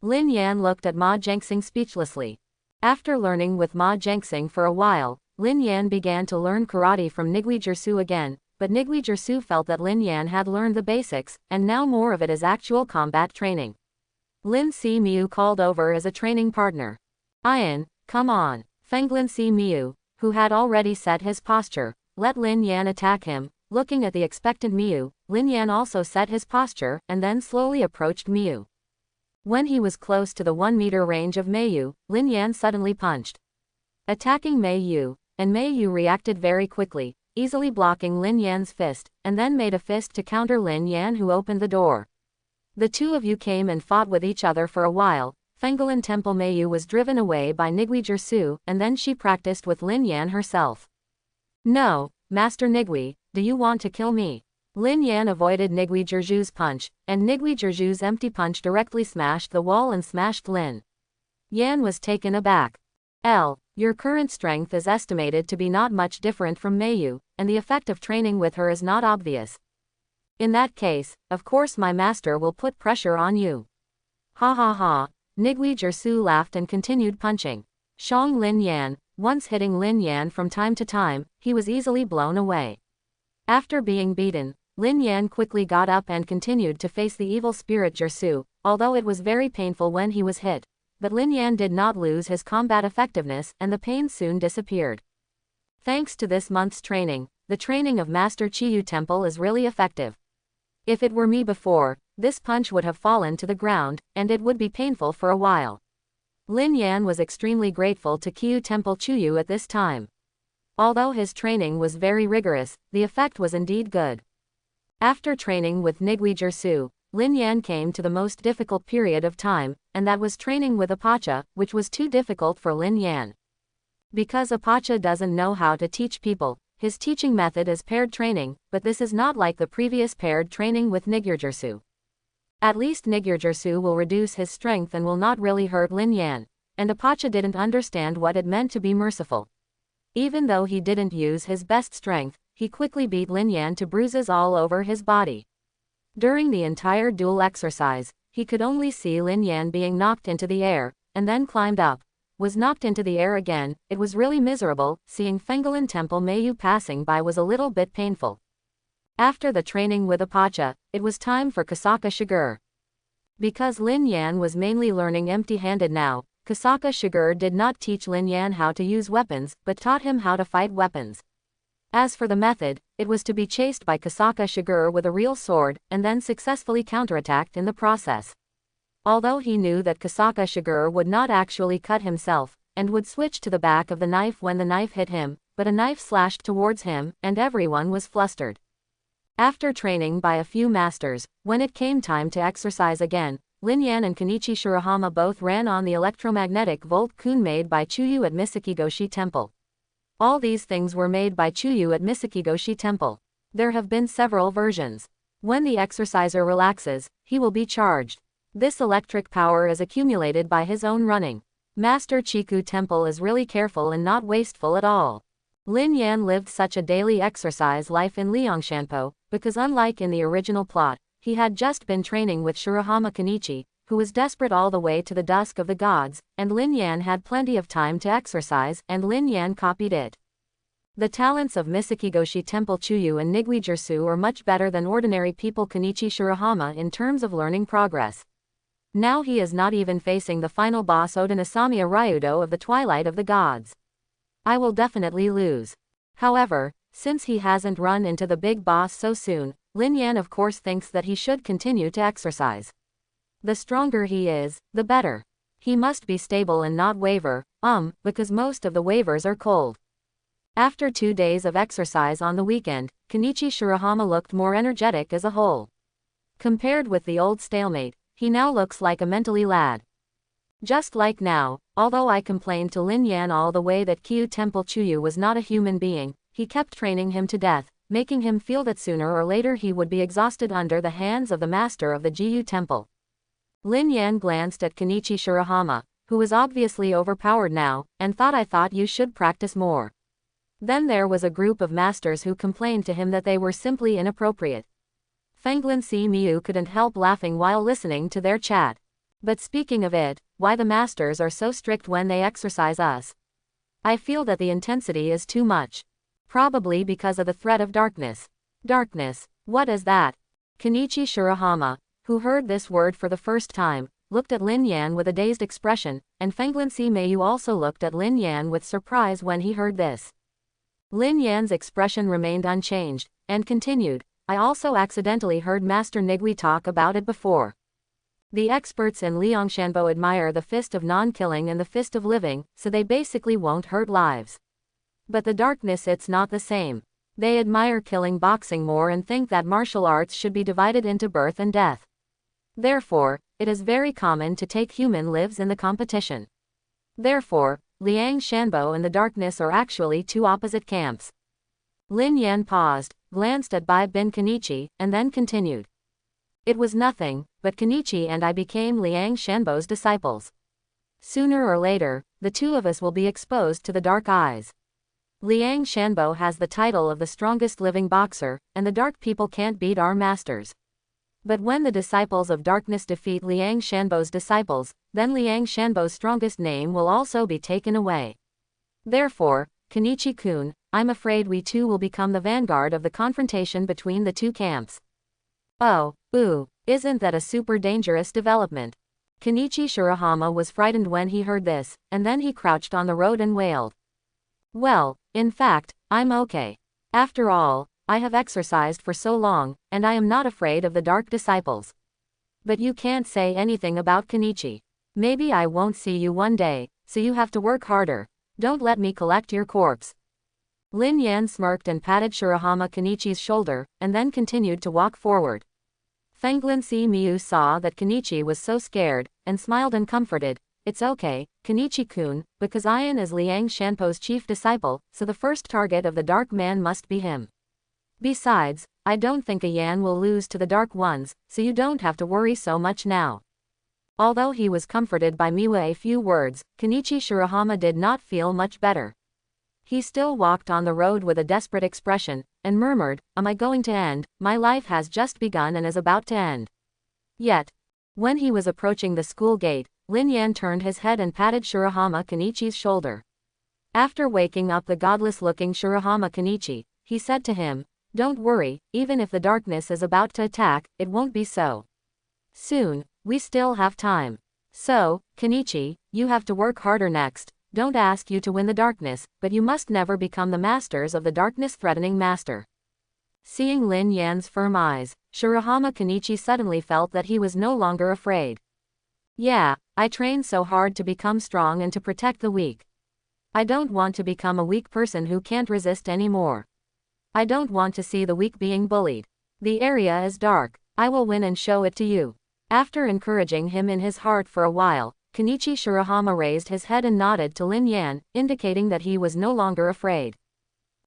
Speaker 1: Lin Yan looked at Ma Jengsing speechlessly. After learning with Ma Jengsing for a while, Lin Yan began to learn karate from Nigui Jersu again, but Nigui Jersu felt that Lin Yan had learned the basics, and now more of it is actual combat training. Lin Si Miu called over as a training partner. Come on. Fenglin Si Miu, who had already set his posture, let Lin Yan attack him. Looking at the expectant Miu, Lin Yan also set his posture, and then slowly approached Miu. When he was close to the 1-meter range of Meiyu, Lin Yan suddenly punched, attacking Meiyu, and Meiyu reacted very quickly, easily blocking Lin Yan's fist, and then made a fist to counter Lin Yan, who opened the door. The two of you came and fought with each other for a while. Fenglan Temple Meiyu was driven away by Nigui Jersu, and then she practiced with Lin Yan herself. No, Master Nigui, do you want to kill me? Lin Yan avoided Nigui Jersu's punch, and Nigui Jersu's empty punch directly smashed the wall and smashed Lin Yan was taken aback. Your current strength is estimated to be not much different from Meiyu, and the effect of training with her is not obvious. In that case, of course my master will put pressure on you. Ha ha ha. Nigui Jersu laughed and continued punching Shang Lin Yan. Once hitting Lin Yan from time to time, he was easily blown away. After being beaten, Lin Yan quickly got up and continued to face the evil spirit Jersu, although it was very painful when he was hit. But Lin Yan did not lose his combat effectiveness, and the pain soon disappeared. Thanks to this month's training, the training of Master Chiyu Temple is really effective. If it were me before, this punch would have fallen to the ground, and it would be painful for a while. Lin Yan was extremely grateful to Chiyu Temple Chuyu at this time. Although his training was very rigorous, the effect was indeed good. After training with Nigui Jersu, Lin Yan came to the most difficult period of time, and that was training with Apache, which was too difficult for Lin Yan. Because Apache doesn't know how to teach people, his teaching method is paired training, but this is not like the previous paired training with Nigui Jersu. At least Nigui Jersu will reduce his strength and will not really hurt Lin Yan, and Apache didn't understand what it meant to be merciful. Even though he didn't use his best strength, he quickly beat Lin Yan to bruises all over his body. During the entire duel exercise, he could only see Lin Yan being knocked into the air, and then climbed up, was knocked into the air again. It was really miserable. Seeing Fenglan Temple Meiyu passing by was a little bit painful. After the training with Apache, it was time for Kasaka Shiger. Because Lin Yan was mainly learning empty-handed now, Kasaka Shiger did not teach Lin Yan how to use weapons, but taught him how to fight weapons. As for the method, it was to be chased by Kasaka Shiger with a real sword, and then successfully counterattacked in the process. Although he knew that Kasaka Shiger would not actually cut himself, and would switch to the back of the knife when the knife hit him, but a knife slashed towards him, and everyone was flustered. After training by a few masters, when it came time to exercise again, Lin Yan and Kenichi Shirahama both ran on the electromagnetic Volt Kun made by Chuyu at Misakigoshi Temple. All these things were made by Chuyu at Misakigoshi Temple. There have been several versions. When the exerciser relaxes, he will be charged. This electric power is accumulated by his own running. Master Chiku Temple is really careful and not wasteful at all. Lin Yan lived such a daily exercise life in Liangshanpo, because unlike in the original plot, he had just been training with Shirahama Kenichi, who was desperate all the way to the dusk of the gods, and Lin Yan had plenty of time to exercise, and Lin Yan copied it. The talents of Misakigoshi Temple Chuyu and Nigui Jersu are much better than ordinary people Kenichi Shirahama in terms of learning progress. Now he is not even facing the final boss Oden Asamiya Ryudo of the Twilight of the Gods. I will definitely lose. However, since he hasn't run into the big boss so soon, Lin Yan of course thinks that he should continue to exercise. The stronger he is, the better. He must be stable and not waver, because most of the wavers are cold. After 2 days of exercise on the weekend, Kenichi Shirahama looked more energetic as a whole. Compared with the old stalemate, he now looks like a mentally lad. Just like now, although I complained to Lin Yan all the way that Chiyu Temple Chuyu was not a human being, he kept training him to death, making him feel that sooner or later he would be exhausted under the hands of the master of the Jiyu Temple. Lin Yan glanced at Kenichi Shirahama, who was obviously overpowered now, and thought I thought you should practice more. Then there was a group of masters who complained to him that they were simply inappropriate. Fenglan Si Miu couldn't help laughing while listening to their chat. But speaking of it, why the masters are so strict when they exercise us? I feel that the intensity is too much. Probably because of the threat of darkness. Darkness, what is that? Kenichi Shirahama, who heard this word for the first time, looked at Lin Yan with a dazed expression, and Fenglan Si Miu also looked at Lin Yan with surprise when he heard this. Lin Yan's expression remained unchanged, and continued, I also accidentally heard Master Nigui talk about it before. The experts in Liangshanbo admire the fist of non-killing and the fist of living, so they basically won't hurt lives. But the darkness, it's not the same. They admire killing boxing more and think that martial arts should be divided into birth and death. Therefore, it is very common to take human lives in the competition. Therefore, Liang Shanbo and the darkness are actually two opposite camps. Lin Yan paused, glanced at Bai bin Kenichi, and then continued. It was nothing, but Kenichi and I became Liang Shanbo's disciples. Sooner or later, the two of us will be exposed to the dark eyes. Liang Shanbo has the title of the strongest living boxer, and the dark people can't beat our masters. But when the disciples of darkness defeat Liang Shanbo's disciples, then Liang Shanbo's strongest name will also be taken away. Therefore, Kenichi-kun, I'm afraid we too will become the vanguard of the confrontation between the two camps. Oh, isn't that a super dangerous development? Kenichi Shirahama was frightened when he heard this, and then he crouched on the road and wailed. Well, in fact, I'm okay. After all, I have exercised for so long, and I am not afraid of the dark disciples. But you can't say anything about Kenichi. Maybe I won't see you one day, so you have to work harder. Don't let me collect your corpse. Lin Yan smirked and patted Shirahama Kenichi's shoulder, and then continued to walk forward. Fenglin Si Miu saw that Kenichi was so scared, and smiled and comforted. It's okay, Kenichi-kun, because Ian is Liang Shanpo's chief disciple, so the first target of the dark man must be him. Besides, I don't think Yan will lose to the dark ones, so you don't have to worry so much now. Although he was comforted by Miu's few words, Kenichi Shirahama did not feel much better. He still walked on the road with a desperate expression, and murmured, Am I going to end? My life has just begun and is about to end. Yet, when he was approaching the school gate, Lin Yan turned his head and patted Shirahama Kenichi's shoulder. After waking up the godless-looking Shirahama Kenichi, he said to him, Don't worry, even if the darkness is about to attack, it won't be so. Soon, we still have time. So, Kenichi, you have to work harder next. Don't ask you to win the darkness, but you must never become the masters of the darkness-threatening master. Seeing Lin Yan's firm eyes, Shirahama Kenichi suddenly felt that he was no longer afraid. Yeah, I trained so hard to become strong and to protect the weak. I don't want to become a weak person who can't resist anymore. I don't want to see the weak being bullied. The area is dark. I will win and show it to you. After encouraging him in his heart for a while, Kenichi Shirahama raised his head and nodded to Lin Yan, indicating that he was no longer afraid.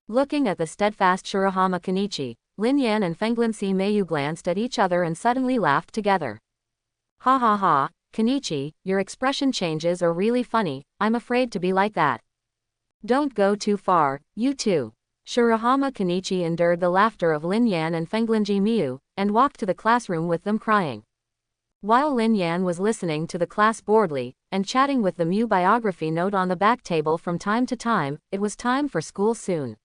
Speaker 1: Looking at the steadfast Shirahama Kenichi, Lin Yan and Fenglin Si Meiyu glanced at each other and suddenly laughed together. Ha ha ha, Kenichi, your expression changes are really funny, I'm afraid to be like that. Don't go too far, you too. Shirahama Kenichi endured the laughter of Lin Yan and Fenglin Si Meiyu, and walked to the classroom with them crying. While Lin Yan was listening to the class boredly, and chatting with the Miu biography note on the back table from time to time, it was time for school soon.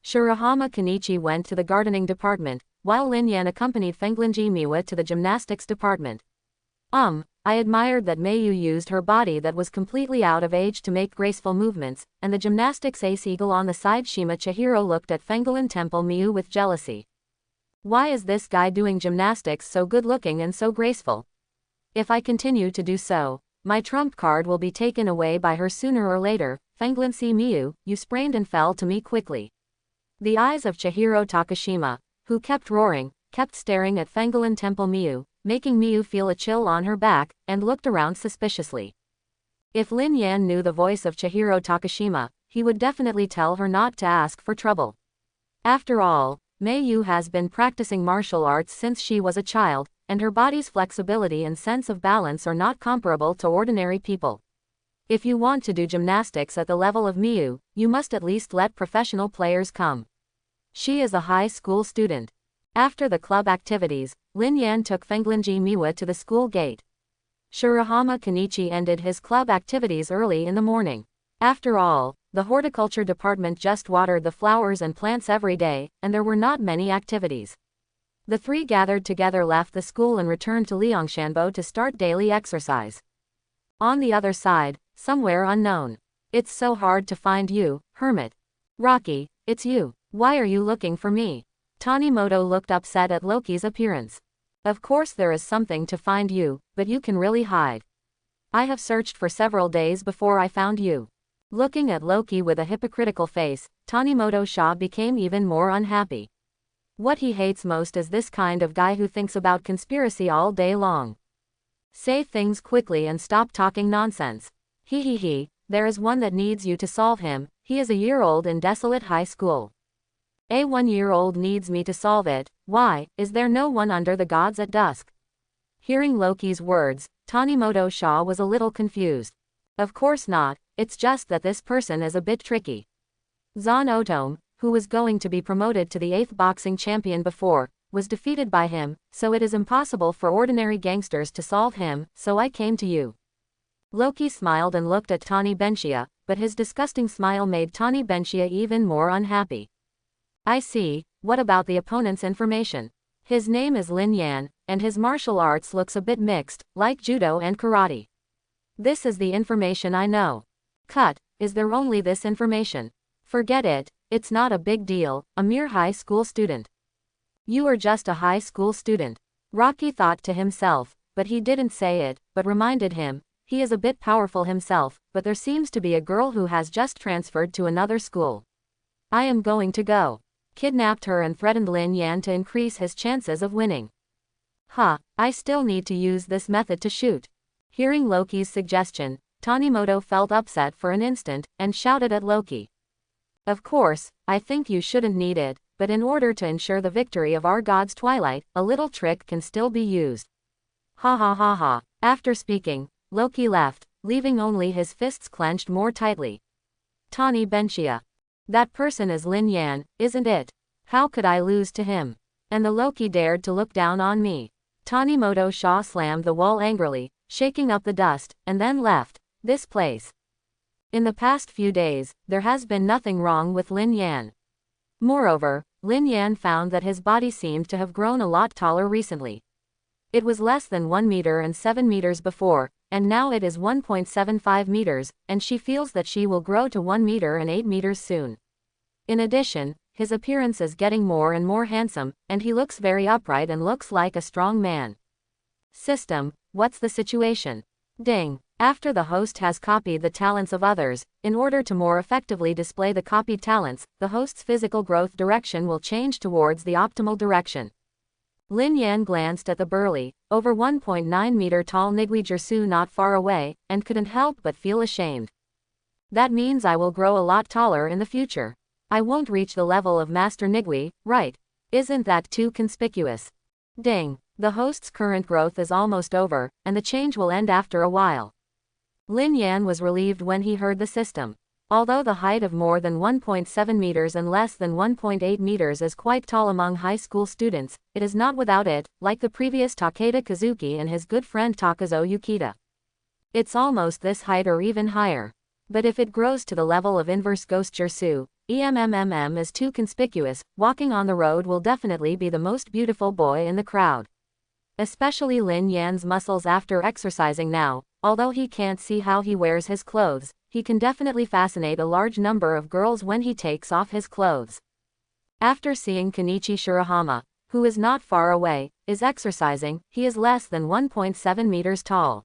Speaker 1: Shirahama Kenichi went to the gardening department, while Lin Yan accompanied Fenglin Si Meiyu to the gymnastics department. I admired that Meiyu used her body that was completely out of age to make graceful movements, and the gymnastics ace eagle on the side. Shima Chihiro looked at Fenglin Temple Miu with jealousy. Why is this guy doing gymnastics so good-looking and so graceful? If I continue to do so, my trump card will be taken away by her sooner or later. Fenglin Si Meiyu, you sprained and fell to me quickly. The eyes of Chihiro Takashima, who kept roaring, kept staring at Fenglin Temple Miu, making Miu feel a chill on her back, and looked around suspiciously. If Lin Yan knew the voice of Chihiro Takashima, he would definitely tell her not to ask for trouble. After all, Meiyu has been practicing martial arts since she was a child, and her body's flexibility and sense of balance are not comparable to ordinary people. If you want to do gymnastics at the level of Meiyu, you must at least let professional players come. She is a high school student. After the club activities, Lin Yan took Fenglin Si Meiyu to the school gate. Shirahama Kenichi ended his club activities early in the morning. After all, the horticulture department just watered the flowers and plants every day, and there were not many activities. The three gathered together, left the school and returned to Liangshanbo to start daily exercise. On the other side, somewhere unknown. It's so hard to find you, Hermit. Rocky, it's you. Why are you looking for me? Tanimoto looked upset at Loki's appearance. Of course there is something to find you, but you can really hide. I have searched for several days before I found you. Looking at Loki with a hypocritical face, Tanimoto Shah became even more unhappy. What he hates most is this kind of guy who thinks about conspiracy all day long. Say things quickly and stop talking nonsense. He, there is one that needs you to solve him. He is a year old in desolate high school. A 1-year-old needs me to solve it. Why, is there no one under the gods at dusk? Hearing Loki's words, Tanimoto Shah was a little confused. Of course not, it's just that this person is a bit tricky. Zan Otome, who was going to be promoted to the 8th boxing champion before, was defeated by him, so it is impossible for ordinary gangsters to solve him, so I came to you. Loki smiled and looked at Tani Benshia, but his disgusting smile made Tani Benshia even more unhappy. I see, what about the opponent's information? His name is Lin Yan, and his martial arts looks a bit mixed, like judo and karate. This is the information I know. Cut, is there only this information? Forget it, it's not a big deal, a mere high school student. You are just a high school student. Rocky thought to himself, but he didn't say it, but reminded him, he is a bit powerful himself, but there seems to be a girl who has just transferred to another school. I am going to go. Kidnapped her and threatened Lin Yan to increase his chances of winning. I still need to use this method to shoot. Hearing Loki's suggestion, Tanimoto felt upset for an instant, and shouted at Loki. Of course, I think you shouldn't need it, but in order to ensure the victory of our god's twilight, a little trick can still be used. Ha. After speaking, Loki left, leaving only his fists clenched more tightly. Tani Benshia. That person is Lin Yan, isn't it? How could I lose to him? And the Loki dared to look down on me. Tanimoto Shah slammed the wall angrily, shaking up the dust, and then left this place. In the past few days, there has been nothing wrong with Lin Yan. Moreover, Lin Yan found that his body seemed to have grown a lot taller recently. It was less than 1 meter and 7 meters before, and now it is 1.75 meters, and she feels that she will grow to 1 meter and 8 meters soon. In addition, his appearance is getting more and more handsome, and he looks very upright and looks like a strong man. System, what's the situation? Ding. After the host has copied the talents of others, in order to more effectively display the copied talents, the host's physical growth direction will change towards the optimal direction. Lin Yan glanced at the burly, over 1.9 meter tall Nigui Jersu not far away, and couldn't help but feel ashamed. That means I will grow a lot taller in the future. I won't reach the level of Master Nigui, right? Isn't that too conspicuous? Ding. The host's current growth is almost over, and the change will end after a while. Lin Yan was relieved when he heard the system. Although the height of more than 1.7 meters and less than 1.8 meters is quite tall among high school students, it is not without it, like the previous Takeda Kazuki and his good friend Takazo Yukita. It's almost this height or even higher. But if it grows to the level of inverse Ghost Jersu, is too conspicuous, walking on the road will definitely be the most beautiful boy in the crowd. Especially Lin Yan's muscles after exercising now, although he can't see how he wears his clothes, he can definitely fascinate a large number of girls when he takes off his clothes. After seeing Kenichi Shirahama, who is not far away, is exercising, he is less than 1.7 meters tall.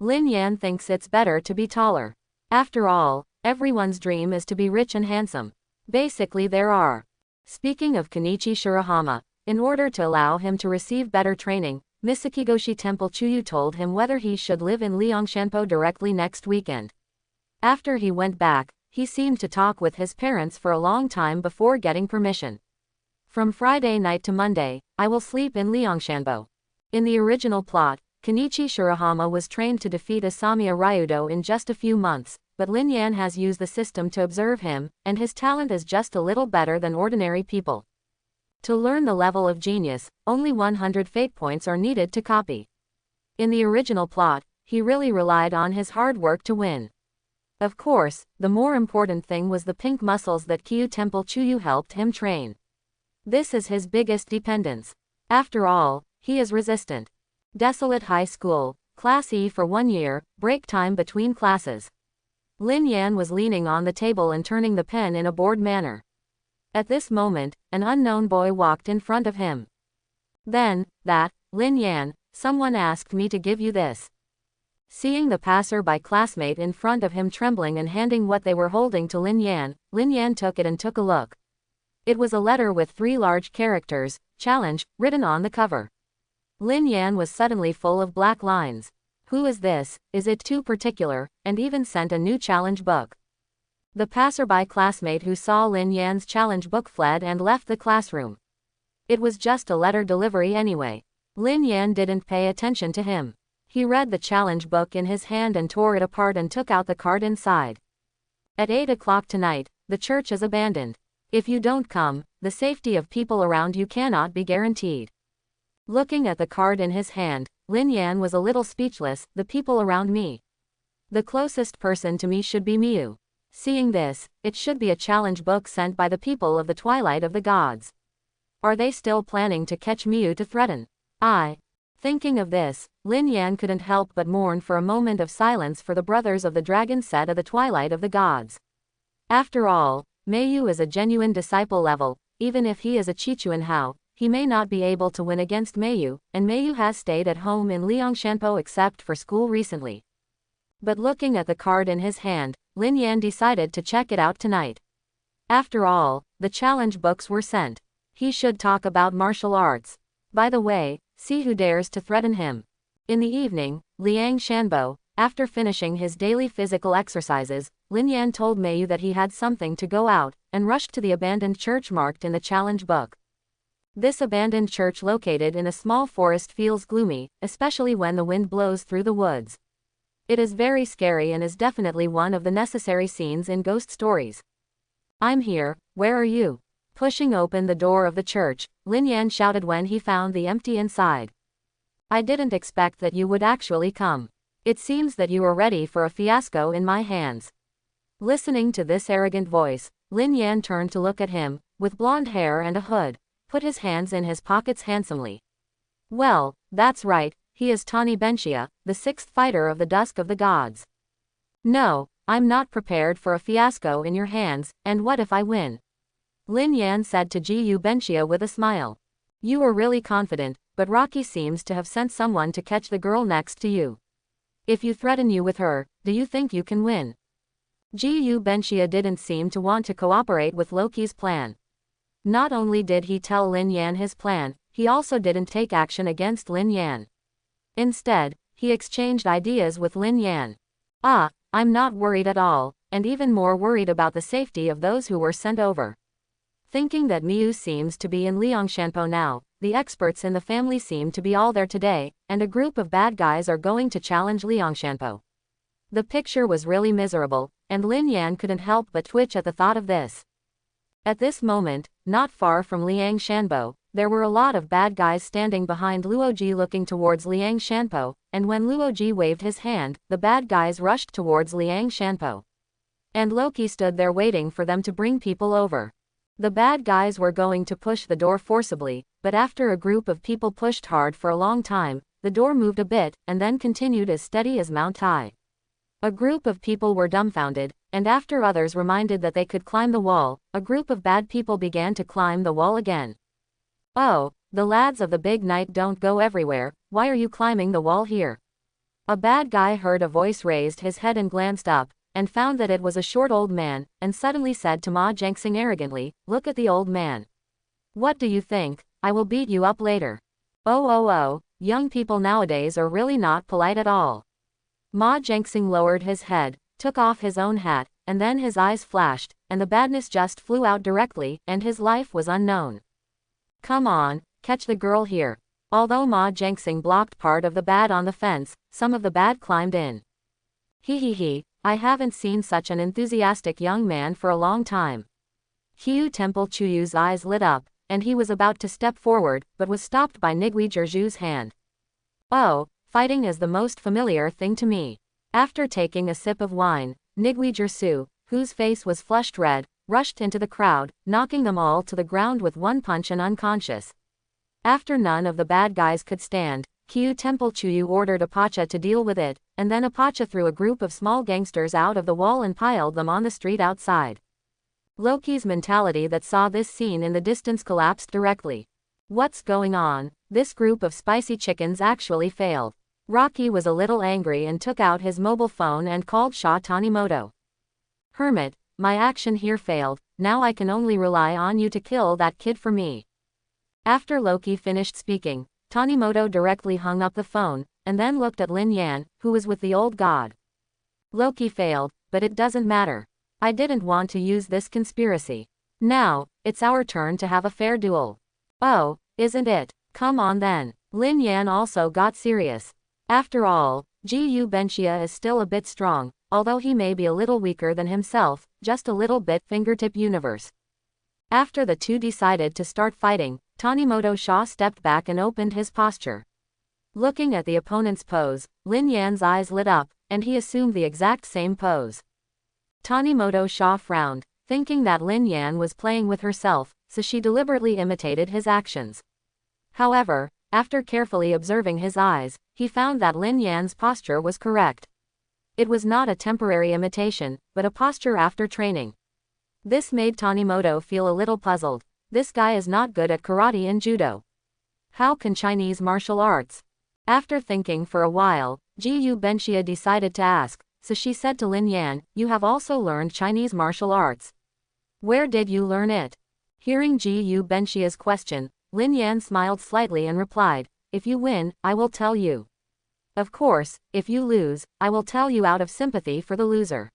Speaker 1: Lin Yan thinks it's better to be taller. After all, everyone's dream is to be rich and handsome. Basically there are. Speaking of Kenichi Shirahama, in order to allow him to receive better training, Misakigoshi Temple Chuyu told him whether he should live in Liangshanpo directly next weekend. After he went back, he seemed to talk with his parents for a long time before getting permission. From Friday night to Monday, I will sleep in Liangshanpo. In the original plot, Kenichi Shirahama was trained to defeat Asamiya Ryudo in just a few months, but Lin Yan has used the system to observe him, and his talent is just a little better than ordinary people. To learn the level of genius, only 100 fate points are needed to copy. In the original plot, he really relied on his hard work to win. Of course, the more important thing was the pink muscles that Kyu Temple Chuyu helped him train. This is his biggest dependence. After all, he is resistant. Desolate High School, Class E for 1 year, break time between classes. Lin Yan was leaning on the table and turning the pen in a bored manner. At this moment, an unknown boy walked in front of him. Then, that Lin Yan, someone asked me to give you this. Seeing the passer-by classmate in front of him trembling and handing what they were holding to Lin Yan took it and took a look. It was a letter with 3 large characters, challenge, written on the cover. Lin Yan was suddenly full of black lines. Who is this? Is it too particular? And even sent a new challenge book. The passerby classmate who saw Lin Yan's challenge book fled and left the classroom. It was just a letter delivery anyway. Lin Yan didn't pay attention to him. He read the challenge book in his hand and tore it apart and took out the card inside. At 8 o'clock tonight, the church is abandoned. If you don't come, the safety of people around you cannot be guaranteed. Looking at the card in his hand, Lin Yan was a little speechless. The people around me. The closest person to me should be Miyu. Seeing this, it should be a challenge book sent by the people of the Twilight of the Gods. Are they still planning to catch Miyu to threaten? Thinking of this, Lin Yan couldn't help but mourn for a moment of silence for the brothers of the dragon set of the Twilight of the Gods. After all, Miyu is a genuine disciple level. Even if he is a Chichuan, he may not be able to win against Miyu, and Miyu has stayed at home in Liangshanpo except for school recently. But looking at the card in his hand, Lin Yan decided to check it out tonight. After all, the challenge books were sent. He should talk about martial arts. By the way, see who dares to threaten him. In the evening, Liang Shanbo, after finishing his daily physical exercises, Lin Yan told Miyu that he had something to go out, and rushed to the abandoned church marked in the challenge book. This abandoned church located in a small forest feels gloomy, especially when the wind blows through the woods. It is very scary and is definitely one of the necessary scenes in ghost stories. I'm here, where are you? Pushing open the door of the church, Lin Yan shouted when he found the empty inside. I didn't expect that you would actually come. It seems that you are ready for a fiasco in my hands. Listening to this arrogant voice, Lin Yan turned to look at him, with blonde hair and a hood, put his hands in his pockets handsomely. Well, that's right, he is Tani Benxia, the 6th fighter of the Dusk of the Gods. No, I'm not prepared for a fiasco in your hands, and what if I win? Lin Yan said to Jiyu Benxia with a smile. You are really confident, but Rocky seems to have sent someone to catch the girl next to you. If you threaten you with her, do you think you can win? Jiyu Benxia didn't seem to want to cooperate with Loki's plan. Not only did he tell Lin Yan his plan, he also didn't take action against Lin Yan. Instead, he exchanged ideas with Lin Yan. I'm not worried at all, and even more worried about the safety of those who were sent over. Thinking that Miyu seems to be in Liangshanpo now, the experts in the family seem to be all there today, and a group of bad guys are going to challenge Liangshanpo. The picture was really miserable, and Lin Yan couldn't help but twitch at the thought of this. At this moment, not far from Liang Shanbo, there were a lot of bad guys standing behind Luoji looking towards Liang Shanpo, and when Luoji waved his hand, the bad guys rushed towards Liang Shanpo. And Loki stood there waiting for them to bring people over. The bad guys were going to push the door forcibly, but after a group of people pushed hard for a long time, the door moved a bit, and then continued as steady as Mount Tai. A group of people were dumbfounded, and after others reminded that they could climb the wall, a group of bad people began to climb the wall again. Oh, the lads of the big night don't go everywhere, why are you climbing the wall here? A bad guy heard a voice, raised his head and glanced up, and found that it was a short old man, and suddenly said to Ma Jiangxing arrogantly, look at the old man. What do you think? I will beat you up later. Oh, young people nowadays are really not polite at all. Ma Jiangxing lowered his head, took off his own hat, and then his eyes flashed, and the badness just flew out directly, and his life was unknown. Come on, catch the girl here. Although Ma Jiangxing blocked part of the bad on the fence, some of the bad climbed in. He, I haven't seen such an enthusiastic young man for a long time. Qiu Temple Chuyu's eyes lit up, and he was about to step forward, but was stopped by Nigui Zhizhu's hand. Oh, fighting is the most familiar thing to me. After taking a sip of wine, Nigui Zhizhu, whose face was flushed red, rushed into the crowd, knocking them all to the ground with one punch and unconscious. After none of the bad guys could stand, Qiu Temple Chuyu ordered Apache to deal with it, and then Apache threw a group of small gangsters out of the wall and piled them on the street outside. Loki's mentality that saw this scene in the distance collapsed directly. What's going on? This group of spicy chickens actually failed. Rocky was a little angry and took out his mobile phone and called Sha Tanimoto. Hermit, my action here failed, now I can only rely on you to kill that kid for me. After Loki finished speaking, Tanimoto directly hung up the phone, and then looked at Lin Yan, who was with the old god. Loki failed, but it doesn't matter. I didn't want to use this conspiracy. Now, it's our turn to have a fair duel. Oh, isn't it? Come on then. Lin Yan also got serious. After all, Gu Benxia is still a bit strong, although he may be a little weaker than himself, just a little bit fingertip universe. After the two decided to start fighting, Tanimoto Sha stepped back and opened his posture. Looking at the opponent's pose, Lin Yan's eyes lit up, and he assumed the exact same pose. Tanimoto Sha frowned, thinking that Lin Yan was playing with herself, so she deliberately imitated his actions. However, after carefully observing his eyes, he found that Lin Yan's posture was correct. It was not a temporary imitation, but a posture after training. This made Tanimoto feel a little puzzled. This guy is not good at karate and judo. How can Chinese martial arts? After thinking for a while, Gu Benxia decided to ask, so she said to Lin Yan, you have also learned Chinese martial arts. Where did you learn it? Hearing Gu Benxia's question, Lin Yan smiled slightly and replied, if you win, I will tell you. Of course, if you lose, I will tell you out of sympathy for the loser.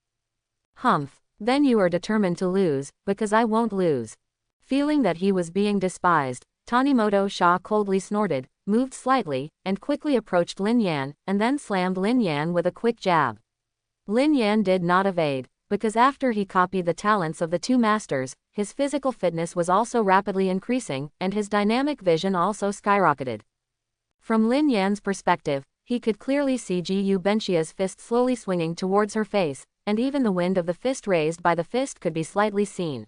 Speaker 1: Humph, then you are determined to lose, because I won't lose. Feeling that he was being despised, Tanimoto Sha coldly snorted, moved slightly, and quickly approached Lin Yan, and then slammed Lin Yan with a quick jab. Lin Yan did not evade, because after he copied the talents of the two masters, his physical fitness was also rapidly increasing, and his dynamic vision also skyrocketed. From Lin Yan's perspective, he could clearly see Gu Benxia's fist slowly swinging towards her face, and even the wind of the fist raised by the fist could be slightly seen.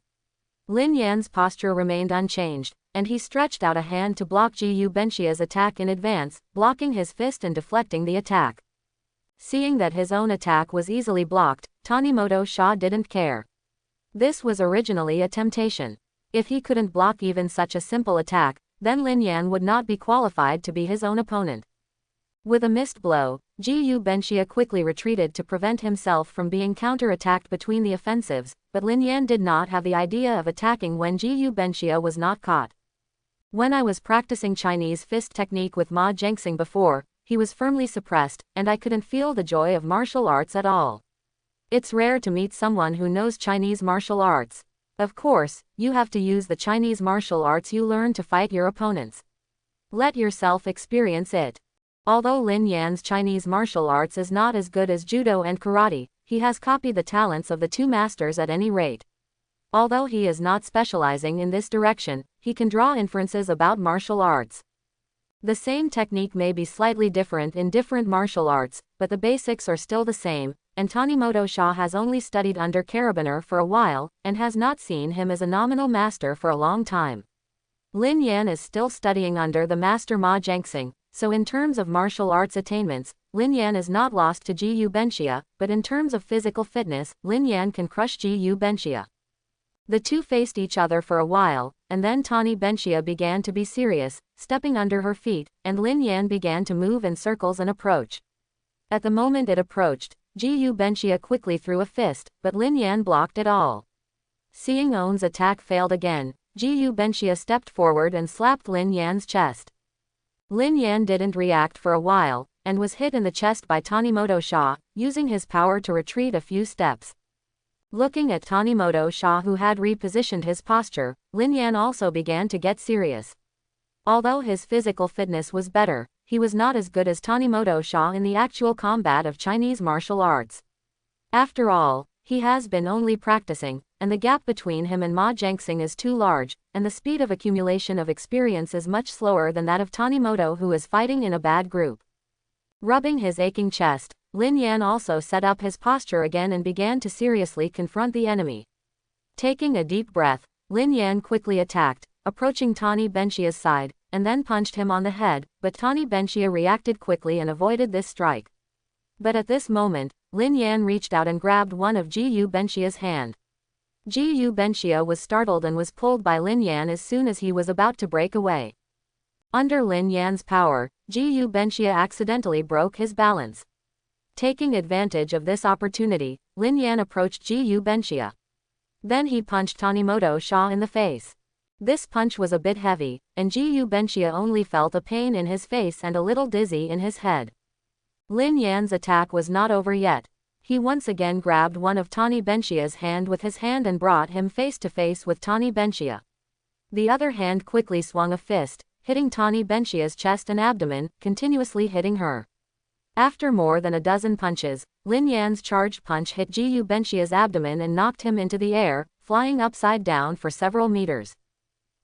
Speaker 1: Lin Yan's posture remained unchanged, and he stretched out a hand to block Gu Benxia's attack in advance, blocking his fist and deflecting the attack. Seeing that his own attack was easily blocked, Tanimoto Sha didn't care. This was originally a temptation. If he couldn't block even such a simple attack, then Lin Yan would not be qualified to be his own opponent. With a missed blow, Gu Benxia quickly retreated to prevent himself from being counter-attacked between the offensives, but Lin Yan did not have the idea of attacking when Gu Benxia was not caught. When I was practicing Chinese fist technique with Ma Zhengxing before, he was firmly suppressed, and I couldn't feel the joy of martial arts at all. It's rare to meet someone who knows Chinese martial arts. Of course, you have to use the Chinese martial arts you learn to fight your opponents. Let yourself experience it. Although Lin Yan's Chinese martial arts is not as good as judo and karate, he has copied the talents of the two masters at any rate. Although he is not specializing in this direction, he can draw inferences about martial arts. The same technique may be slightly different in different martial arts, but the basics are still the same, and Tanimoto Sha has only studied under Carabiner for a while, and has not seen him as a nominal master for a long time. Lin Yan is still studying under the master Ma Zhengxing, so in terms of martial arts attainments, Lin Yan is not lost to Gu Benxia, but in terms of physical fitness, Lin Yan can crush Gu Benxia. The two faced each other for a while, and then Tani Benxia began to be serious, stepping under her feet, and Lin Yan began to move in circles and approach. At the moment it approached, Gu Benxia quickly threw a fist, but Lin Yan blocked it all. Seeing On's attack failed again, Gu Benxia stepped forward and slapped Lin Yan's chest. Lin Yan didn't react for a while, and was hit in the chest by Tanimoto Sha, using his power to retreat a few steps. Looking at Tanimoto Sha, who had repositioned his posture, Lin Yan also began to get serious. Although his physical fitness was better, he was not as good as Tanimoto Sha in the actual combat of Chinese martial arts. After all, he has been only practicing, and the gap between him and Ma Zhengxing is too large, and the speed of accumulation of experience is much slower than that of Tanimoto, who is fighting in a bad group. Rubbing his aching chest, Lin Yan also set up his posture again and began to seriously confront the enemy. Taking a deep breath, Lin Yan quickly attacked, approaching Tani Benxia's side, and then punched him on the head, but Tani Benxia reacted quickly and avoided this strike. But at this moment, Lin Yan reached out and grabbed one of Gu Benxia's hand. Gu Benxia was startled and was pulled by Lin Yan as soon as he was about to break away. Under Lin Yan's power, Ji Benxia accidentally broke his balance. Taking advantage of this opportunity, Lin Yan approached Ji Benxia. Then he punched Tanimoto Sha in the face. This punch was a bit heavy, and Ji Benxia only felt a pain in his face and a little dizzy in his head. Lin Yan's attack was not over yet. He once again grabbed one of Tani Benxia's hand with his hand and brought him face to face with Tani Benxia. The other hand quickly swung a fist, hitting Tani Benxia's chest and abdomen, continuously hitting her. After more than a dozen punches, Lin Yan's charged punch hit Ji Benxia's abdomen and knocked him into the air, flying upside down for several meters.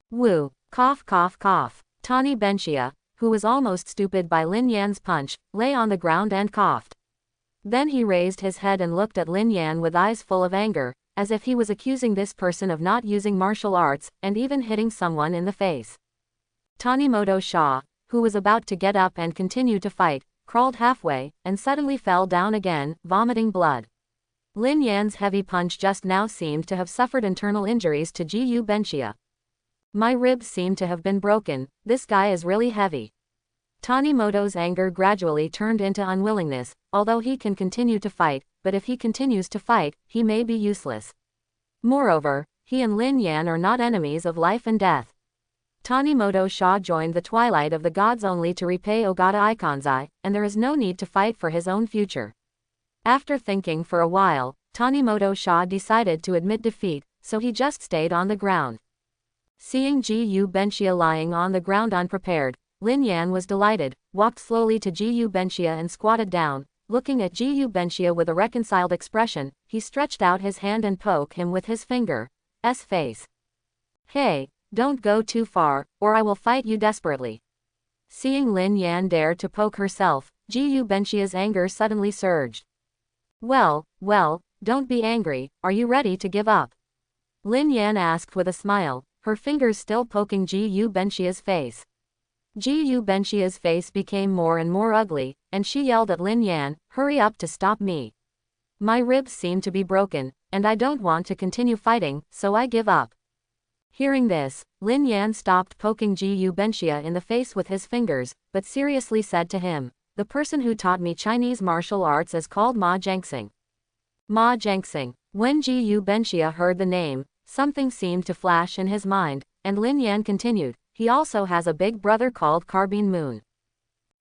Speaker 1: Woo! Cough cough cough. Tani Benxia, who was almost stupid by Lin Yan's punch, lay on the ground and coughed. Then he raised his head and looked at Lin Yan with eyes full of anger, as if he was accusing this person of not using martial arts, and even hitting someone in the face. Tanimoto Sha, who was about to get up and continue to fight, crawled halfway, and suddenly fell down again, vomiting blood. Lin Yan's heavy punch just now seemed to have suffered internal injuries to Ji Benxia. My ribs seem to have been broken, this guy is really heavy. Tanimoto's anger gradually turned into unwillingness, although he can continue to fight, but if he continues to fight, he may be useless. Moreover, he and Lin Yan are not enemies of life and death. Tanimoto Sha joined the Twilight of the Gods only to repay Ogata Ikonzai, and there is no need to fight for his own future. After thinking for a while, Tanimoto Sha decided to admit defeat, so he just stayed on the ground. Seeing Ji Benxia lying on the ground unprepared, Lin Yan was delighted, walked slowly to Ji Benxia and squatted down. Looking at Ji Benxia with a reconciled expression, he stretched out his hand and poked him with his finger's face. Hey, don't go too far, or I will fight you desperately. Seeing Lin Yan dare to poke herself, Ji Benxia's anger suddenly surged. Well, don't be angry, are you ready to give up? Lin Yan asked with a smile, her fingers still poking Ji Benxia's face. Ji Benxia's face became more and more ugly, and she yelled at Lin Yan, hurry up to stop me. My ribs seem to be broken, and I don't want to continue fighting, so I give up. Hearing this, Lin Yan stopped poking Ji Benxia in the face with his fingers, but seriously said to him, the person who taught me Chinese martial arts is called Ma Jiangxing. Ma Jiangxing. When Ji Benxia heard the name, something seemed to flash in his mind, and Lin Yan continued, he also has a big brother called Carbine Moon.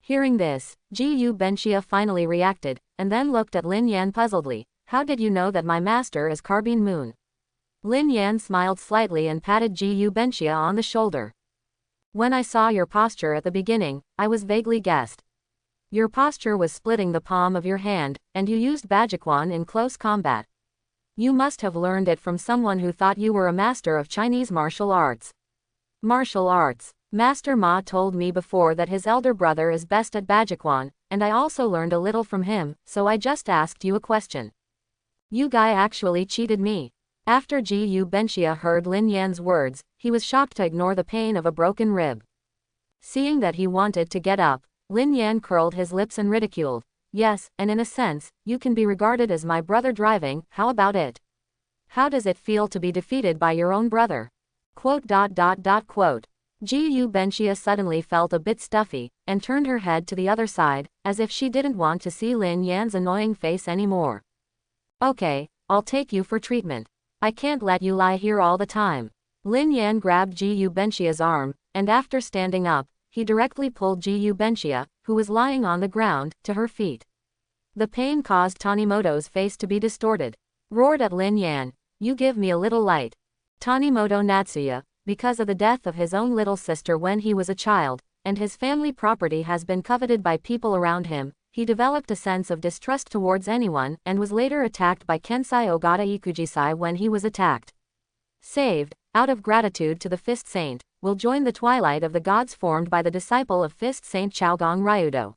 Speaker 1: Hearing this, Ji Benxia finally reacted, and then looked at Lin Yan puzzledly, how did you know that my master is Carbine Moon? Lin Yan smiled slightly and patted Ji Benxia on the shoulder. When I saw your posture at the beginning, I was vaguely guessed. Your posture was splitting the palm of your hand, and you used Bajikwan in close combat. You must have learned it from someone who thought you were a master of Chinese martial arts. Martial arts. Master Ma told me before that his elder brother is best at Bajikwan, and I also learned a little from him, so I just asked you a question. You guy actually cheated me. After Ji Benxia heard Lin Yan's words, he was shocked to ignore the pain of a broken rib. Seeing that he wanted to get up, Lin Yan curled his lips and ridiculed. Yes, and in a sense, you can be regarded as my brother driving, how about it? How does it feel to be defeated by your own brother? Ji Benxia suddenly felt a bit stuffy, and turned her head to the other side, as if she didn't want to see Lin Yan's annoying face anymore. Okay, I'll take you for treatment. I can't let you lie here all the time. Lin Yan grabbed Ji Benxia's arm, and after standing up, he directly pulled Ji Benxia, who was lying on the ground, to her feet. The pain caused Tanimoto's face to be distorted. Roared at Lin Yan, you give me a little light. Tanimoto Natsuya, because of the death of his own little sister when he was a child, and his family property has been coveted by people around him, he developed a sense of distrust towards anyone and was later attacked by Kensai Ogata Ikujisai when he was attacked. Saved, out of gratitude to the Fist Saint, will join the Twilight of the Gods formed by the disciple of Fist Saint Chaogong Ryudo.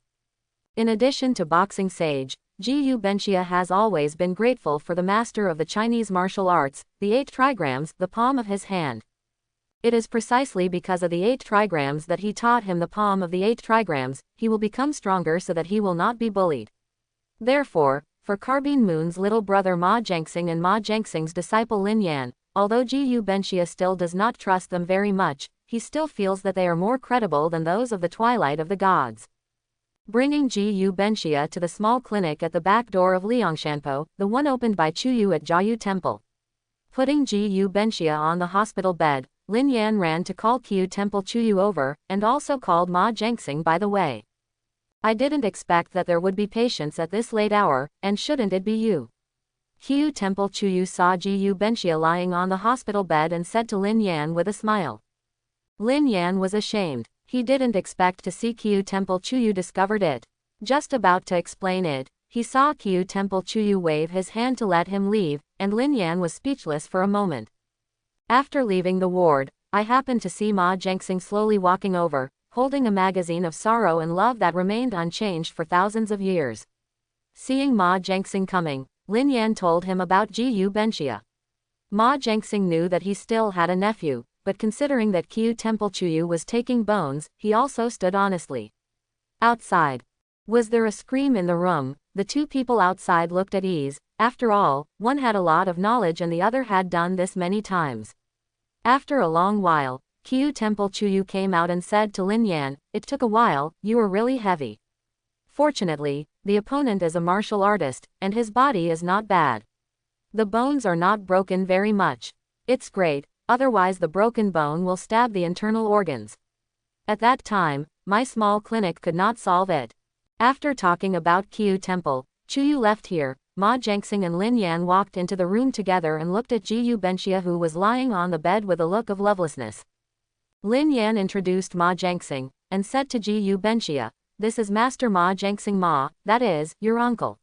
Speaker 1: In addition to boxing sage, Ji Benxia has always been grateful for the master of the Chinese martial arts, the 8 trigrams, the palm of his hand. It is precisely because of the 8 trigrams that he taught him the palm of the 8 trigrams, he will become stronger so that he will not be bullied. Therefore, for Carbine Moon's little brother Ma Jiangxing and Ma Jiangxing's disciple Lin Yan, although Ji Benxia still does not trust them very much, he still feels that they are more credible than those of the Twilight of the Gods. Bringing Gu Benxia to the small clinic at the back door of Liangshanpo, the one opened by Chuyu at Jiayu Temple. Putting Gu Benxia on the hospital bed, Lin Yan ran to call Qiu Temple Chuyu over, and also called Ma Jiangxing by the way. I didn't expect that there would be patients at this late hour, and shouldn't it be you? Qiu Temple Chuyu saw Gu Benxia lying on the hospital bed and said to Lin Yan with a smile. Lin Yan was ashamed. He didn't expect to see Qiu Temple Chuyu discovered it. Just about to explain it, he saw Qiu Temple Chuyu wave his hand to let him leave, and Lin Yan was speechless for a moment. After leaving the ward, I happened to see Ma Jiangxing slowly walking over, holding a magazine of sorrow and love that remained unchanged for thousands of years. Seeing Ma Jiangxing coming, Lin Yan told him about Gu Benxia. Ma Jiangxing knew that he still had a nephew, but considering that Qiu Temple Chuyu was taking bones, he also stood honestly. Outside. Was there a scream in the room? The two people outside looked at ease. After all, one had a lot of knowledge and the other had done this many times. After a long while, Qiu Temple Chuyu came out and said to Lin Yan, "It took a while, you were really heavy. Fortunately, the opponent is a martial artist, and his body is not bad. The bones are not broken very much. It's great, otherwise the broken bone will stab the internal organs. At that time, my small clinic could not solve it." After talking about Qiu Temple, Chuyu left here. Ma Jiangxing and Lin Yan walked into the room together and looked at Gu Benxia, who was lying on the bed with a look of lovelessness. Lin Yan introduced Ma Jiangxing, and said to Gu Benxia, "This is Master Ma Jiangxing Ma, that is, your uncle."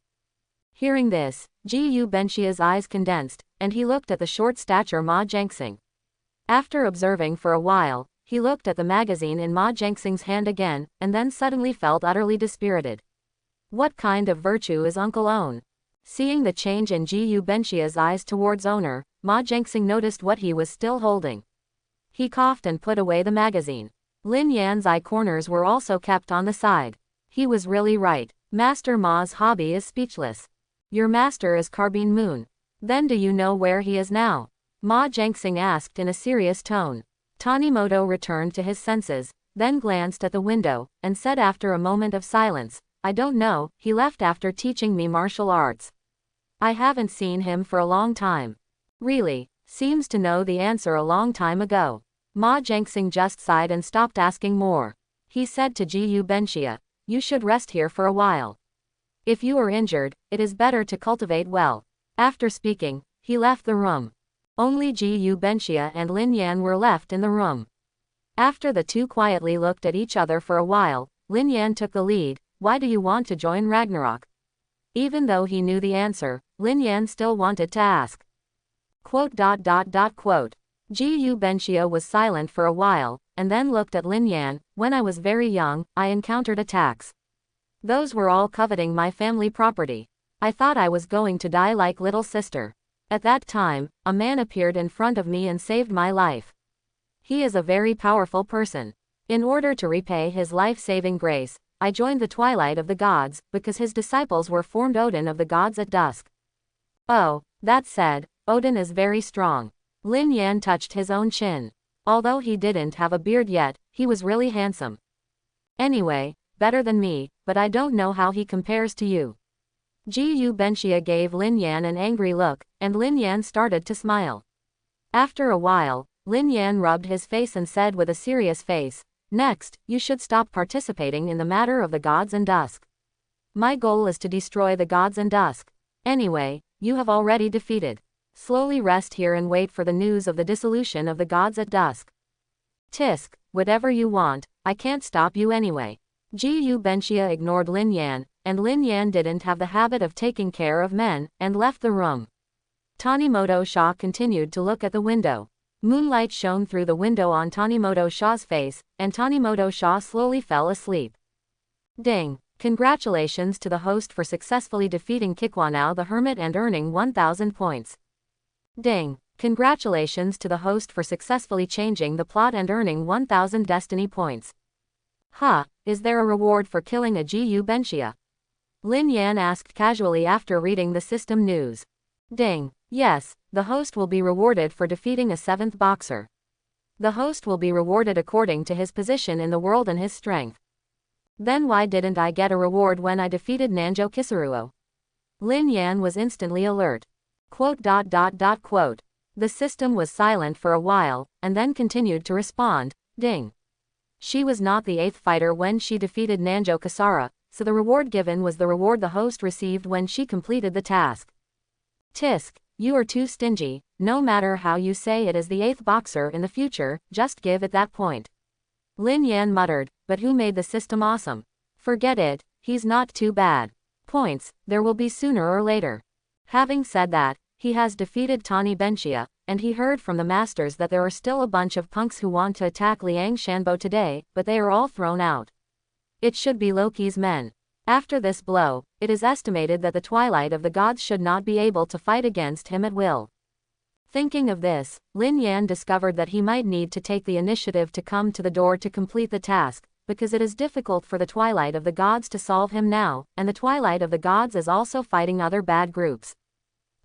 Speaker 1: Hearing this, Gu Benxia's eyes condensed, and he looked at the short-stature Ma Jiangxing. After observing for a while, he looked at the magazine in Ma Jiangxing's hand again, and then suddenly felt utterly dispirited. What kind of virtue is Uncle Own? Seeing the change in Gu Benxia's eyes towards owner, Ma Jiangxing noticed what he was still holding. He coughed and put away the magazine. Lin Yan's eye corners were also kept on the side. He was really right. Master Ma's hobby is speechless. Your master is Carbine Moon. Then do you know where he is now? Ma Jiangxing asked in a serious tone. Tanimoto returned to his senses, then glanced at the window, and said after a moment of silence, "I don't know, he left after teaching me martial arts. I haven't seen him for a long time." Really, seems to know the answer a long time ago. Ma Jiangxing just sighed and stopped asking more. He said to Gu Benxia, "You should rest here for a while. If you are injured, it is better to cultivate well." After speaking, he left the room. Only Gu Benxia and Lin Yan were left in the room. After the two quietly looked at each other for a while, Lin Yan took the lead. "Why do you want to join Ragnarok?" Even though he knew the answer, Lin Yan still wanted to ask. Gu Benxia was silent for a while, and then looked at Lin Yan. "When I was very young, I encountered attacks. Those were all coveting my family property. I thought I was going to die like little sister. At that time, a man appeared in front of me and saved my life. He is a very powerful person. In order to repay his life-saving grace, I joined the Twilight of the Gods, because his disciples were formed Odin of the Gods at dusk." "Oh, that said, Odin is very strong." Lin Yan touched his own chin. Although he didn't have a beard yet, he was really handsome. "Anyway, better than me, but I don't know how he compares to you." Gu Benxia gave Lin Yan an angry look, and Lin Yan started to smile. After a while, Lin Yan rubbed his face and said with a serious face, "Next, you should stop participating in the matter of the gods and dusk. My goal is to destroy the gods and dusk. Anyway, you have already defeated. Slowly rest here and wait for the news of the dissolution of the gods at dusk." "Tisk, whatever you want, I can't stop you anyway." Gu Benxia ignored Lin Yan, and Lin Yan didn't have the habit of taking care of men, and left the room. Tanimoto Sha continued to look at the window. Moonlight shone through the window on Tanimoto Sha's face, and Tanimoto Sha slowly fell asleep. Ding! Congratulations to the host for successfully defeating Kikwanao the Hermit and earning 1000 points. Ding! Congratulations to the host for successfully changing the plot and earning 1000 destiny points. Is there a reward for killing a Gu Benxia? Lin Yan asked casually after reading the system news. Ding! Yes, the host will be rewarded for defeating a 7th boxer. The host will be rewarded according to his position in the world and his strength. Then why didn't I get a reward when I defeated Nanjo Kisuruo? Lin Yan was instantly alert. Quote. The system was silent for a while, and then continued to respond, ding. She was not the 8th fighter when she defeated Nanjo Kasara, so the reward given was the reward the host received when she completed the task. Tisk, you are too stingy, no matter how you say it is the 8th boxer in the future, just give it that point. Lin Yan muttered, but who made the system awesome? Forget it, he's not too bad. Points, there will be sooner or later. Having said that, he has defeated Tani Benchia, and he heard from the masters that there are still a bunch of punks who want to attack Liang Shanbo today, but they are all thrown out. It should be Loki's men. After this blow, it is estimated that the Twilight of the Gods should not be able to fight against him at will. Thinking of this, Lin Yan discovered that he might need to take the initiative to come to the door to complete the task, because it is difficult for the Twilight of the Gods to solve him now, and the Twilight of the Gods is also fighting other bad groups.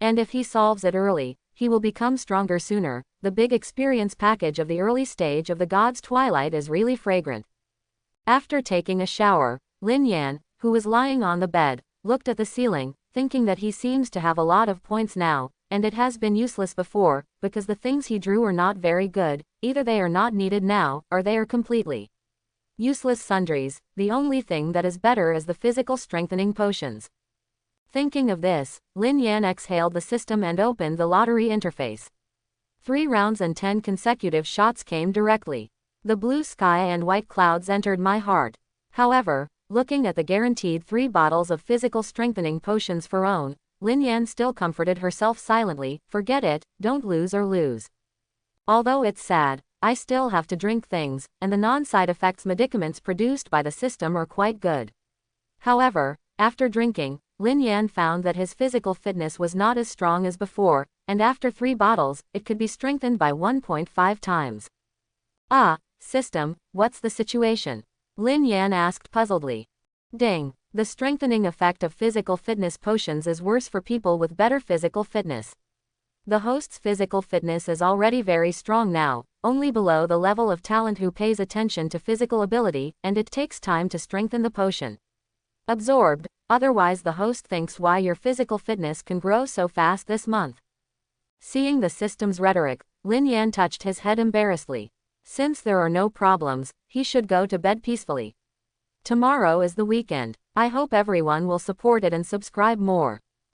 Speaker 1: And if he solves it early, he will become stronger sooner. The big experience package of the early stage of the Gods' Twilight is really fragrant. After taking a shower, Lin Yan, who was lying on the bed, looked at the ceiling, thinking that he seems to have a lot of points now, and it has been useless before, because the things he drew are not very good, either they are not needed now, or they are completely useless sundries. The only thing that is better is the physical strengthening potions. Thinking of this, Lin Yan exhaled the system and opened the lottery interface. 3 rounds and 10 consecutive shots came directly. The blue sky and white clouds entered my heart. However, looking at the guaranteed 3 bottles of physical strengthening potions for own, Lin Yan still comforted herself silently, forget it, don't lose or lose. Although it's sad, I still have to drink things, and the non-side effects medicaments produced by the system are quite good. However, after drinking, Lin Yan found that his physical fitness was not as strong as before, and after 3 bottles, it could be strengthened by 1.5 times. Ah, system, what's the situation? Lin Yan asked puzzledly. Ding. The strengthening effect of physical fitness potions is worse for people with better physical fitness. The host's physical fitness is already very strong now, only below the level of talent who pays attention to physical ability, and it takes time to strengthen the potion. Absorbed, otherwise the host thinks why your physical fitness can grow so fast this month. Seeing the system's rhetoric, Lin Yan touched his head embarrassedly. Since there are no problems, he should go to bed peacefully. Tomorrow is the weekend. I hope everyone will support it and subscribe more.